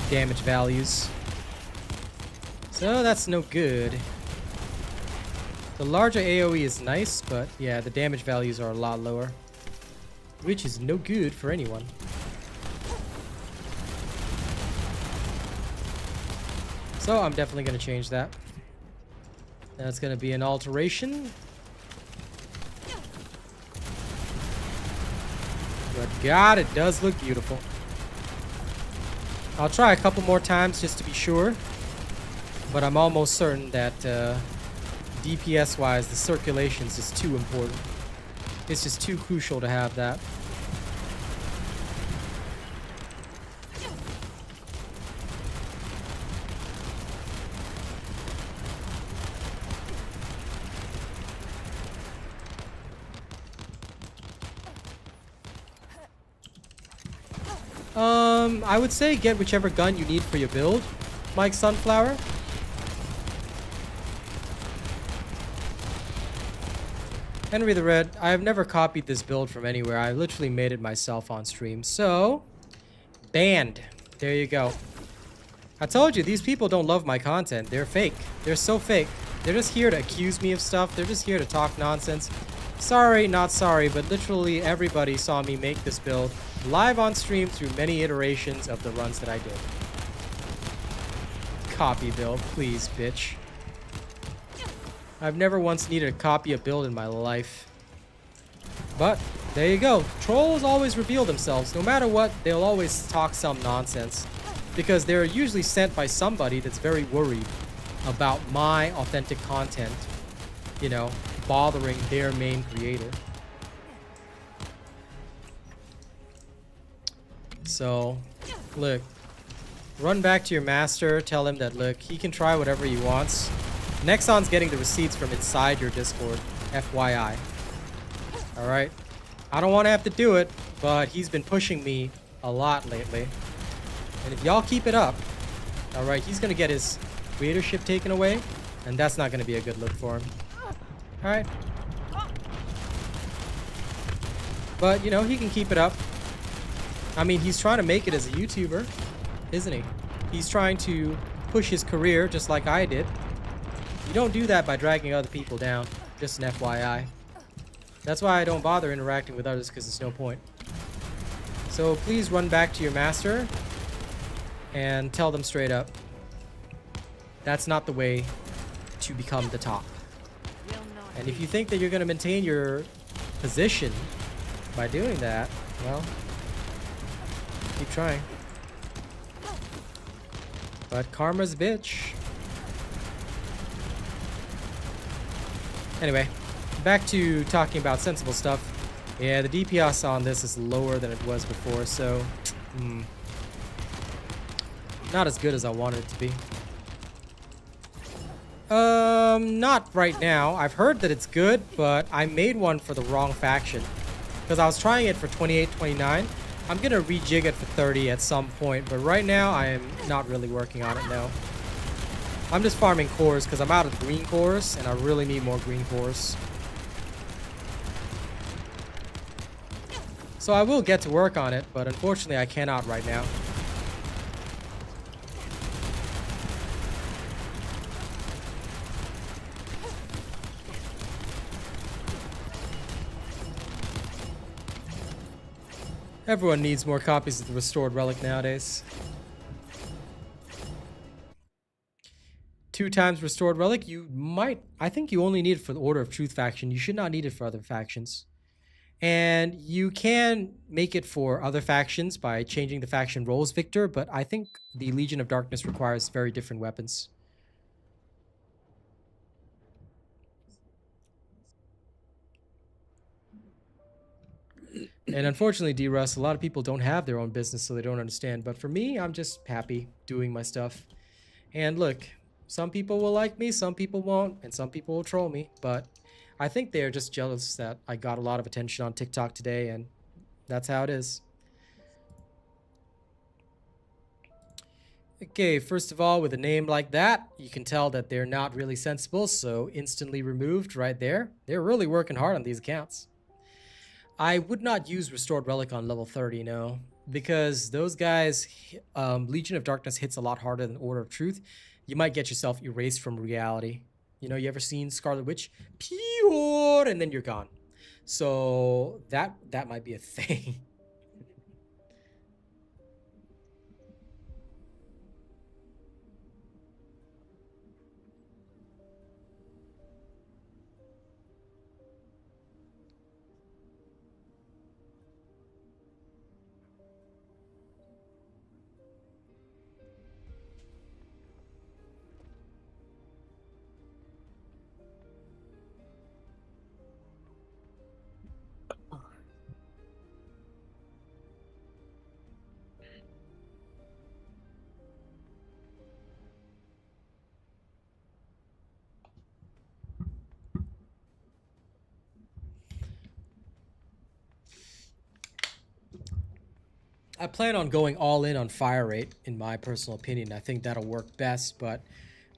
damage values. So that's no good. The larger AoE is nice, but yeah, the damage values are a lot lower. Which is no good for anyone. So I'm definitely going to change that. That's going to be an alteration. But God, it does look beautiful. I'll try a couple more times just to be sure. But I'm almost certain that DPS-wise, the circulation is just too important. It's just too crucial to have that. I would say get whichever gun you need for your build, Mike Sunflower. Henry the Red, I have never copied this build from anywhere. I literally made it myself on stream. So, banned. There you go. I told you, these people don't love my content. They're fake. They're so fake. They're just here to accuse me of stuff. They're just here to talk nonsense. Sorry, not sorry, but literally everybody saw me make this build live on stream through many iterations of the runs that I did. Copy build, please, bitch. I've never once needed to copy a build in my life. But, there you go. Trolls always reveal themselves. No matter what, they'll always talk some nonsense. Because they're usually sent by somebody that's very worried about my authentic content, you know, bothering their main creator. So, look, run back to your master, tell him that, look, he can try whatever he wants. Nexon's getting the receipts from inside your Discord, FYI. Alright? I don't want to have to do it, but he's been pushing me a lot lately. And if y'all keep it up, alright, he's going to get his creatorship taken away, and that's not going to be a good look for him. Alright? But, you know, he can keep it up. I mean, he's trying to make it as a YouTuber, isn't he? He's trying to push his career just like I did. You don't do that by dragging other people down. Just an FYI. That's why I don't bother interacting with others, because there's no point. So please run back to your master and tell them straight up. That's not the way to become the top. And if you think that you're going to maintain your position by doing that, well, keep trying. But karma's a bitch. Anyway, back to talking about sensible stuff. Yeah, the DPS on this is lower than it was before, so not as good as I wanted it to be. Not right now. I've heard that it's good, but I made one for the wrong faction. Because I was trying it for 28, 29. I'm gonna rejig it for 30 at some point, but right now I am not really working on it, no. I'm just farming cores because I'm out of green cores, and I really need more green cores. So I will get to work on it, but unfortunately I cannot right now. Everyone needs more copies of the Restored Relic nowadays. 2 times Restored Relic, you might... I think you only need it for the Order of Truth faction. You should not need it for other factions. And you can make it for other factions by changing the faction roles, Victor, but I think the Legion of Darkness requires very different weapons. And unfortunately, D-Russ, a lot of people don't have their own business, so they don't understand. But for me, I'm just happy doing my stuff. And look, some people will like me, some people won't, and some people will troll me. But I think they're just jealous that I got a lot of attention on TikTok today, and that's how it is. Okay, first of all, with a name like that, you can tell that they're not really sensible, so instantly removed right there. They're really working hard on these accounts. I would not use Restored Relic on level 30, no. Because those guys, Legion of Darkness hits a lot harder than Order of Truth. You might get yourself erased from reality. You know, you ever seen Scarlet Witch? Pure, and then you're gone. So that might be a thing. I plan on going all in on fire rate, in my personal opinion. I think that'll work best, but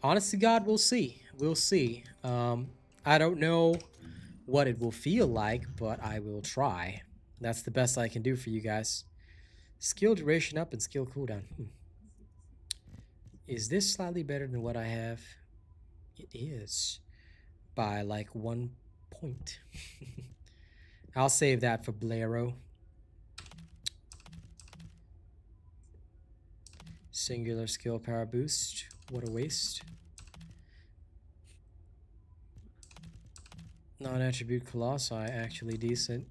honest to God, we'll see. We'll see. I don't know what it will feel like, but I will try. That's the best I can do for you guys. Skill duration up and skill cooldown. Is this slightly better than what I have? It is. By like 1 point. I'll save that for Blaireau. Singular skill power boost. What a waste. Non-attribute Colossi, actually decent.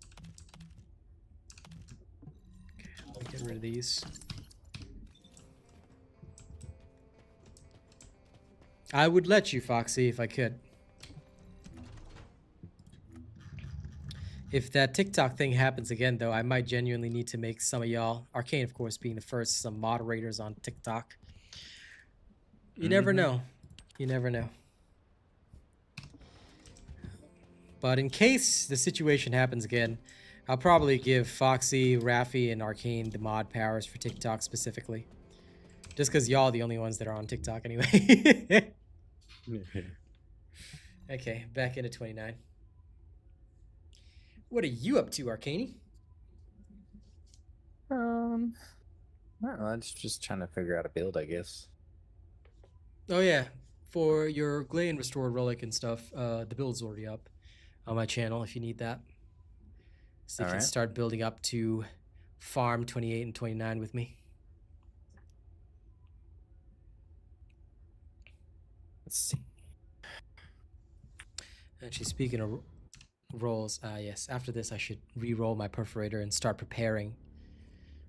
Okay, I'll get rid of these. I would let you, Foxy, if I could. If that TikTok thing happens again, though, I might genuinely need to make some of y'all, Arcane, of course, being the first, some moderators on TikTok. You never know. You never know. But in case the situation happens again, I'll probably give Foxy, Raffi, and Arcane the mod powers for TikTok specifically. Just because y'all are the only ones that are on TikTok anyway. Okay, back into 29. What are you up to, Arcane? I don't know, I'm just trying to figure out a build, I guess. Oh yeah, for your Glay and Restored Relic and stuff, the build's already up on my channel if you need that. So you can Alright. start building up to farm 28 and 29 with me. Let's see. Actually, speaking of rolls, yes, after this I should re-roll my perforator and start preparing.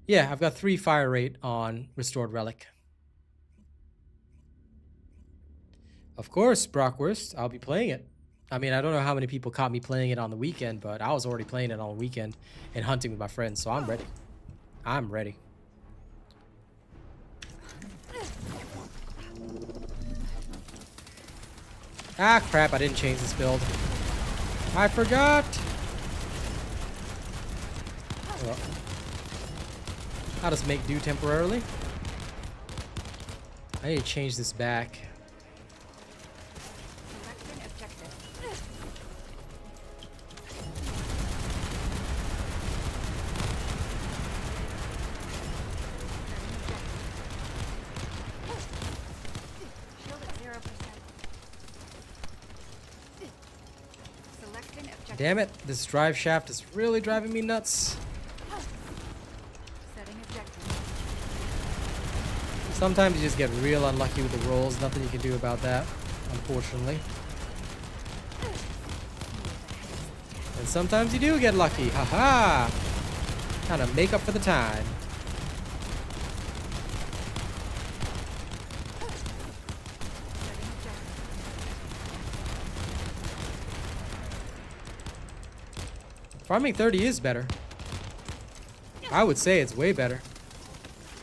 Yeah, I've got 3 fire rate on Restored Relic. Of course, Brockwurst, I'll be playing it. I mean, I don't know how many people caught me playing it on the weekend, but I was already playing it on the weekend and hunting with my friends, so I'm ready. I'm ready. Ah, crap, I didn't change this build. I forgot! Well, I'll just make do temporarily. I need to change this back. Selecting objective. Shield at 0%. Selecting objective. Damn it, this drive shaft is really driving me nuts. Setting objective. Sometimes you just get real unlucky with the rolls. Nothing you can do about that, unfortunately. And sometimes you do get lucky. Haha! Kind of make up for the time. Setting objective. Farming 30 is better. I would say it's way better.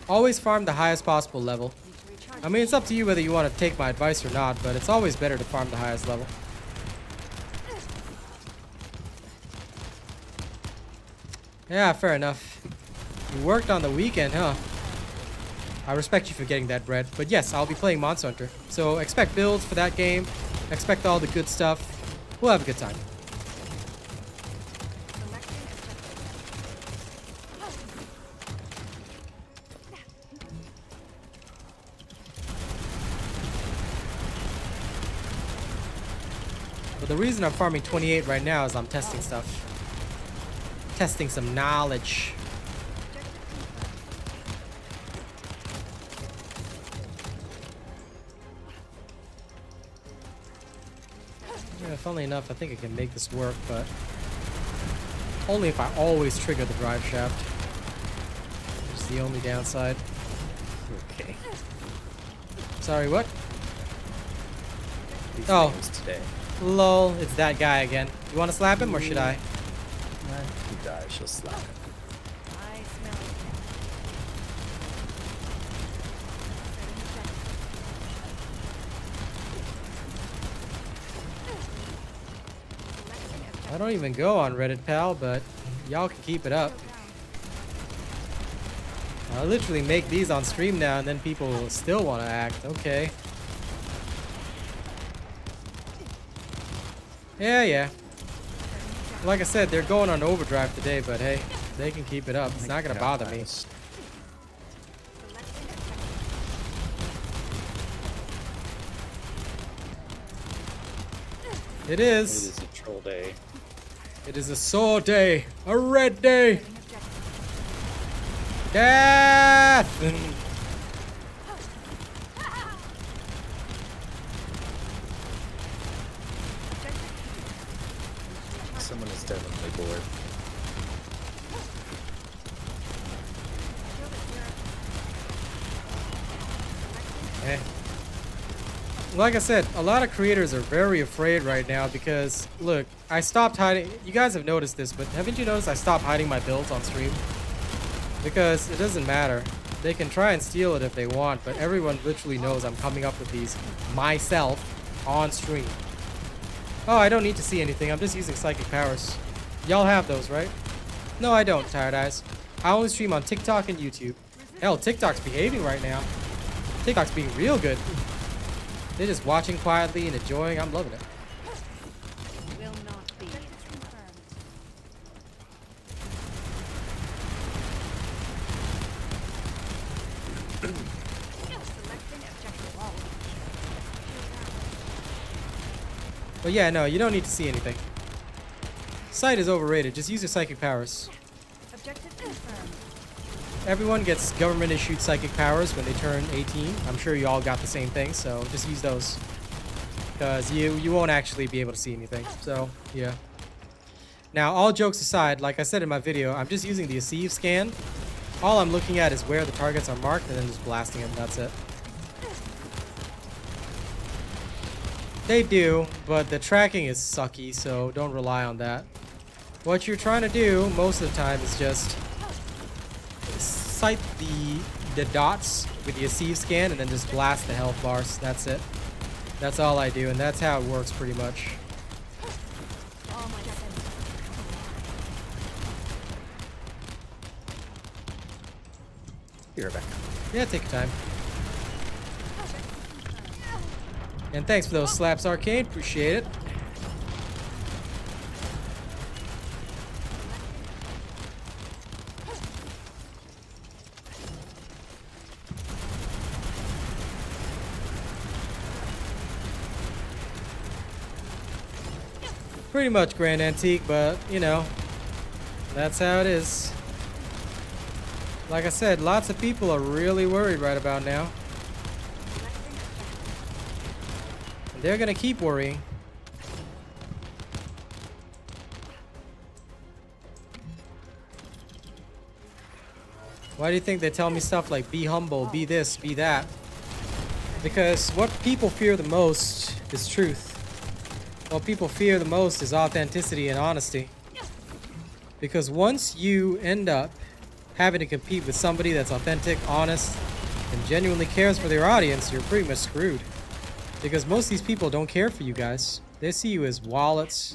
Always farm the highest possible level. Need to recharge. I mean, it's up to you whether you want to take my advice or not, but it's always better to farm the highest level. Yeah, fair enough. You worked on the weekend, huh? I respect you for getting that bread. But yes, I'll be playing Monster Hunter. So expect builds for that game. Expect all the good stuff. We'll have a good time. Selecting objective. But the reason I'm farming 28 right now is I'm testing stuff. Testing some knowledge. Yeah, funnily enough, I think I can make this work, but only if I always trigger the drive shaft. Which is the only downside. Okay. Sorry, what? These Oh. things today. Lol, it's that guy again. You want to slap him or should I? You die, she'll slap him. I smell it. Setting objective. Selecting objective. I don't even go on Reddit, pal, but y'all can keep it up. I literally make these on stream now and then people will still want to act. Okay. Yeah. Like I said, they're going on overdrive today, but hey, they can keep it up. It's not gonna bother me. Nice. Selecting objective. It It is. is a troll day. It is a sword day. A red day. Setting objective. Death! Someone is definitely bored. Shield at 0%. Eh. Like I said, a lot of creators are very afraid right now because, look, I stopped hiding. You guys have noticed this, but haven't you noticed I stopped hiding my builds on stream? Because it doesn't matter. They can try and steal it if they want, but everyone literally knows I'm coming up with these myself on stream. Oh, I don't need to see anything. I'm just using psychic powers. Y'all have those, right? No, I don't, Tired Eyes. I only stream on TikTok and YouTube. Hell, TikTok's behaving right now. TikTok's being real good. They're just watching quietly and enjoying. I'm loving it. Will not be. Confirmed. Selecting objective. But yeah, no, you don't need to see anything. Sight is overrated. Just use your psychic powers. Objective confirmed. Everyone gets government-issued psychic powers when they turn 18. I'm sure you all got the same thing, so just use those. Because you won't actually be able to see anything. So, yeah. Now, all jokes aside, like I said in my video, I'm just using the Asive scan. All I'm looking at is where the targets are marked and then just blasting them. That's it. They do, but the tracking is sucky, so don't rely on that. What you're trying to do most of the time is just sight the dots with the Asive scan and then just blast the health bars. That's it. That's all I do, and that's how it works pretty much. All my defense. Be right back. Yeah, take your time. And thanks for those slaps, Arcade. Appreciate it. Pretty much Grand Antique, but, you know, that's how it is. Like I said, lots of people are really worried right about now. And they're gonna keep worrying. Why do you think they tell me stuff like be humble, be this, be that? Because what people fear the most is truth. What people fear the most is authenticity and honesty. Because once you end up having to compete with somebody that's authentic, honest, and genuinely cares for their audience, you're pretty much screwed. Because most of these people don't care for you guys. They see you as wallets.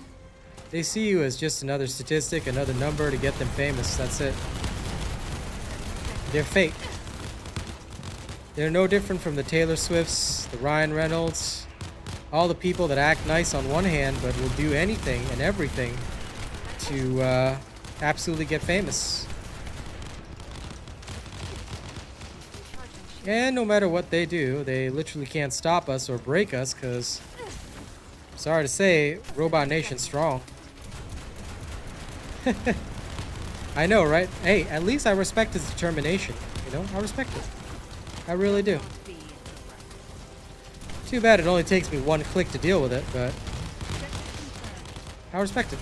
They see you as just another statistic, another number to get them famous. That's it. They're fake. They're no different from the Taylor Swifts, the Ryan Reynolds, all the people that act nice on one hand but will do anything and everything to absolutely get famous. And no matter what they do, they literally can't stop us or break us because, sorry to say, Robot Nation's strong. I know, right? Hey, at least I respect his determination. You know, I respect it. I really do. Too bad it only takes me one click to deal with it, but I respect it.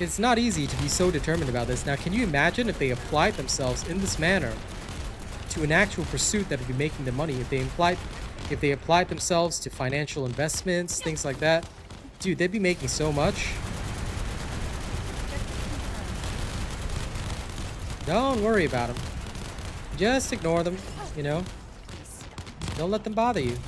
It's not easy to be so determined about this. Now, can you imagine if they applied themselves in this manner to an actual pursuit that would be making them money? If they applied themselves to financial investments, things like that, dude, they'd be making so much. Don't worry about them. Just ignore them, you know. Don't let them bother you.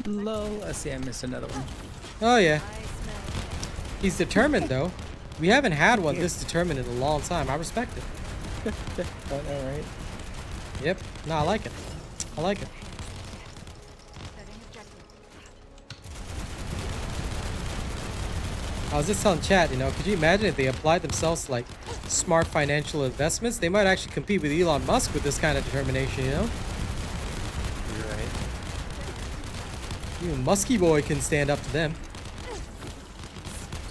Lol, I see I missed another one. Oh yeah. He's determined though. We haven't had one this determined in a long time. I respect it. Alright. Yep. No, I like it. I like it. I was just telling chat, you know, could you imagine if they applied themselves to like smart financial investments? They might actually compete with Elon Musk with this kind of determination, you know? You're right. Even Musky Boy can stand up to them.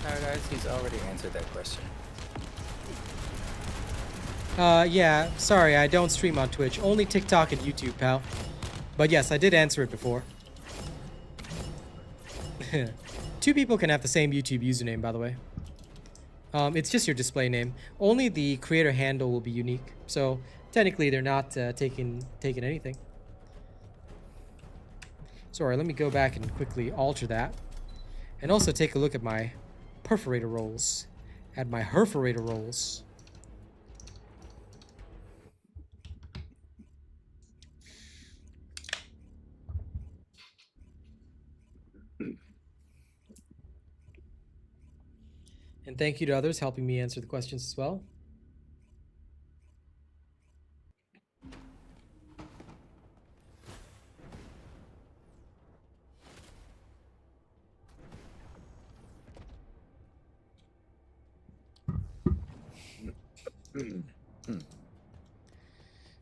Alright guys, he's already answered that question. Yeah, sorry, I don't stream on Twitch. Only TikTok and YouTube, pal. But yes, I did answer it before. Two people can have the same YouTube username, by the way. It's just your display name. Only the creator handle will be unique. So, technically, they're not taking anything. Sorry, let me go back and quickly alter that. And also take a look at my perforator rolls. At my herforator rolls. And thank you to others helping me answer the questions as well.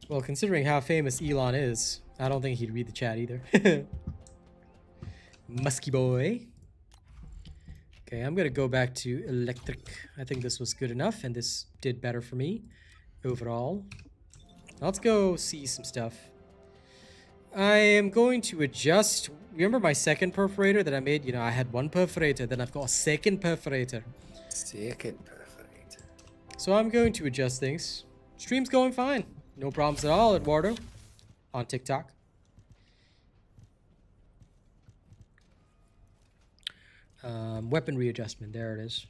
Well, considering how famous Elon is, I don't think he'd read the chat either. Musky boy. Okay, I'm gonna go back to electric. I think this was good enough, and this did better for me overall. Let's go see some stuff. I am going to adjust. Remember my second perforator that I made? You know, I had one perforator, then I've got a second perforator. Second perforator. So I'm going to adjust things. Stream's going fine. No problems at all, Eduardo. On TikTok. Weapon readjustment. There it is.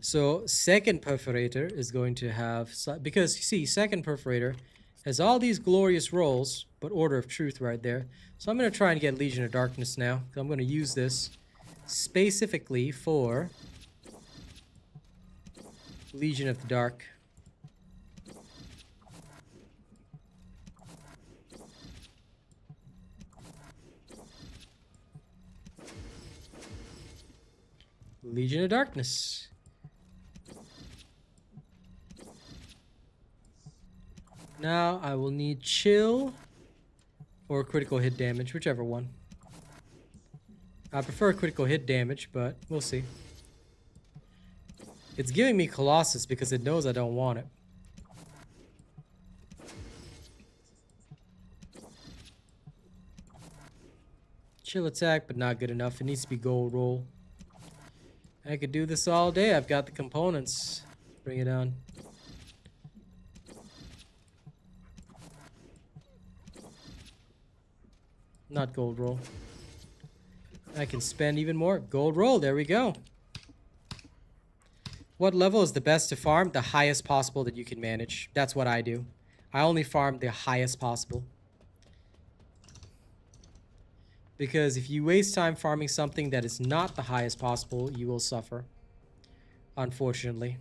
So second perforator is going to have... Because, you see, second perforator has all these glorious rolls, but Order of Truth right there. So I'm going to try and get Legion of Darkness now. I'm going to use this specifically for Legion of the Dark. Legion of Darkness. Now I will need chill or critical hit damage, whichever one. I prefer critical hit damage, but we'll see. It's giving me Colossus because it knows I don't want it. Chill attack, but not good enough. It needs to be gold roll. I could do this all day. I've got the components. Bring it on. Not gold roll. I can spend even more. Gold roll. There we go. What level is the best to farm? The highest possible that you can manage. That's what I do. I only farm the highest possible. Because if you waste time farming something that is not the highest possible, you will suffer. Unfortunately.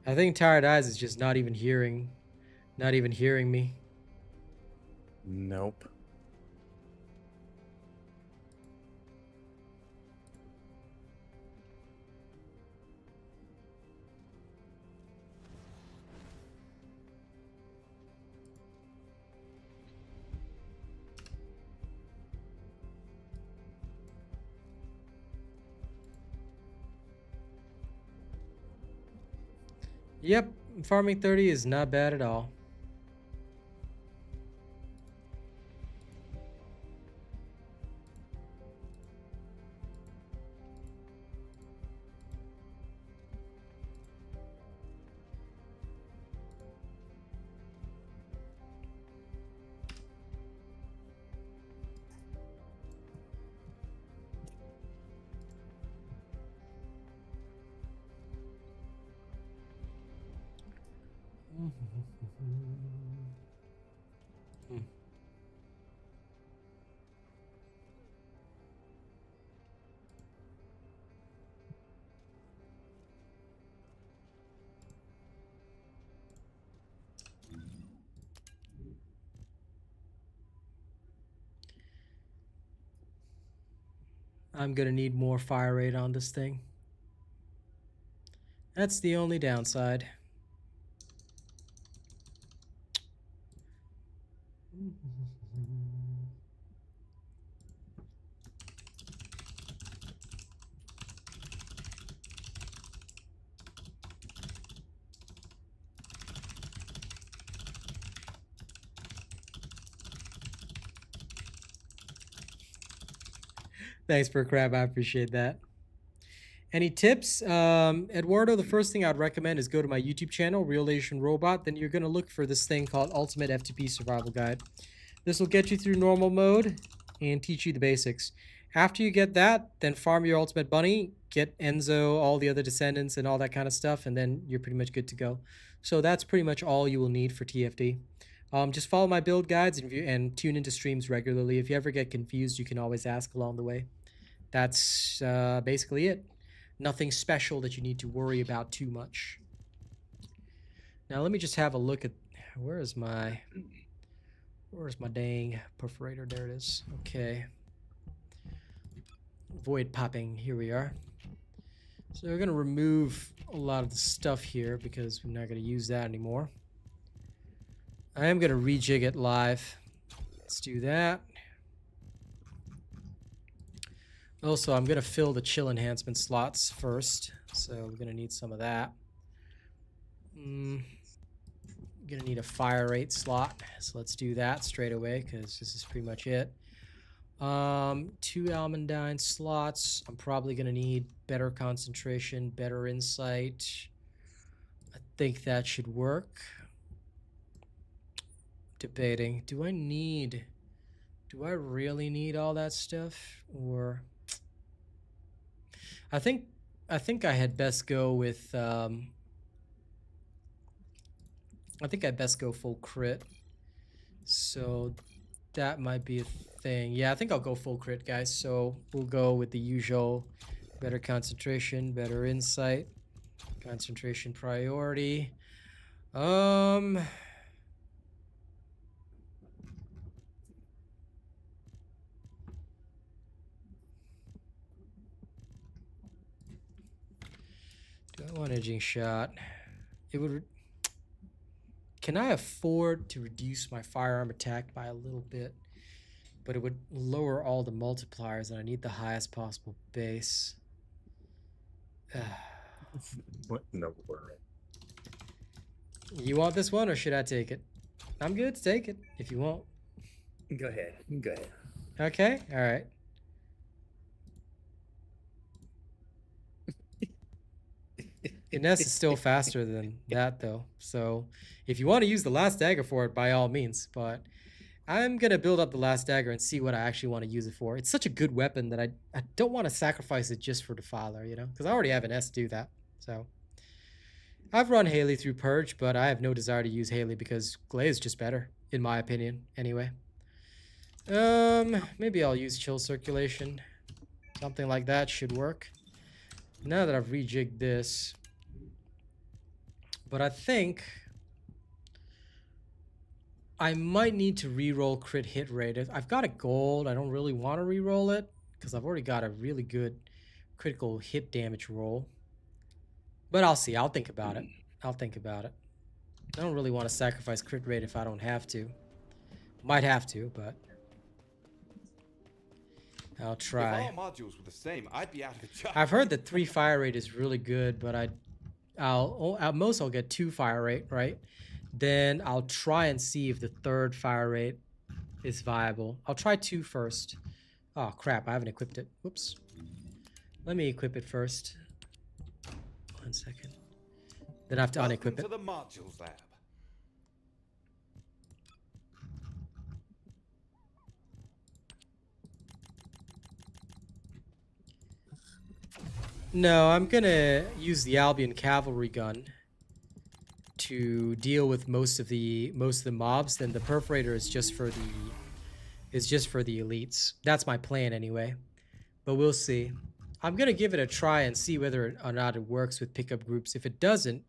I think Tired Eyes is just not even hearing me. Nope. Yep, farming 30 is not bad at all. I'm gonna need more fire rate on this thing. That's the only downside. Thanks for crab. I appreciate that. Any tips? Eduardo, the first thing I'd recommend is go to my YouTube channel, RealAsianRobot. Then you're going to look for this thing called Ultimate F2P Survival Guide. This will get you through normal mode and teach you the basics. After you get that, then farm your ultimate bunny, get Enzo, all the other descendants, and all that kind of stuff, and then you're pretty much good to go. So that's pretty much all you will need for TFD. Just follow my build guides and tune into streams regularly. If you ever get confused, you can always ask along the way. That's basically it. Nothing special that you need to worry about too much. Now let me just have a look at where's my dang perforator. There it is. Okay. Void popping. Here we are. So we're gonna remove a lot of the stuff here because we're not gonna use that anymore. I am gonna rejig it live. Let's do that. Also, I'm gonna fill the chill enhancement slots first, so we're gonna need some of that. Gonna need a fire rate slot, so let's do that straight away because this is pretty much it. 2 almandine slots. I'm probably gonna need better concentration, better insight. I think that should work. Debating. Do I really need all that stuff? Or I think I had best go with I think I'd best go full crit. So that might be a thing. Yeah, I think I'll go full crit, guys. So we'll go with the usual better concentration, better insight, concentration priority. Do I want edging shot? It would. Can I afford to reduce my firearm attack by a little bit? But it would lower all the multipliers, and I need the highest possible base. What in the world? You want this one, or should I take it? I'm good to take it if you want. Go ahead. Go ahead. Okay, all right. Ines is still faster than that, though. So if you want to use the last dagger for it, by all means. But I'm going to build up the last dagger and see what I actually want to use it for. It's such a good weapon that I don't want to sacrifice it just for Defiler, you know? Because I already have an S to do that. So I've run Haley through Purge, but I have no desire to use Haley because Glay is just better, in my opinion, anyway. Maybe I'll use Chill Circulation. Something like that should work. Now that I've rejigged this. But I think I might need to reroll crit hit rate. I've got a gold. I don't really want to reroll it because I've already got a really good critical hit damage roll. But I'll see. I'll think about it. I don't really want to sacrifice crit rate if I don't have to. Might have to, but I'll try. If all modules were the same, I'd be out of a job. I've heard that 3 fire rate is really good, but at most I'll get 2 fire rate, right? Then I'll try and see if the 3rd fire rate is viable. I'll try 2 first. Oh crap, I haven't equipped it. Whoops. Let me equip it first. 1 second. Then I have to unequip it. To the modules lab. No, I'm gonna use the Albion cavalry gun to deal with most of the mobs. Then the perforator is just for the elites. That's my plan anyway. But we'll see. I'm gonna give it a try and see whether or not it works with pickup groups. If it doesn't,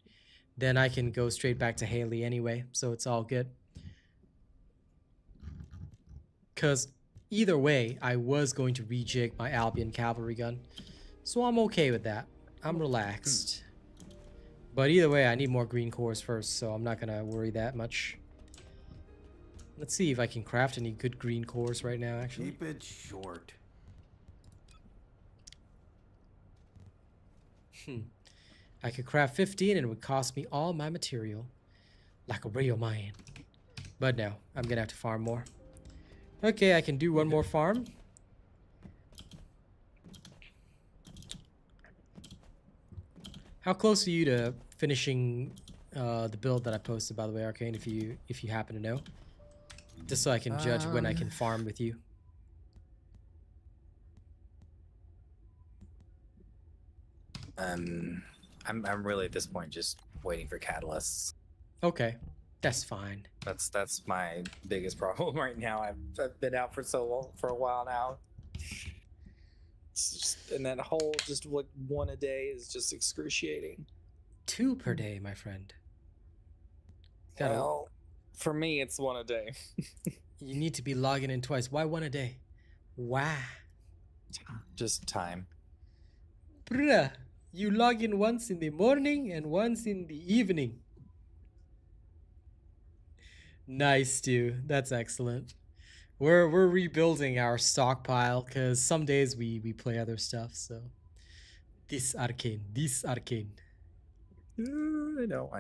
then I can go straight back to Haley anyway. So it's all good. Cause either way, I was going to rejig my Albion cavalry gun. So I'm okay with that. I'm relaxed. But either way, I need more green cores first, so I'm not gonna worry that much. Let's see if I can craft any good green cores right now, actually. Keep it short. I could craft 15 and it would cost me all my material. Like a real mine. But no, I'm gonna have to farm more. Okay, I can do one more farm. How close are you to finishing the build that I posted, by the way, Arcane, if you happen to know? Just so I can judge when I can farm with you. I'm really at this point just waiting for catalysts. Okay, that's fine. That's my biggest problem right now. I've been out for a while now. It's just, and that whole just like one a day is just excruciating. 2 per day, my friend. Gotta- Well, for me, it's one a day. You need to be logging in twice. Why 1 a day? Why? Just time. Bruh, you log in once in the morning and once in the evening. Nice, Stu. That's excellent. We're rebuilding our stockpile because some days we play other stuff. So this arcane. I know.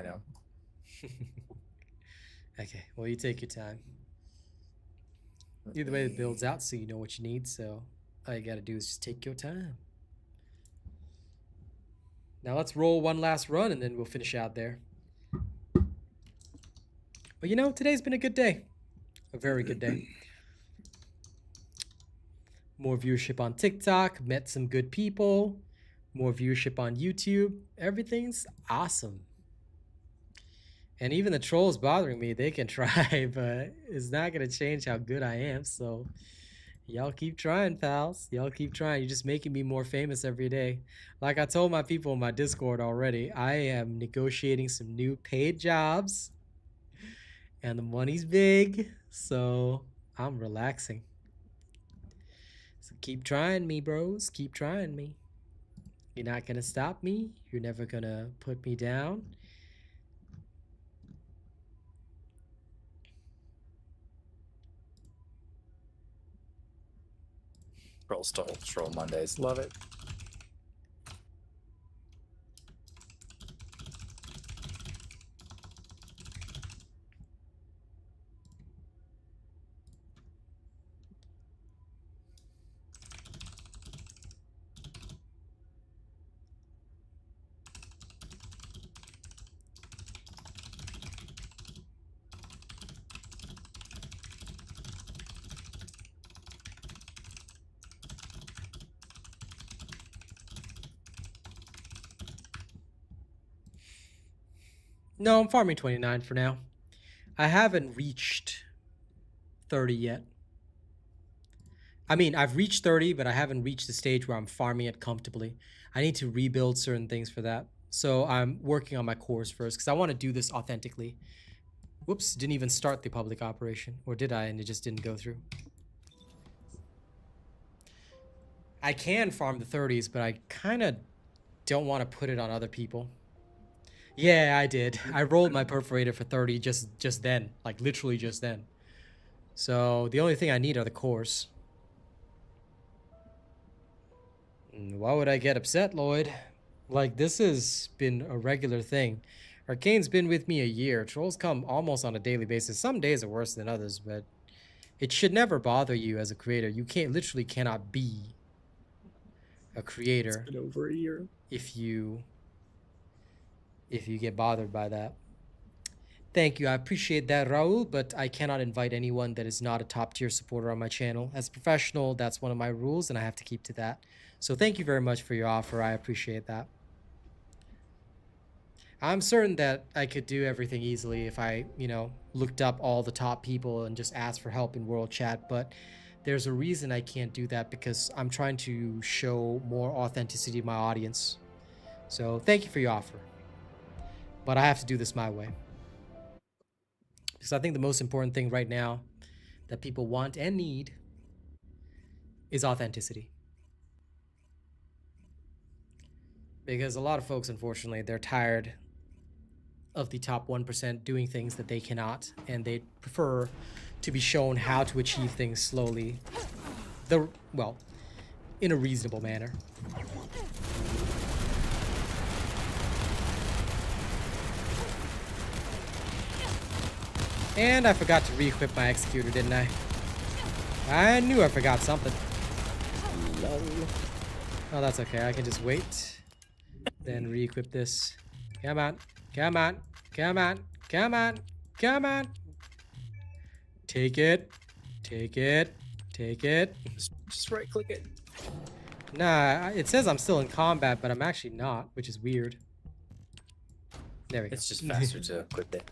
Okay, well, you take your time. Either way, it builds out so you know what you need. So all you gotta do is just take your time. Now let's roll one last run and then we'll finish out there. But you know, today's been a good day. A very good day. More viewership on TikTok, met some good people, more viewership on YouTube. Everything's awesome. And even the trolls bothering me, they can try, but it's not going to change how good I am. So y'all keep trying, pals. Y'all keep trying. You're just making me more famous every day. Like I told my people in my Discord already, I am negotiating some new paid jobs. And the money's big, so I'm relaxing. So keep trying me, bros. Keep trying me. You're not going to stop me. You're never going to put me down. Troll Mondays. Love it. No, I'm farming 29 for now. I haven't reached 30 yet. I mean, I've reached 30, but I haven't reached the stage where I'm farming it comfortably. I need to rebuild certain things for that. So I'm working on my cores first because I want to do this authentically. Whoops, didn't even start the public operation. Or did I? And it just didn't go through. I can farm the 30s, but I kind of don't want to put it on other people. Yeah, I did. I rolled my perforator for 30 just then. Like, literally just then. So, the only thing I need are the cores. Why would I get upset, Lloyd? Like, this has been a regular thing. Arcane's been with me a year. Trolls come almost on a daily basis. Some days are worse than others, but it should never bother you as a creator. You literally cannot be a creator. It's been over a year. If you get bothered by that. Thank you. I appreciate that, Raul, but I cannot invite anyone that is not a top-tier supporter on my channel. As a professional, that's one of my rules, and I have to keep to that. So thank you very much for your offer. I appreciate that. I'm certain that I could do everything easily if I, looked up all the top people and just asked for help in World Chat, but there's a reason I can't do that because I'm trying to show more authenticity to my audience. So thank you for your offer. But I have to do this my way. Because I think the most important thing right now that people want and need is authenticity. Because a lot of folks, unfortunately, they're tired of the top 1% doing things that they cannot, and they prefer to be shown how to achieve things slowly, in a reasonable manner. And I forgot to re-equip my executor, didn't I? I knew I forgot something. Lol. Oh, that's okay. I can just wait. Then re-equip this. Come on. Come on. Come on. Come on. Come on. Take it. Take it. Take it. Just right click it. Nah, it says I'm still in combat, but I'm actually not, which is weird. There we go. It's just faster to equip it.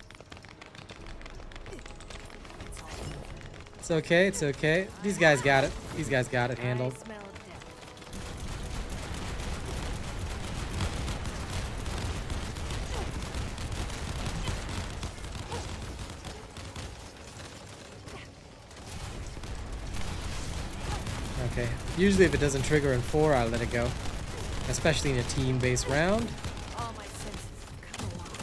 It's okay, it's okay. These guys got it. These guys got it I handled. smell death. Okay. Usually if it doesn't trigger in 4, I'll let it go. Especially in a team-based round. All my senses have come alive.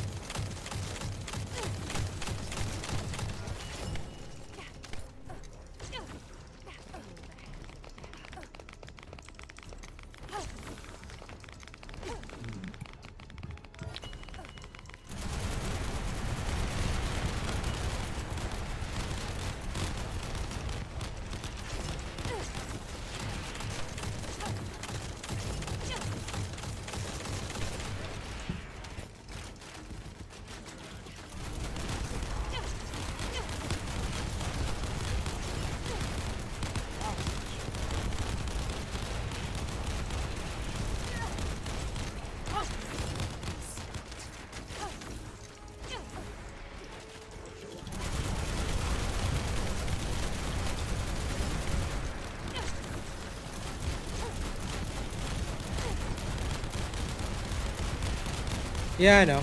Yeah, I know.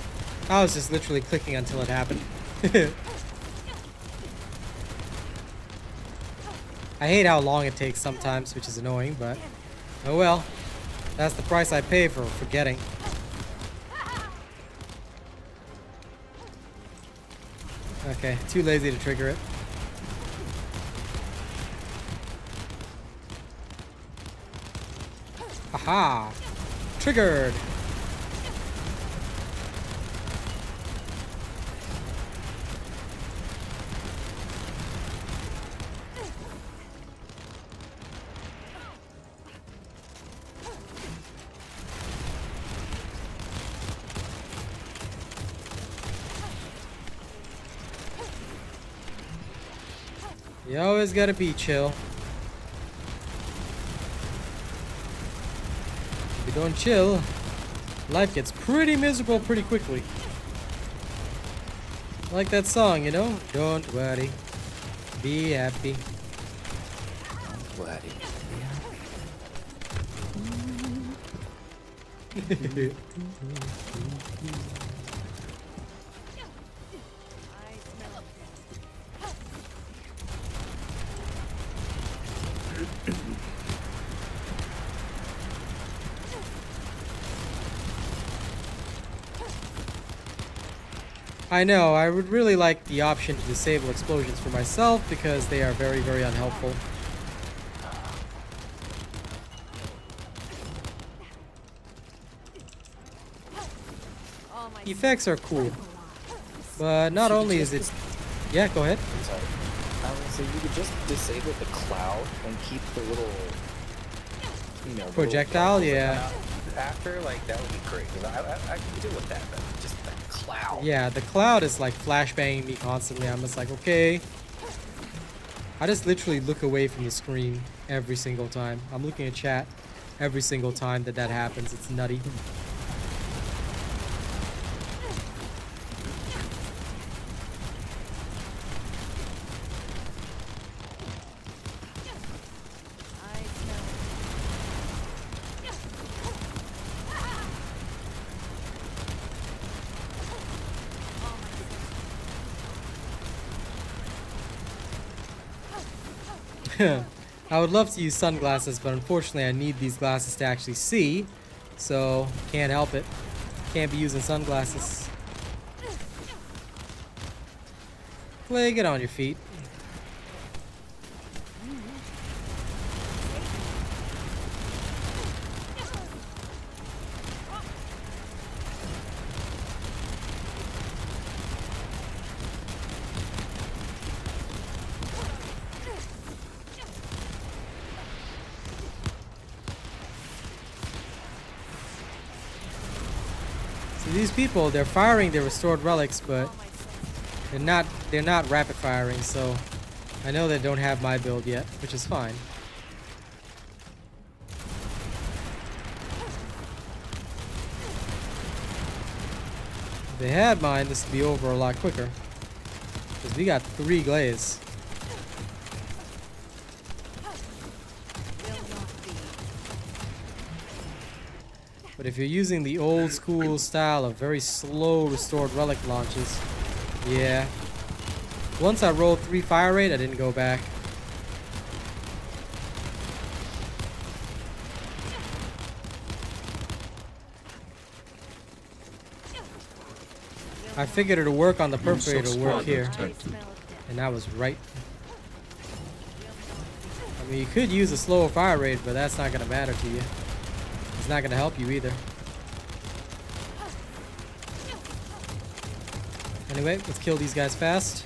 I was just literally clicking until it happened. I hate how long it takes sometimes, which is annoying, but oh well. That's the price I pay for forgetting. Okay, too lazy to trigger it. Aha! Triggered! You always gotta be chill. If you don't chill, life gets pretty miserable pretty quickly. Like that song, you know? Don't worry, be happy. Bloody. I smell death. I know, I would really like the option to disable explosions for myself because they are very, very unhelpful. All my Effects are cool, but not only is it... Yeah, go ahead. I'm sorry. I was saying you could just disable the cloud and keep the little, you know, little Projectile, bubbles that yeah. come out after, like that would be great. 'Cause I can deal with that, but just that cloud. Yeah, the cloud is like flashbanging me constantly. I'm just like, okay. I just literally look away from the screen every single time. I'm looking at chat every single time that happens. It's nutty. I smell I would love to use sunglasses, but unfortunately I need these glasses to actually see. So, can't help it. Can't be using sunglasses. Clay, get on your feet. So these people, they're firing their restored relics, but they're not rapid firing, so I know they don't have my build yet, which is fine. If they had mine, this would be over a lot quicker. Because we got 3 glaze. But if you're using the old school style of very slow restored relic launches, yeah. Once I rolled 3 fire rate, I didn't go back. I figured it'll work on the perforator, it'll work here. And I was right. I mean, you could use a slower fire rate, but that's not going to matter to you. It's not going to help you either. Anyway, let's kill these guys fast.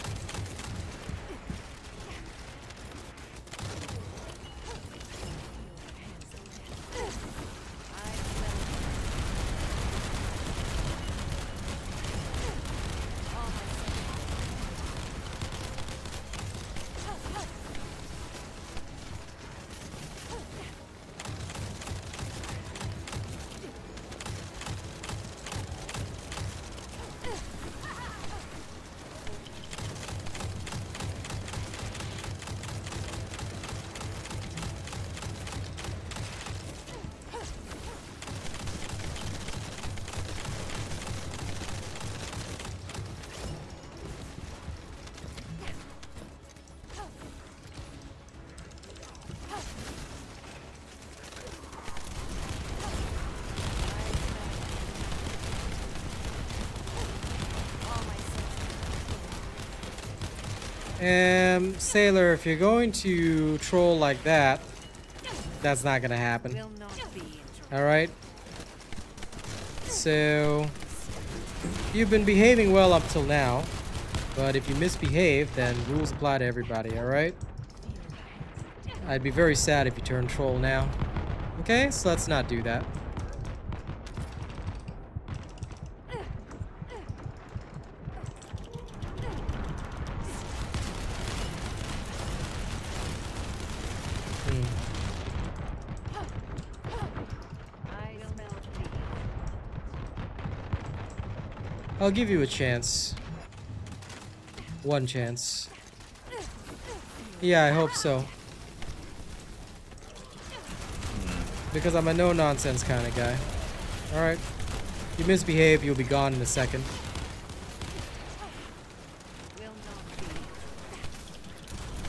Sailor, if you're going to troll like that, that's not gonna happen. Alright? So, you've been behaving well up till now, but if you misbehave, then rules apply to everybody, alright? I'd be very sad if you turn troll now. Okay, so let's not do that. I'll give you a chance. One chance. Yeah, I hope so. Because I'm a no-nonsense kind of guy. Alright. You misbehave, you'll be gone in a second.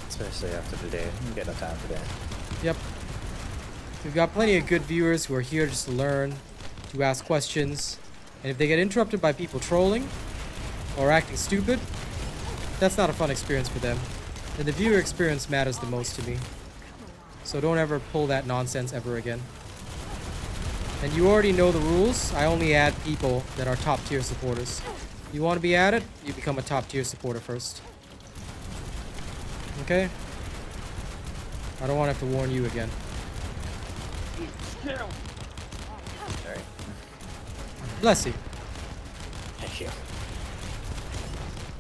Especially after today. You get no time for that. Yep. We've got plenty of good viewers who are here just to learn, to ask questions. And if they get interrupted by people trolling or acting stupid, that's not a fun experience for them. And the viewer experience matters the most to me. So don't ever pull that nonsense ever again. And you already know the rules. I only add people that are top tier supporters. You want to be added? You become a top tier supporter first. Okay? I don't want to have to warn you again. Sorry. Bless you. Thank you.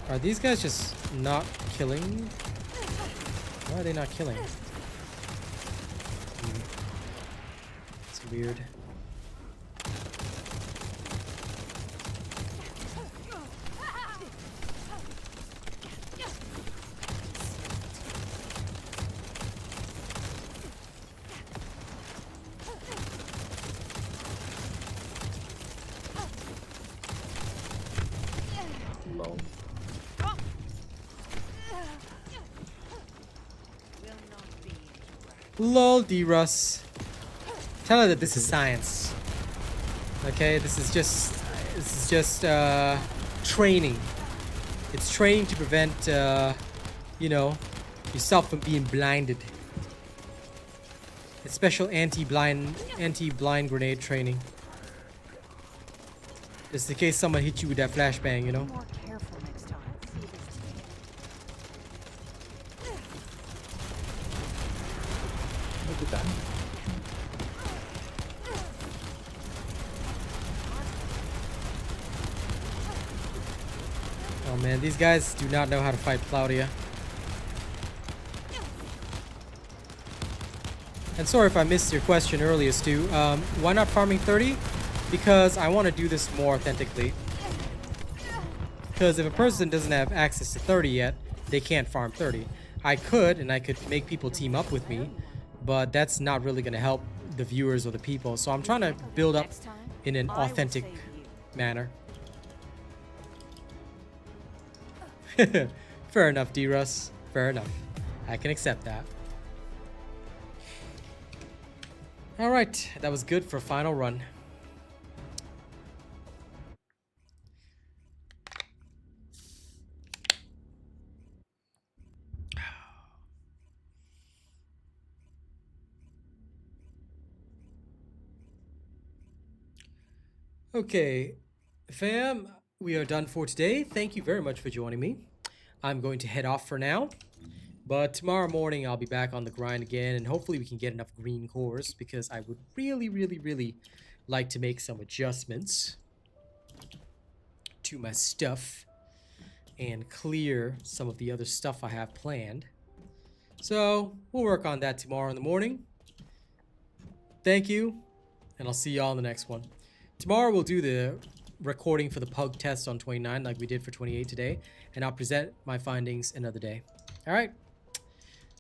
Are these guys just not killing? Why are they not killing? It's weird. Lol. Lol, D-Russ. Tell her that this is science. Okay, this is just training. It's training to prevent, you know, yourself from being blinded. It's special anti-blind grenade training. Just in case someone hit you with that flashbang, you know. More careful next time. Look at that. Oh man, these guys do not know how to fight Claudia. And sorry if I missed your question earlier, Stu. Why not farming 30? Because I want to do this more authentically. Because if a person doesn't have access to 30 yet, they can't farm 30. I could, and I could make people team up with me, but that's not really going to help the viewers or the people. So I'm trying to build up in an authentic manner. Fair enough, D-Russ. Fair enough. I can accept that. Alright, that was good for final run. Okay, fam, we are done for today. Thank you very much for joining me. I'm going to head off for now, but tomorrow morning I'll be back on the grind again, and hopefully we can get enough green cores, because I would really like to make some adjustments to my stuff and clear some of the other stuff I have planned. So we'll work on that tomorrow in the morning. Thank you, and I'll see y'all in the next one. Tomorrow we'll do the recording for the pug test on 29 like we did for 28 today, and I'll present my findings another day. All right.